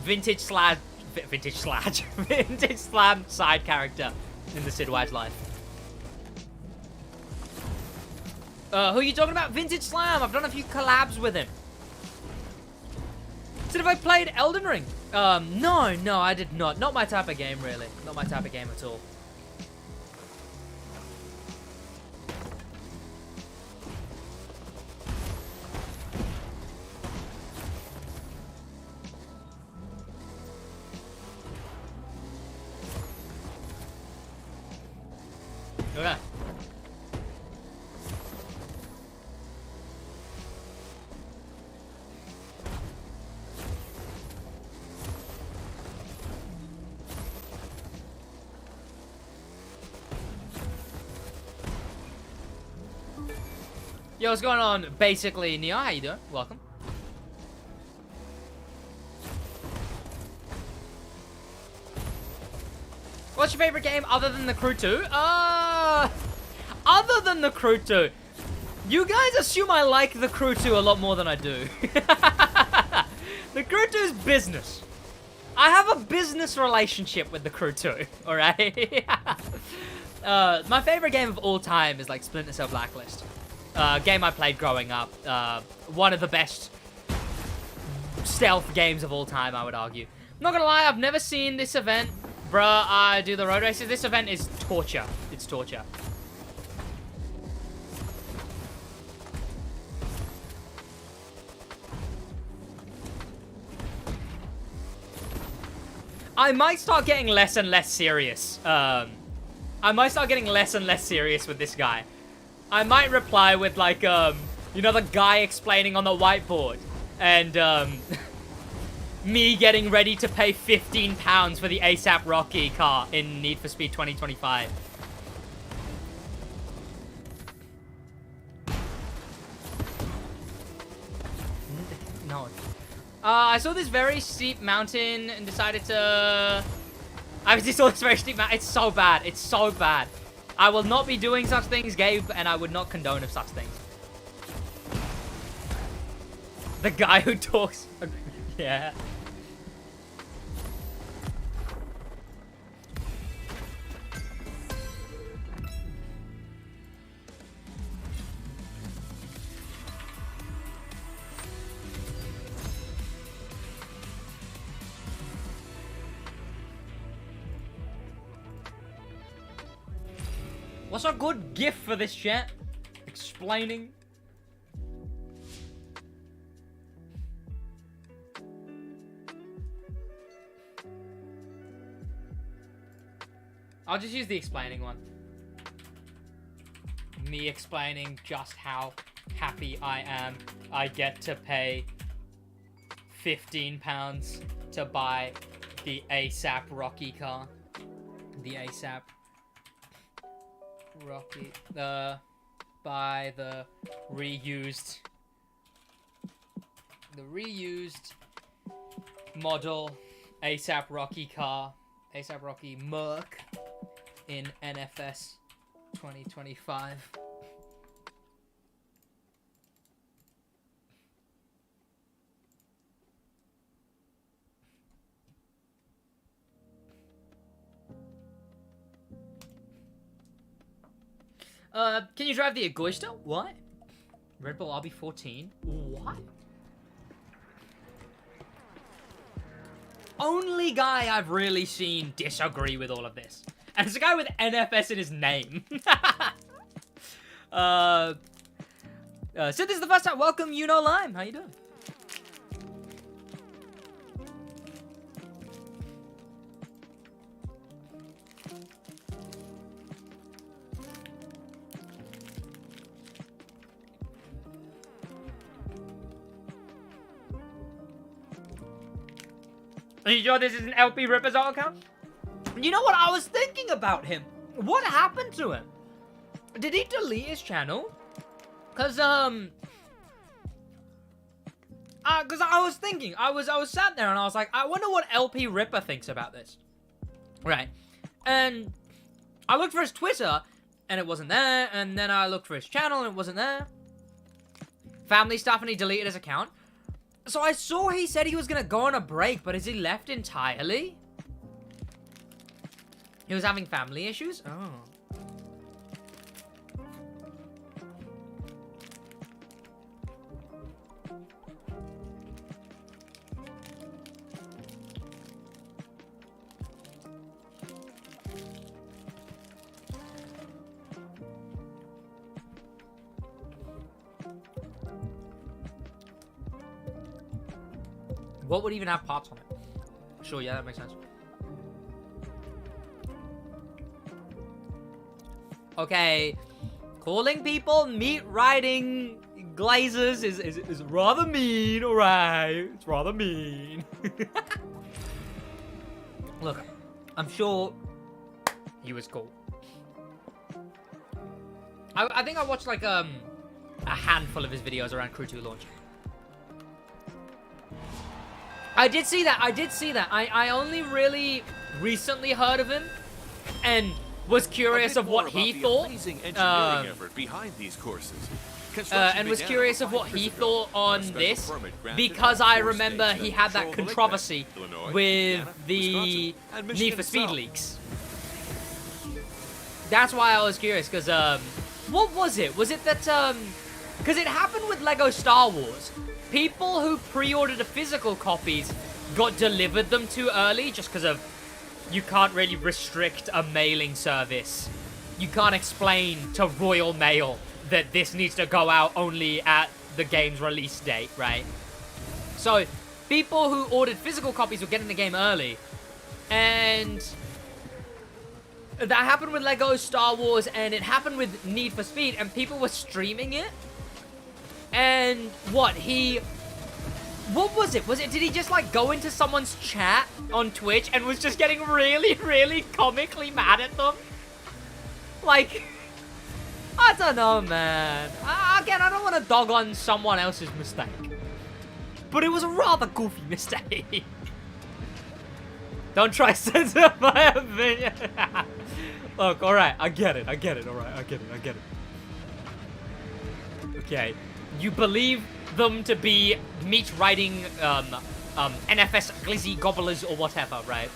Vintage Slam side character in the SidWaj life. Who are you talking about? Vintage Slam. I've done a few collabs with him. Sid, have I played Elden Ring? No, I did not. Not my type of game, really. Not my type of game at all. Okay. Yo, what's going on? Basically, Neo, how you doing? Welcome. What's your favorite game other than The Crew 2? Other than The Crew 2. You guys assume I like The Crew 2 a lot more than I do. The Crew 2 is business. I have a business relationship with The Crew 2, alright? My favorite game of all time is like Splinter Cell Blacklist. Game I played growing up. One of the best stealth games of all time, I would argue. I'm not gonna lie, I've never seen this event. Bruh, I do the road races. This event is torture. It's torture. I might start getting less and less serious. I might start getting less and less serious with this guy. I might reply with like, you know, the guy explaining on the whiteboard. And, me getting ready to pay £15 for the ASAP Rocky car in Need for Speed 2025. No. I saw this very steep mountain and decided to... I just saw this very steep mountain. It's so bad. It's so bad. I will not be doing such things, Gabe, and I would not condone of such things. The guy who talks... Yeah. What's a good gif for this chat? Explaining. I'll just use the explaining one. Me explaining just how happy I am. I get to pay £15 to buy the ASAP Rocky car. The ASAP Rocky. Buy the reused model ASAP Rocky car. ASAP Rocky Merc in NFS 2025. Can you drive the Agusta? What? Red Bull RB14? What? only guy I've really seen disagree with all of this. And it's a guy with NFS in his name. Sid, this is the first time. Welcome, You Know Lime. How you doing? Are you sure this is an LP Ripper's alt account? You know what? I was thinking about him. What happened to him? Did he delete his channel? Cause I was thinking, I was sat there and I was like, I wonder what LP Ripper thinks about this. Right. And I looked for his Twitter and it wasn't there, and then I looked for his channel and it wasn't there. Family stuff, and he deleted his account. So I saw he said he was gonna go on a break, but is he left entirely? He was having family issues? Oh. What would even have parts on it? Sure, yeah, that makes sense. Okay, calling people meat riding glazers is rather mean, alright? It's rather mean. Look, I'm sure he was cool. I think I watched like a handful of his videos around Crew 2 launch. I did see that. I only really recently heard of him and was curious of what he thought. And was curious of what he thought on this, because I remember he had that controversy with the Need for Speed leaks. That's why I was curious, because, what was it? Was it that, because it happened with Lego Star Wars. People who pre-ordered the physical copies got delivered them too early just because of, you can't really restrict a mailing service. You can't explain to Royal Mail that this needs to go out only at the game's release date, right? So, people who ordered physical copies were getting the game early. And that happened with Lego Star Wars, and it happened with Need for Speed, and people were streaming it. And what was it? Did he just like go into someone's chat on Twitch and was just getting really, really comically mad at them? Like, I don't know, man. Again, I don't want to dog on someone else's mistake, but it was a rather goofy mistake. Don't try to censor my opinion. Look, alright, I get it, alright, I get it. Okay. You believe them to be meat-riding, NFS glizzy gobblers or whatever, right?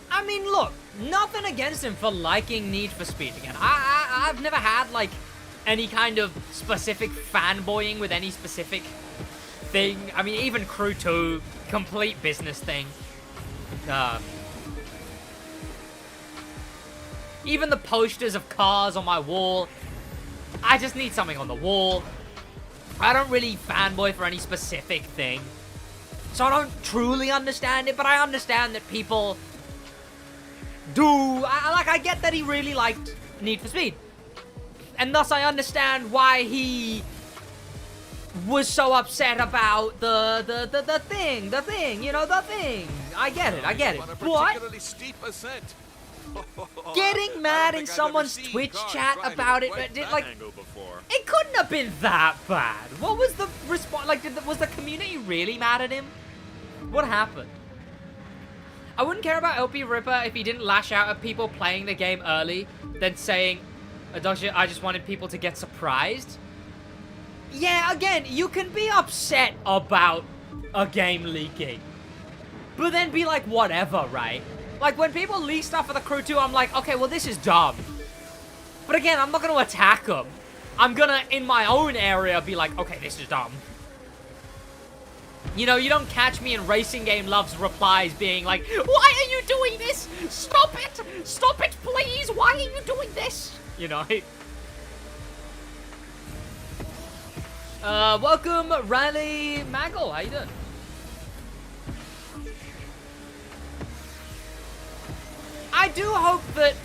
I mean, look, nothing against him for liking Need for Speed again. I've never had, like, any kind of specific fanboying with any specific thing. I mean, even Crew 2, complete business thing. Even the posters of cars on my wall. I just need something on the wall. I don't really fanboy for any specific thing. So I don't truly understand it, but I understand that people do. I get that he really liked Need for Speed. And thus I understand why he was so upset about the thing, you know, the thing. I get it. But getting mad in someone's Twitch chat about it, like, it couldn't have been that bad. What was the response? Like, was the community really mad at him? What happened? I wouldn't care about LP Ripper if he didn't lash out at people playing the game early, then saying, I just wanted people to get surprised. Yeah, again, you can be upset about a game leaking, but then be like, whatever, right? Like, when people leak stuff for the Crew 2, I'm like, okay, well, this is dumb. But again, I'm not going to attack them. I'm going to, in my own area, be like, okay, this is dumb. You know, you don't catch me in Racing Game Loves replies being like, why are you doing this? Stop it! Stop it, please! Why are you doing this? You know? Welcome, Riley Maggle. How you doing? I do hope that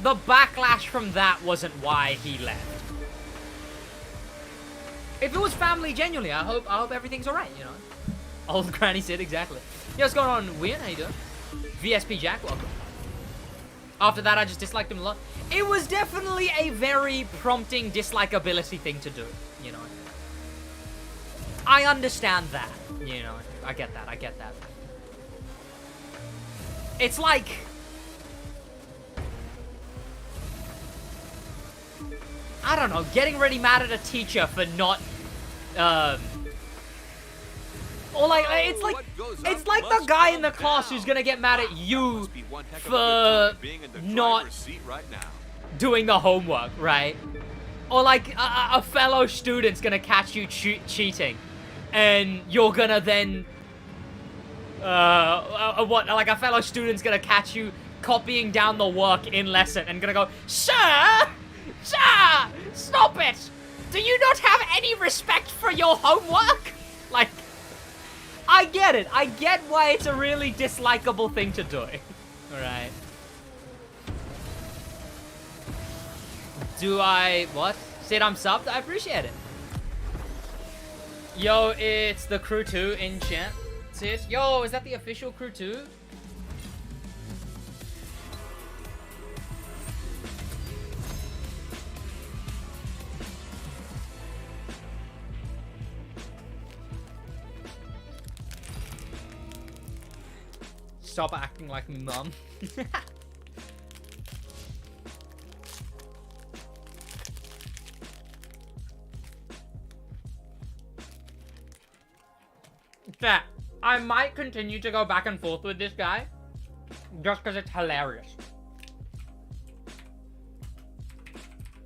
the backlash from that wasn't why he left. If it was family, genuinely, I hope everything's alright, you know? Old Granny Sid, exactly. Yo, what's going on, Weird? How you doing? VSP Jack, welcome. After that, I just disliked him a lot. It was definitely a very prompting dislikability thing to do, you know? I understand that, you know? I get that, I get that. It's like... I don't know, getting really mad at a teacher for not, or like, it's like the guy in the class who's gonna get mad at you for not doing the homework, right? Or like, a fellow student's gonna catch you cheating, and you're gonna then, like a fellow student's gonna catch you copying down the work in lesson and gonna go, Sir! Sir! Stop it! Do you not have any respect for your homework? Like, I get it. I get why it's a really dislikable thing to do. Alright. Do I... What? Sid, I'm subbed? I appreciate it. Yo, it's the Crew 2 in chat. Sid? Yo, is that the official Crew 2? Stop acting like me, mum. Chat, I might continue to go back and forth with this guy just because it's hilarious.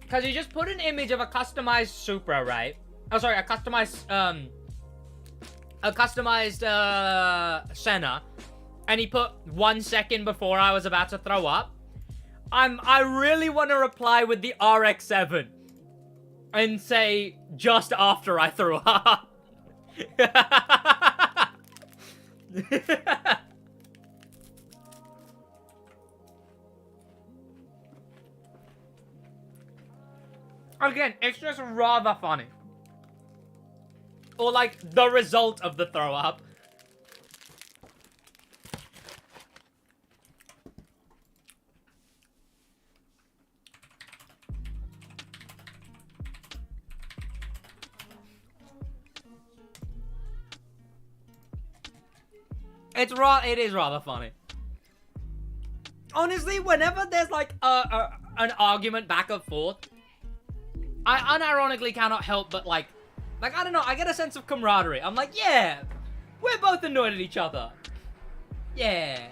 Because he just put an image of a customized Supra, right? Oh, sorry, a customized Senna. And he put 1 second before I was about to throw up. I really want to reply with the RX-7 and say just after I threw up. Again, it's just rather funny. Or like the result of the throw up. It is rather funny. Honestly, whenever there's like an argument back and forth, I unironically cannot help but like I don't know, I get a sense of camaraderie. I'm like, yeah, we're both annoyed at each other. Yeah.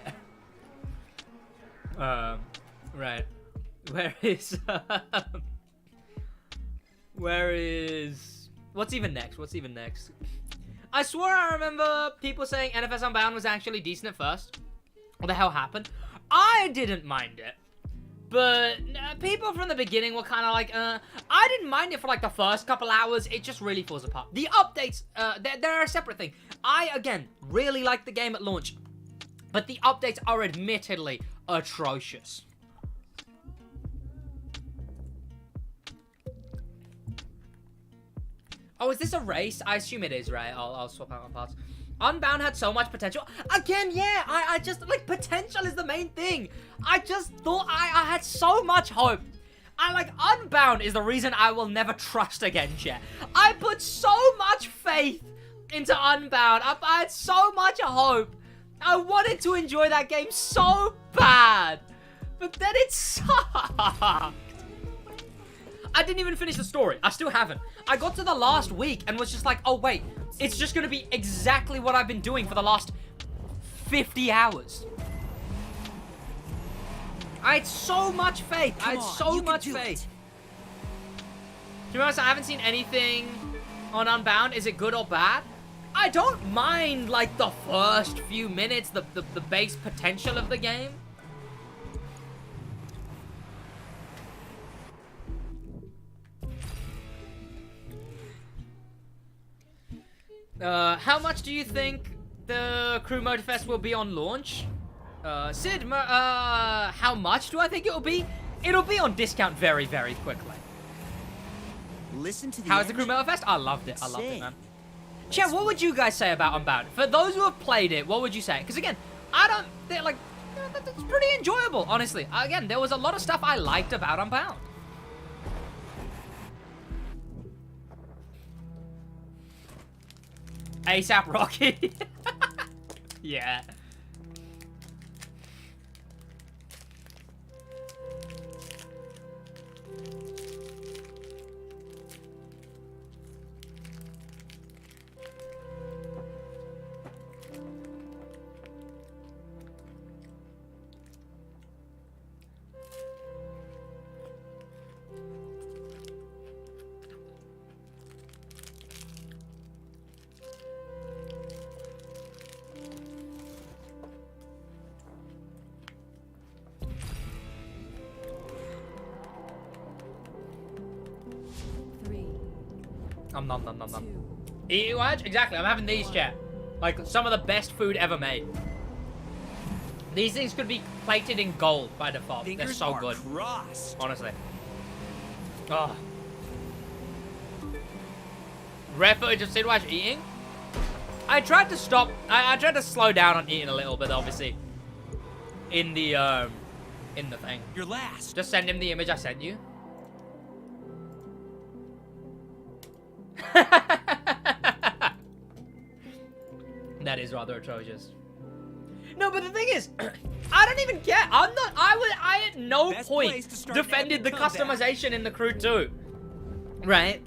Right. Where is... What's even next? What's even next? I swore I remember people saying NFS Unbound was actually decent at first. What the hell happened? I didn't mind it. But people from the beginning were kind of like, I didn't mind it for like the first couple hours. It just really falls apart. The updates, they're a separate thing. I, again, really liked the game at launch. But the updates are admittedly atrocious. Oh, is this a race? I assume it is, right? I'll swap out my parts. Unbound had so much potential. Again, yeah, I just, like, potential is the main thing. I just thought I had so much hope. Unbound is the reason I will never trust again, chat. I put so much faith into Unbound. I had so much hope. I wanted to enjoy that game so bad. But then it sucked. I didn't even finish the story. I still haven't. I got to the last week and was just like, oh, wait. It's just going to be exactly what I've been doing for the last 50 hours. I had so much faith. I had Come on, so you can much do faith. it. To be honest, I haven't seen anything on Unbound. Is it good or bad? I don't mind, like, the first few minutes, the base potential of the game. How much do you think the Crew Motorfest will be on launch? Sid, how much do I think it will be? It'll be on discount very, very quickly. Listen to the How's the Crew engine. Motorfest? I loved it. I loved it, Insane. man. Chat, what would you guys say about Unbound? For those who have played it, what would you say? Because again, they're like, it's pretty enjoyable, honestly. Again, there was a lot of stuff I liked about Unbound. ASAP Rocky. Yeah. Nom nom nom nom. SidWaj? Exactly, I'm having these, chat. Like, some of the best food ever made. These things could be plated in gold by default. They're Fingers so are good. crossed. Honestly. Oh. Rare footage of SidWaj eating? I tried to stop. I tried to slow down on eating a little bit, obviously. In the thing. You're last. Just send him the image I sent you. That is rather atrocious. No, but the thing is, I don't even care. I at no Best point place to start an defended the epic comeback. customization in the Crew 2. Right?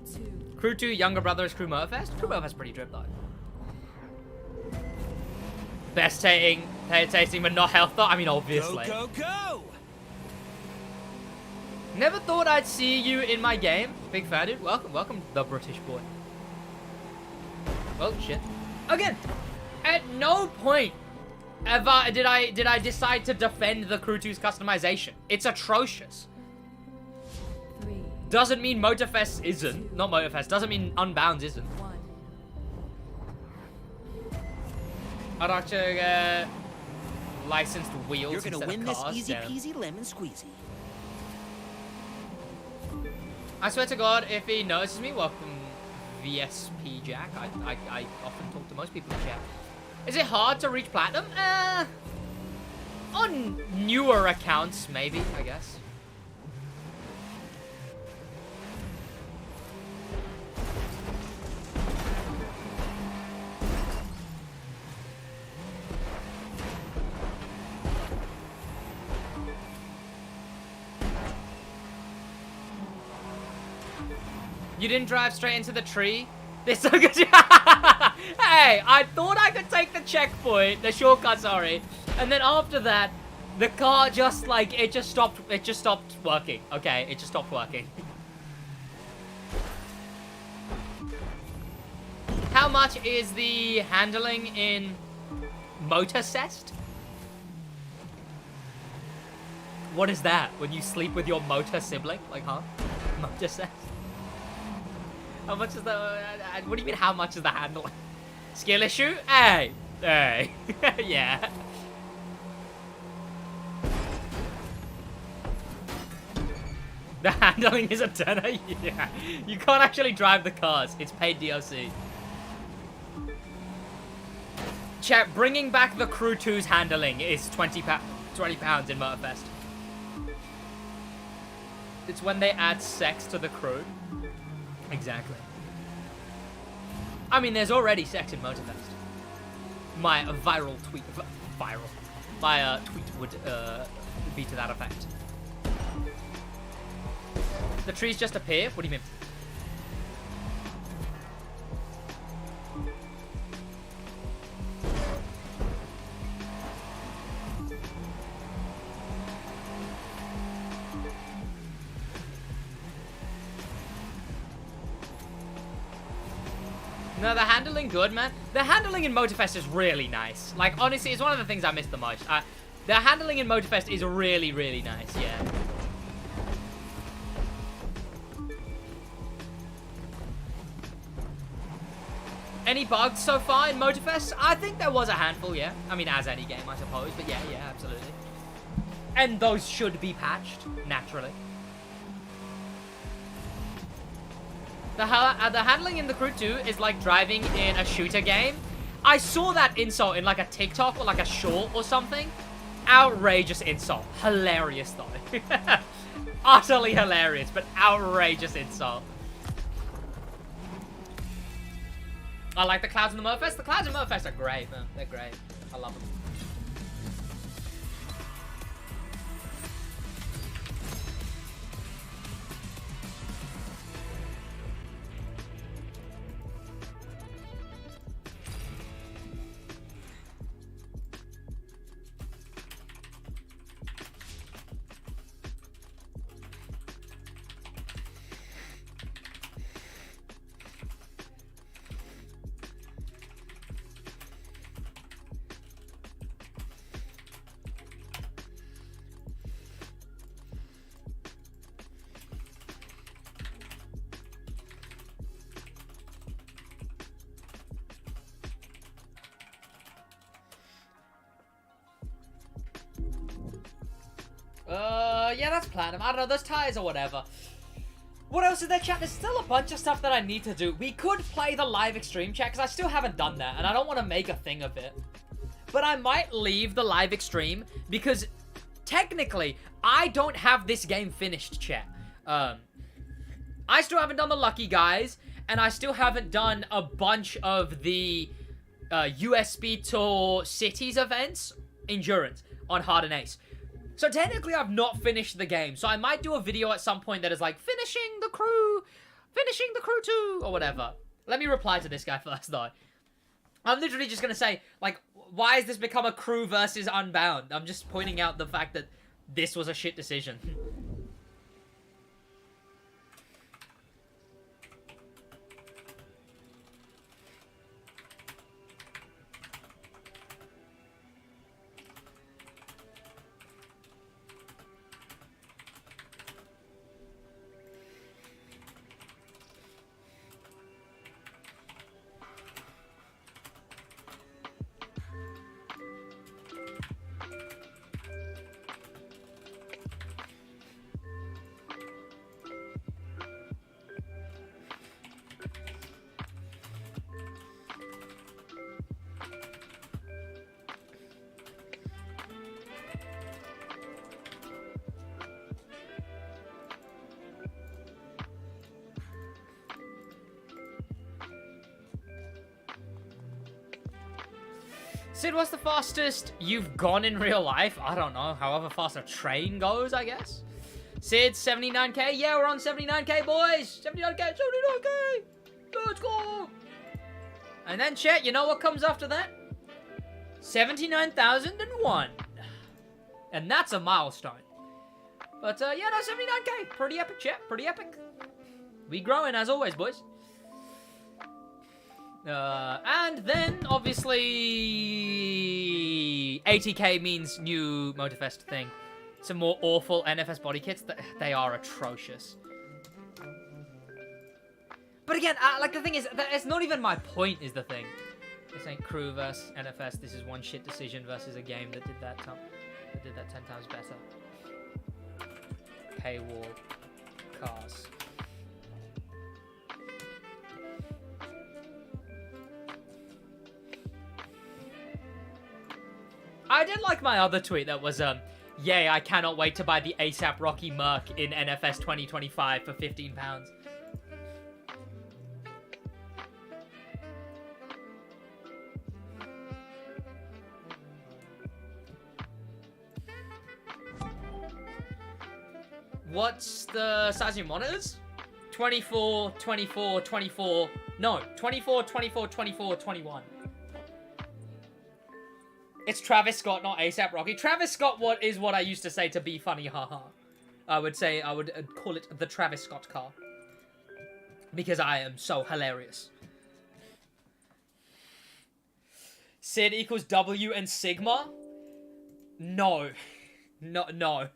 Crew 2, younger brother's Crew Motorfest? Crew Motorfest pretty drip though. Best tasting, but not health though. I mean, obviously. Go, go, go! Never thought I'd see you in my game. Big fan, dude. Welcome, the British boy. Oh, shit. Again, at no point ever did I decide to defend the Crew 2's customization. It's atrocious. Doesn't mean Motorfest isn't. Not Motorfest. Doesn't mean Unbound isn't. I'd actually get licensed wheels You're gonna instead win of this cars. easy Damn. peasy lemon squeezy. I swear to God, if he notices me, welcome VSP Jack. I often talk to most people in chat. Is it hard to reach platinum? On newer accounts, maybe, I guess. You didn't drive straight into the tree? This so good. Hey, I thought I could take the checkpoint, the shortcut, sorry. And then after that, the car just like, it just stopped working. Okay, it just stopped working. How much is the handling in Motorfest? What is that? When you sleep with your motor sibling? Like, huh? Motorfest? How much is the... what do you mean, how much is the handling? Skill issue? Hey! Hey. Yeah. The handling is a tenner? Yeah. You can't actually drive the cars. It's paid DLC. Chat, bringing back the Crew 2's handling is £20 in Motorfest. It's when they add sex to the crew. Exactly. I mean, there's already sex in Motorfest. My viral tweet... Viral. My tweet would be to that effect. The trees just appear? What do you mean? No, the handling good, man. The handling in Motorfest is really nice. Like, honestly, it's one of the things I miss the most. The handling in Motorfest is really, really nice, yeah. Any bugs so far in Motorfest? I think there was a handful, yeah. I mean, as any game, I suppose. But yeah, absolutely. And those should be patched, naturally. The handling in the Crew 2 is like driving in a shooter game. I saw that insult in like a TikTok or like a short or something. Outrageous insult. Hilarious though. Utterly hilarious, but outrageous insult. I like the clouds in the Motorfest. The clouds in Motorfest are great, man. They're great. I love them. Yeah, that's platinum. I don't know, those tires or whatever. What else is there, chat? There's still a bunch of stuff that I need to do. We could play the live extreme, chat, because I still haven't done that, and I don't want to make a thing of it. But I might leave the live extreme, because technically, I don't have this game finished, chat. I still haven't done the Lucky Guys, and I still haven't done a bunch of the US Speed Tour Cities events, Endurance, on Hard and Ace. So technically, I've not finished the game. So I might do a video at some point that is like, finishing the crew 2, or whatever. Let me reply to this guy first, though. I'm literally just going to say, like, why has this become a crew versus Unbound? I'm just pointing out the fact that this was a shit decision. Sid, what's the fastest you've gone in real life? I don't know. However fast a train goes, I guess. Sid, 79k. Yeah, we're on 79k, boys. 79k, 79k. Let's go. And then, chat, you know what comes after that? 79,001. And that's a milestone. But, yeah, no, 79k. Pretty epic, chat. Pretty epic. We growing, as always, boys. And then, obviously, 80k means new Motorfest thing. Some more awful NFS body kits. They are atrocious. But again, like, the thing is, it's not even my point, is the thing. This ain't crew versus NFS. This is one shit decision versus a game that did that 10 times better. Paywall. Cars. I did like my other tweet that was, yay, I cannot wait to buy the ASAP Rocky Merc in NFS 2025 for £15. What's the size of your monitors? 24, 24, 24. No, 24, 24, 24, 21. It's Travis Scott, not ASAP Rocky. Travis Scott is what I used to say to be funny, haha. I would call it the Travis Scott car. Because I am so hilarious. Sid equals W and Sigma? No. No.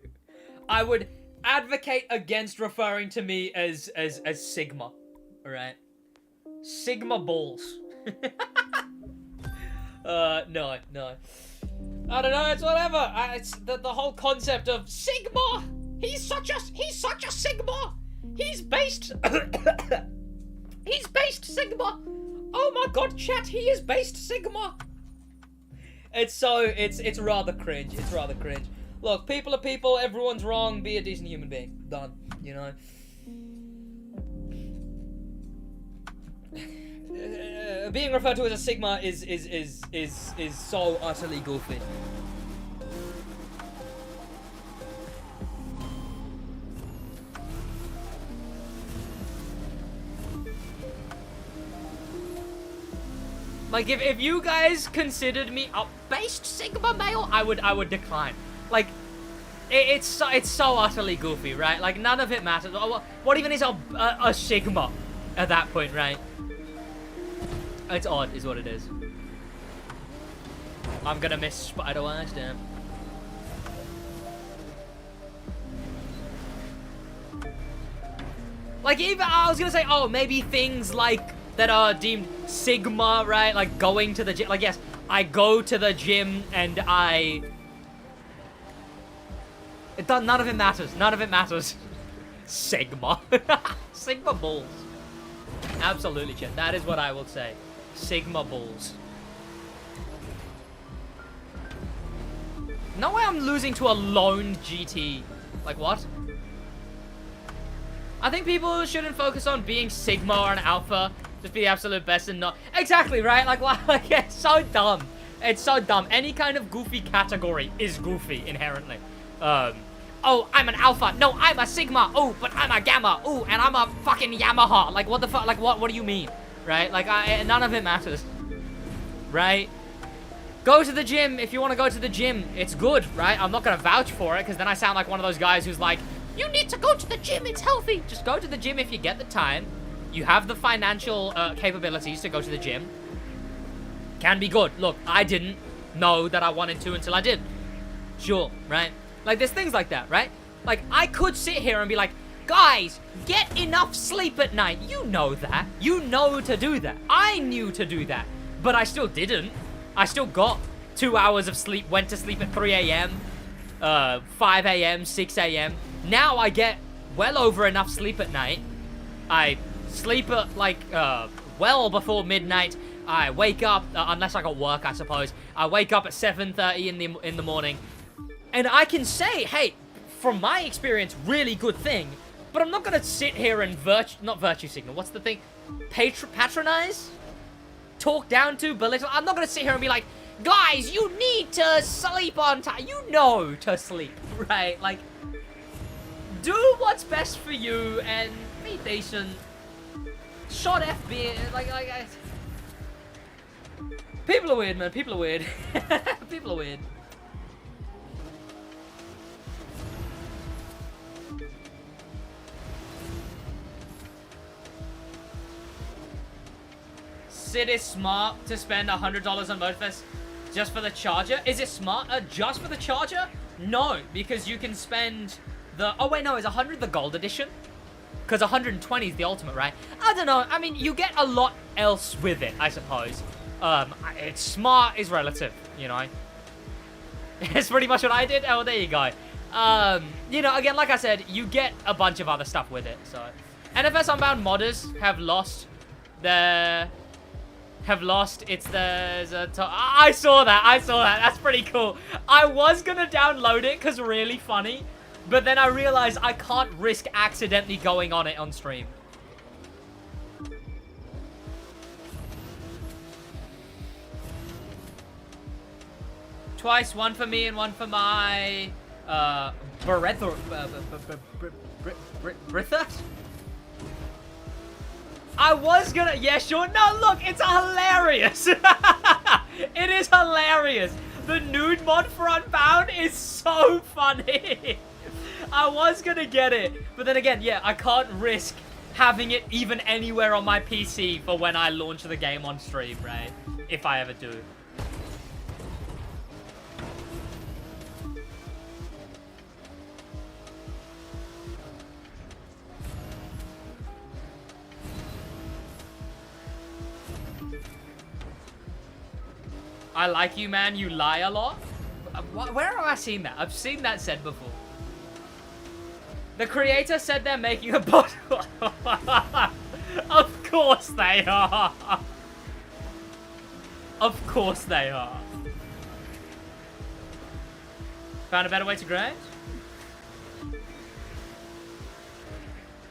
I would advocate against referring to me as Sigma. Alright? Sigma balls. No. I don't know, it's whatever. It's the whole concept of Sigma! He's such a Sigma! He's based He's based Sigma! Oh my god, chat, he is based Sigma! It's rather cringe. It's rather cringe. Look, people are people, everyone's wrong, be a decent human being. Done. You know? Being referred to as a Sigma is so utterly goofy. Like, if you guys considered me a based Sigma male, I would decline. Like, it's so utterly goofy, right? Like, none of it matters. What even is a Sigma at that point, right? It's odd, is what it is. I'm gonna miss SidWaj, damn. Like, even, I was gonna say, oh, maybe things like, that are deemed Sigma, right? Like, going to the gym. Like, yes, I go to the gym and none of it matters. None of it matters. Sigma. Sigma balls. Absolutely, chat. That is what I will say. Sigma balls. No way I'm losing to a lone GT. Like, what? I think people shouldn't focus on being Sigma or an Alpha. Just be the absolute best and not... Exactly, right? Like, it's so dumb. It's so dumb. Any kind of goofy category is goofy, inherently. Oh, I'm an Alpha. No, I'm a Sigma. Oh, but I'm a Gamma. Oh, and I'm a fucking Yamaha. Like, what the fuck? Like, what do you mean? Right? Like, none of it matters. Right? Go to the gym if you want to go to the gym. It's good, right? I'm not going to vouch for it, because then I sound like one of those guys who's like, you need to go to the gym. It's healthy. Just go to the gym if you get the time. You have the financial capabilities to go to the gym. Can be good. Look, I didn't know that I wanted to until I did. Sure, right? Like, there's things like that, right? Like, I could sit here and be like, guys, get enough sleep at night. You know that. You know to do that. I knew to do that. But I still didn't. I still got 2 hours of sleep, went to sleep at 3 a.m., 5 a.m., 6 a.m. Now I get well over enough sleep at night. I sleep at, like, well before midnight. I wake up, unless I got work, I suppose. I wake up at 7:30 in the morning. And I can say, hey, from my experience, really good thing. But I'm not going to sit here and not virtue signal. What's the thing? Patronize? Talk down to, belittle. I'm not going to sit here and be like, guys, you need to sleep on time. You know to sleep, right? Like, do what's best for you and be decent. Shot FB, like people are weird, man. People are weird. People are weird. Sid is smart to spend $100 on Motorfest just for the charger. Is it smart just for the charger? No, because you can spend the... Oh, wait, no, is 100 the gold edition? Because 120 is the ultimate, right? I don't know. I mean, you get a lot else with it, I suppose. It's smart is relative, you know. It's pretty much what I did. Oh, there you go. You know, again, like I said, you get a bunch of other stuff with it, so... NFS Unbound modders have lost their... I saw that. That's pretty cool. I was gonna download it, because really funny. But then I realized I can't risk accidentally going on it on stream. Twice, one for me and one for my... Bretha? I was gonna... Yeah, sure. No, look, it's hilarious. It is hilarious. The nude mod for Unbound is so funny. I was gonna get it, but then again, yeah, I can't risk having it even anywhere on my PC for when I launch the game on stream, right? If I ever do. I like you, man. You lie a lot. Where have I seen that? I've seen that said before. The creator said they're making a bot. Of course they are. Of course they are. Found a better way to grind?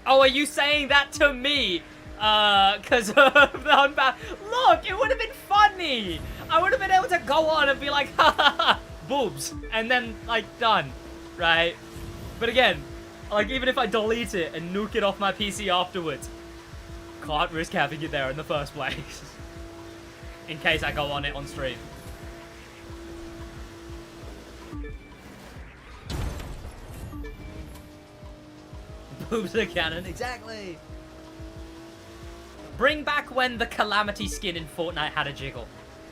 Oh, are you saying that to me? Because of the Unbound. Look, it would have been funny. I would have been able to go on and be like, ha ha ha, boobs. And then, like, done. Right? But again, like, even if I delete it and nuke it off my PC afterwards, can't risk having it there in the first place. In case I go on it on stream. Boobs are canon, exactly. Bring back when the Calamity skin in Fortnite had a jiggle.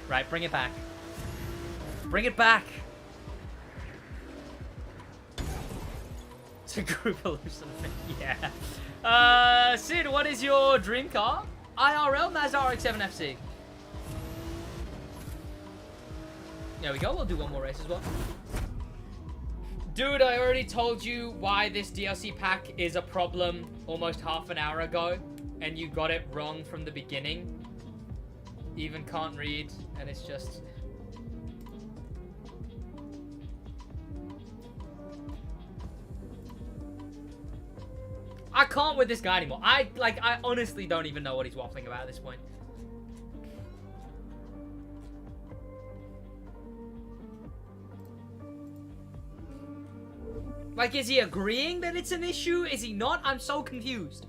Right, bring it back. Bring it back. It's a group hallucination, yeah. Sid, what is your dream car? IRL Mazda RX-7 FC. There we go, we'll do one more race as well. Dude, I already told you why this DLC pack is a problem almost half an hour ago, and you got it wrong from the beginning. Even can't read, and it's just... I can't with this guy anymore. I honestly don't even know what he's waffling about at this point. Like, is he agreeing that it's an issue? Is he not? I'm so confused.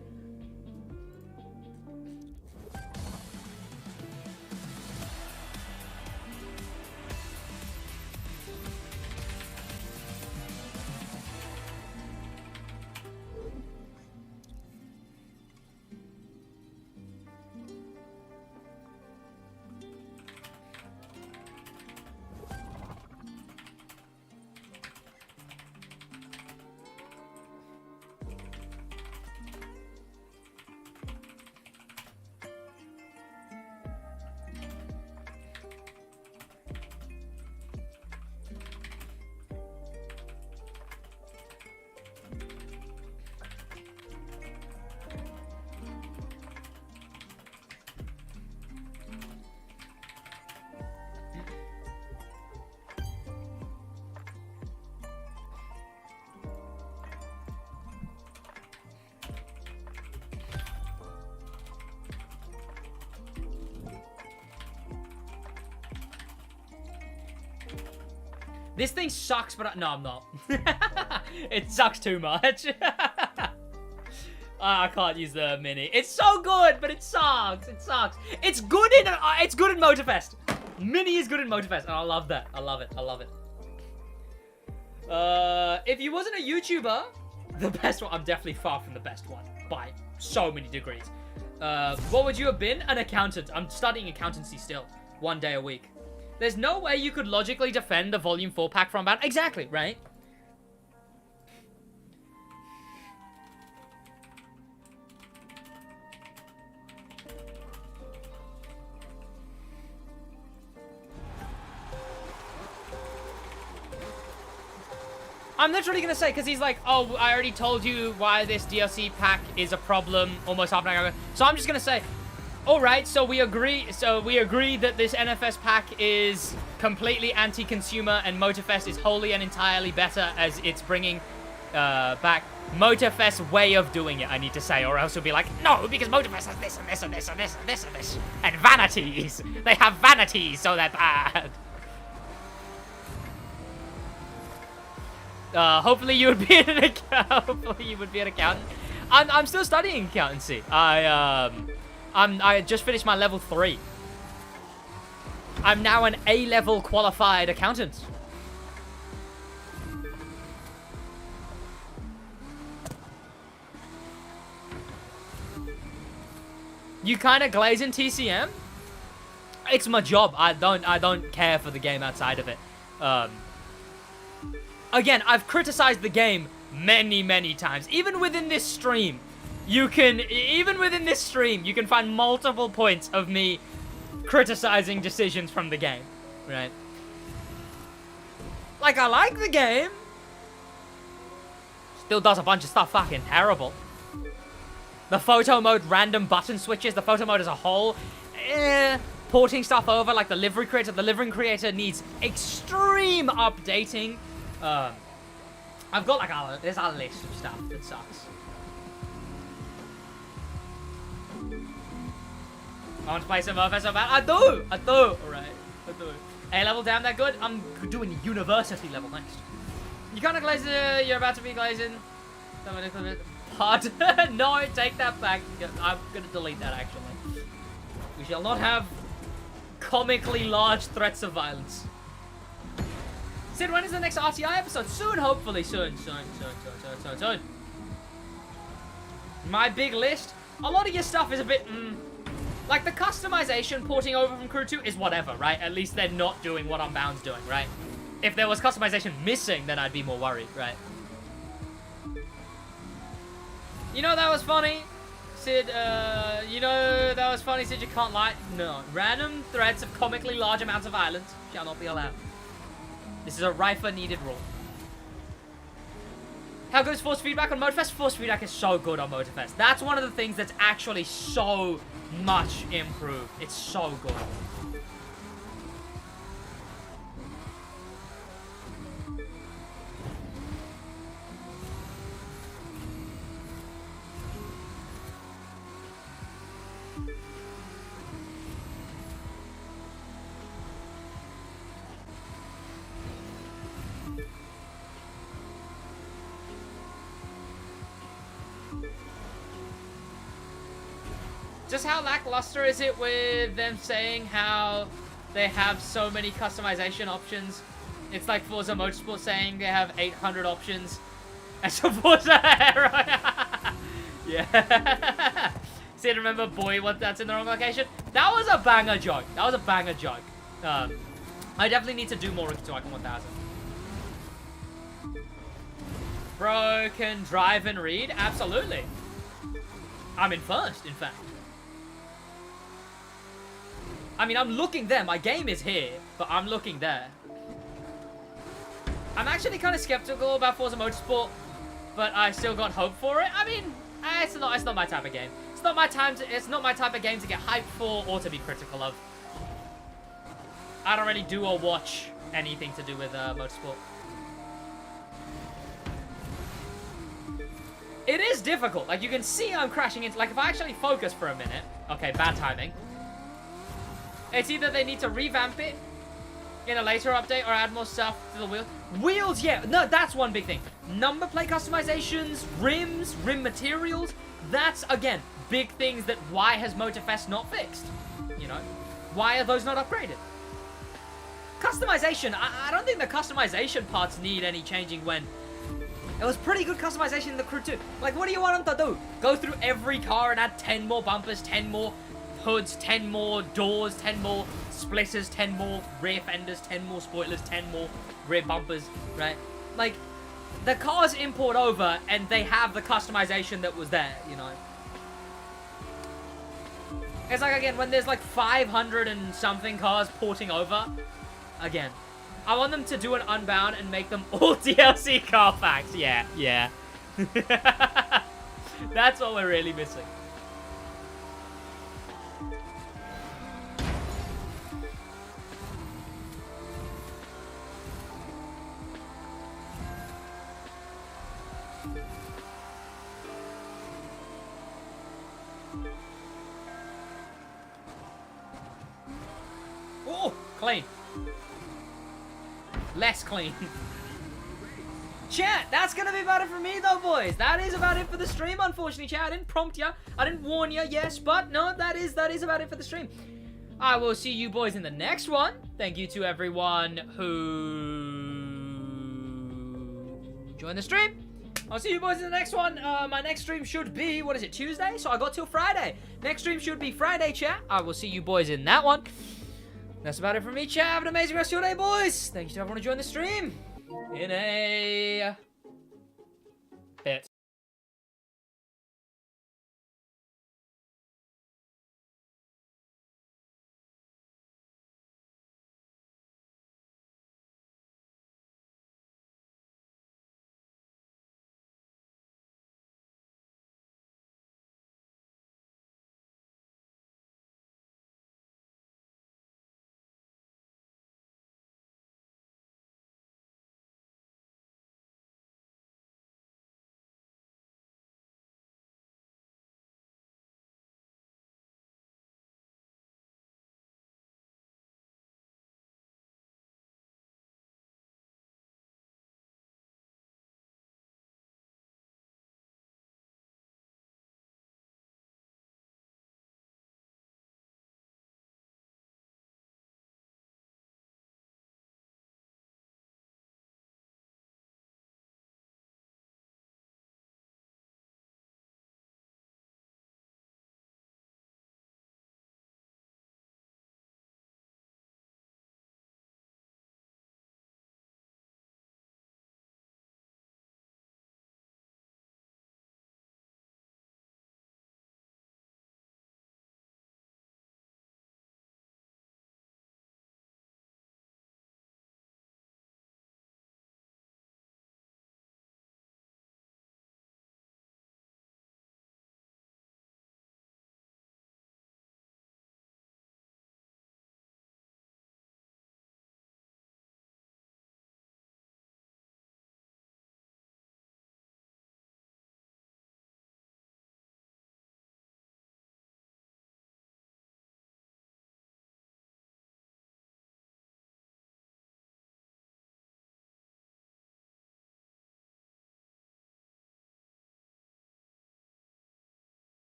This thing sucks, but no, I'm not. It sucks too much. I can't use the Mini. It's so good, but it sucks. It sucks. It's good in Motorfest. Mini is good in Motorfest, and I love that. I love it. I love it. If you wasn't a YouTuber, the best one. I'm definitely far from the best one by so many degrees. What would you have been? An accountant. I'm studying accountancy still, 1 day a week. There's no way you could logically defend the Volume 4 pack from Unbound. Exactly, right? I'm literally gonna say, because he's like, oh, I already told you why this DLC pack is a problem almost half an hour ago. So I'm just gonna say, all right, so we agree that this NFS pack is completely anti-consumer and Motorfest is wholly and entirely better as it's bringing back Motorfest's way of doing it, I need to say, or else it'll be like, no, because Motorfest has this and this and this and this and this and this. And vanities. They have vanities, so they're bad. Hopefully you would be an accountant. I'm still studying accountancy. I just finished my level 3. I'm now an A-level qualified accountant. You kind of glaze in TCM? It's my job. I don't care for the game outside of it. Again, I've criticized the game many times. Even within this stream, you can find multiple points of me criticizing decisions from the game. right? Like, I like the game. Still does a bunch of stuff fucking terrible. The photo mode random button switches, the photo mode as a whole, porting stuff over like the livery creator needs extreme updating. I've got like there's a list of stuff that sucks. I want to play some Motorfest so bad. I do, alright, I do. A-level damn that good? I'm doing university level next. You kind of glazer, you're about to be glazing. Pardon? No, take that back. I'm gonna delete that actually. We shall not have comically large threats of violence. Sid, when is the next RTI episode? Soon, hopefully. Soon. My big list. A lot of your stuff is a bit, like the customization porting over from Crew 2 is whatever, right? At least they're not doing what Unbound's doing, right? If there was customization missing, then I'd be more worried, right? You know that was funny? Sid, you know that was funny, Sid, you can't lie? No. Random threats of comically large amounts of violence shall not be allowed. This is a rifer needed rule. How good is force feedback on Motorfest? Force feedback is so good on Motorfest. That's one of the things that's actually so much improved. It's so good. Just how lackluster is it with them saying how they have so many customization options? It's like Forza Motorsport saying they have 800 options. And so Forza yeah. See, remember boy what that's in the wrong location? That was a banger joke. That was a banger joke. I definitely need to do more Rookie Icon 1000. Bro can drive and read? Absolutely. I'm in first, in fact. I mean, I'm looking there. My game is here, but I'm looking there. I'm actually kind of skeptical about Forza Motorsport, but I still got hope for it. I mean, it's not my type of game. It's not my type of game to get hyped for or to be critical of. I don't really do or watch anything to do with motorsport. It is difficult. Like, you can see I'm crashing into... Like, if I actually focus for a minute... Okay, bad timing. It's either they need to revamp it in a later update or add more stuff to the wheel. Wheels, yeah. No, that's one big thing. Number plate customizations, rims, rim materials. That's, again, big things that why has Motorfest not fixed? You know? Why are those not upgraded? Customization. I don't think the customization parts need any changing when... It was pretty good customization in the Crew 2. Like, what do you want them to do? Go through every car and add 10 more bumpers, 10 more hoods, 10 more doors, 10 more splitters, 10 more rear fenders, 10 more spoilers, 10 more rear bumpers, right? Like, the cars import over and they have the customization that was there, you know? It's like, again, when there's like 500 and something cars porting over, again, I want them to do an Unbound and make them all DLC car packs. Yeah, yeah. That's what we're really missing. Oh, clean. Less clean. Chat, that's gonna be about it for me though, boys. That is about it for the stream, unfortunately, chat. I didn't prompt you. I didn't warn you, yes, but no, that is about it for the stream. I will see you boys in the next one. Thank you to everyone who joined the stream. I'll see you boys in the next one. My next stream should be, what is it, Tuesday? So I got till Friday. Next stream should be Friday, chat. I will see you boys in that one. That's about it from me, chat. Have an amazing rest of your day, boys. Thank you to everyone who joined the stream. In a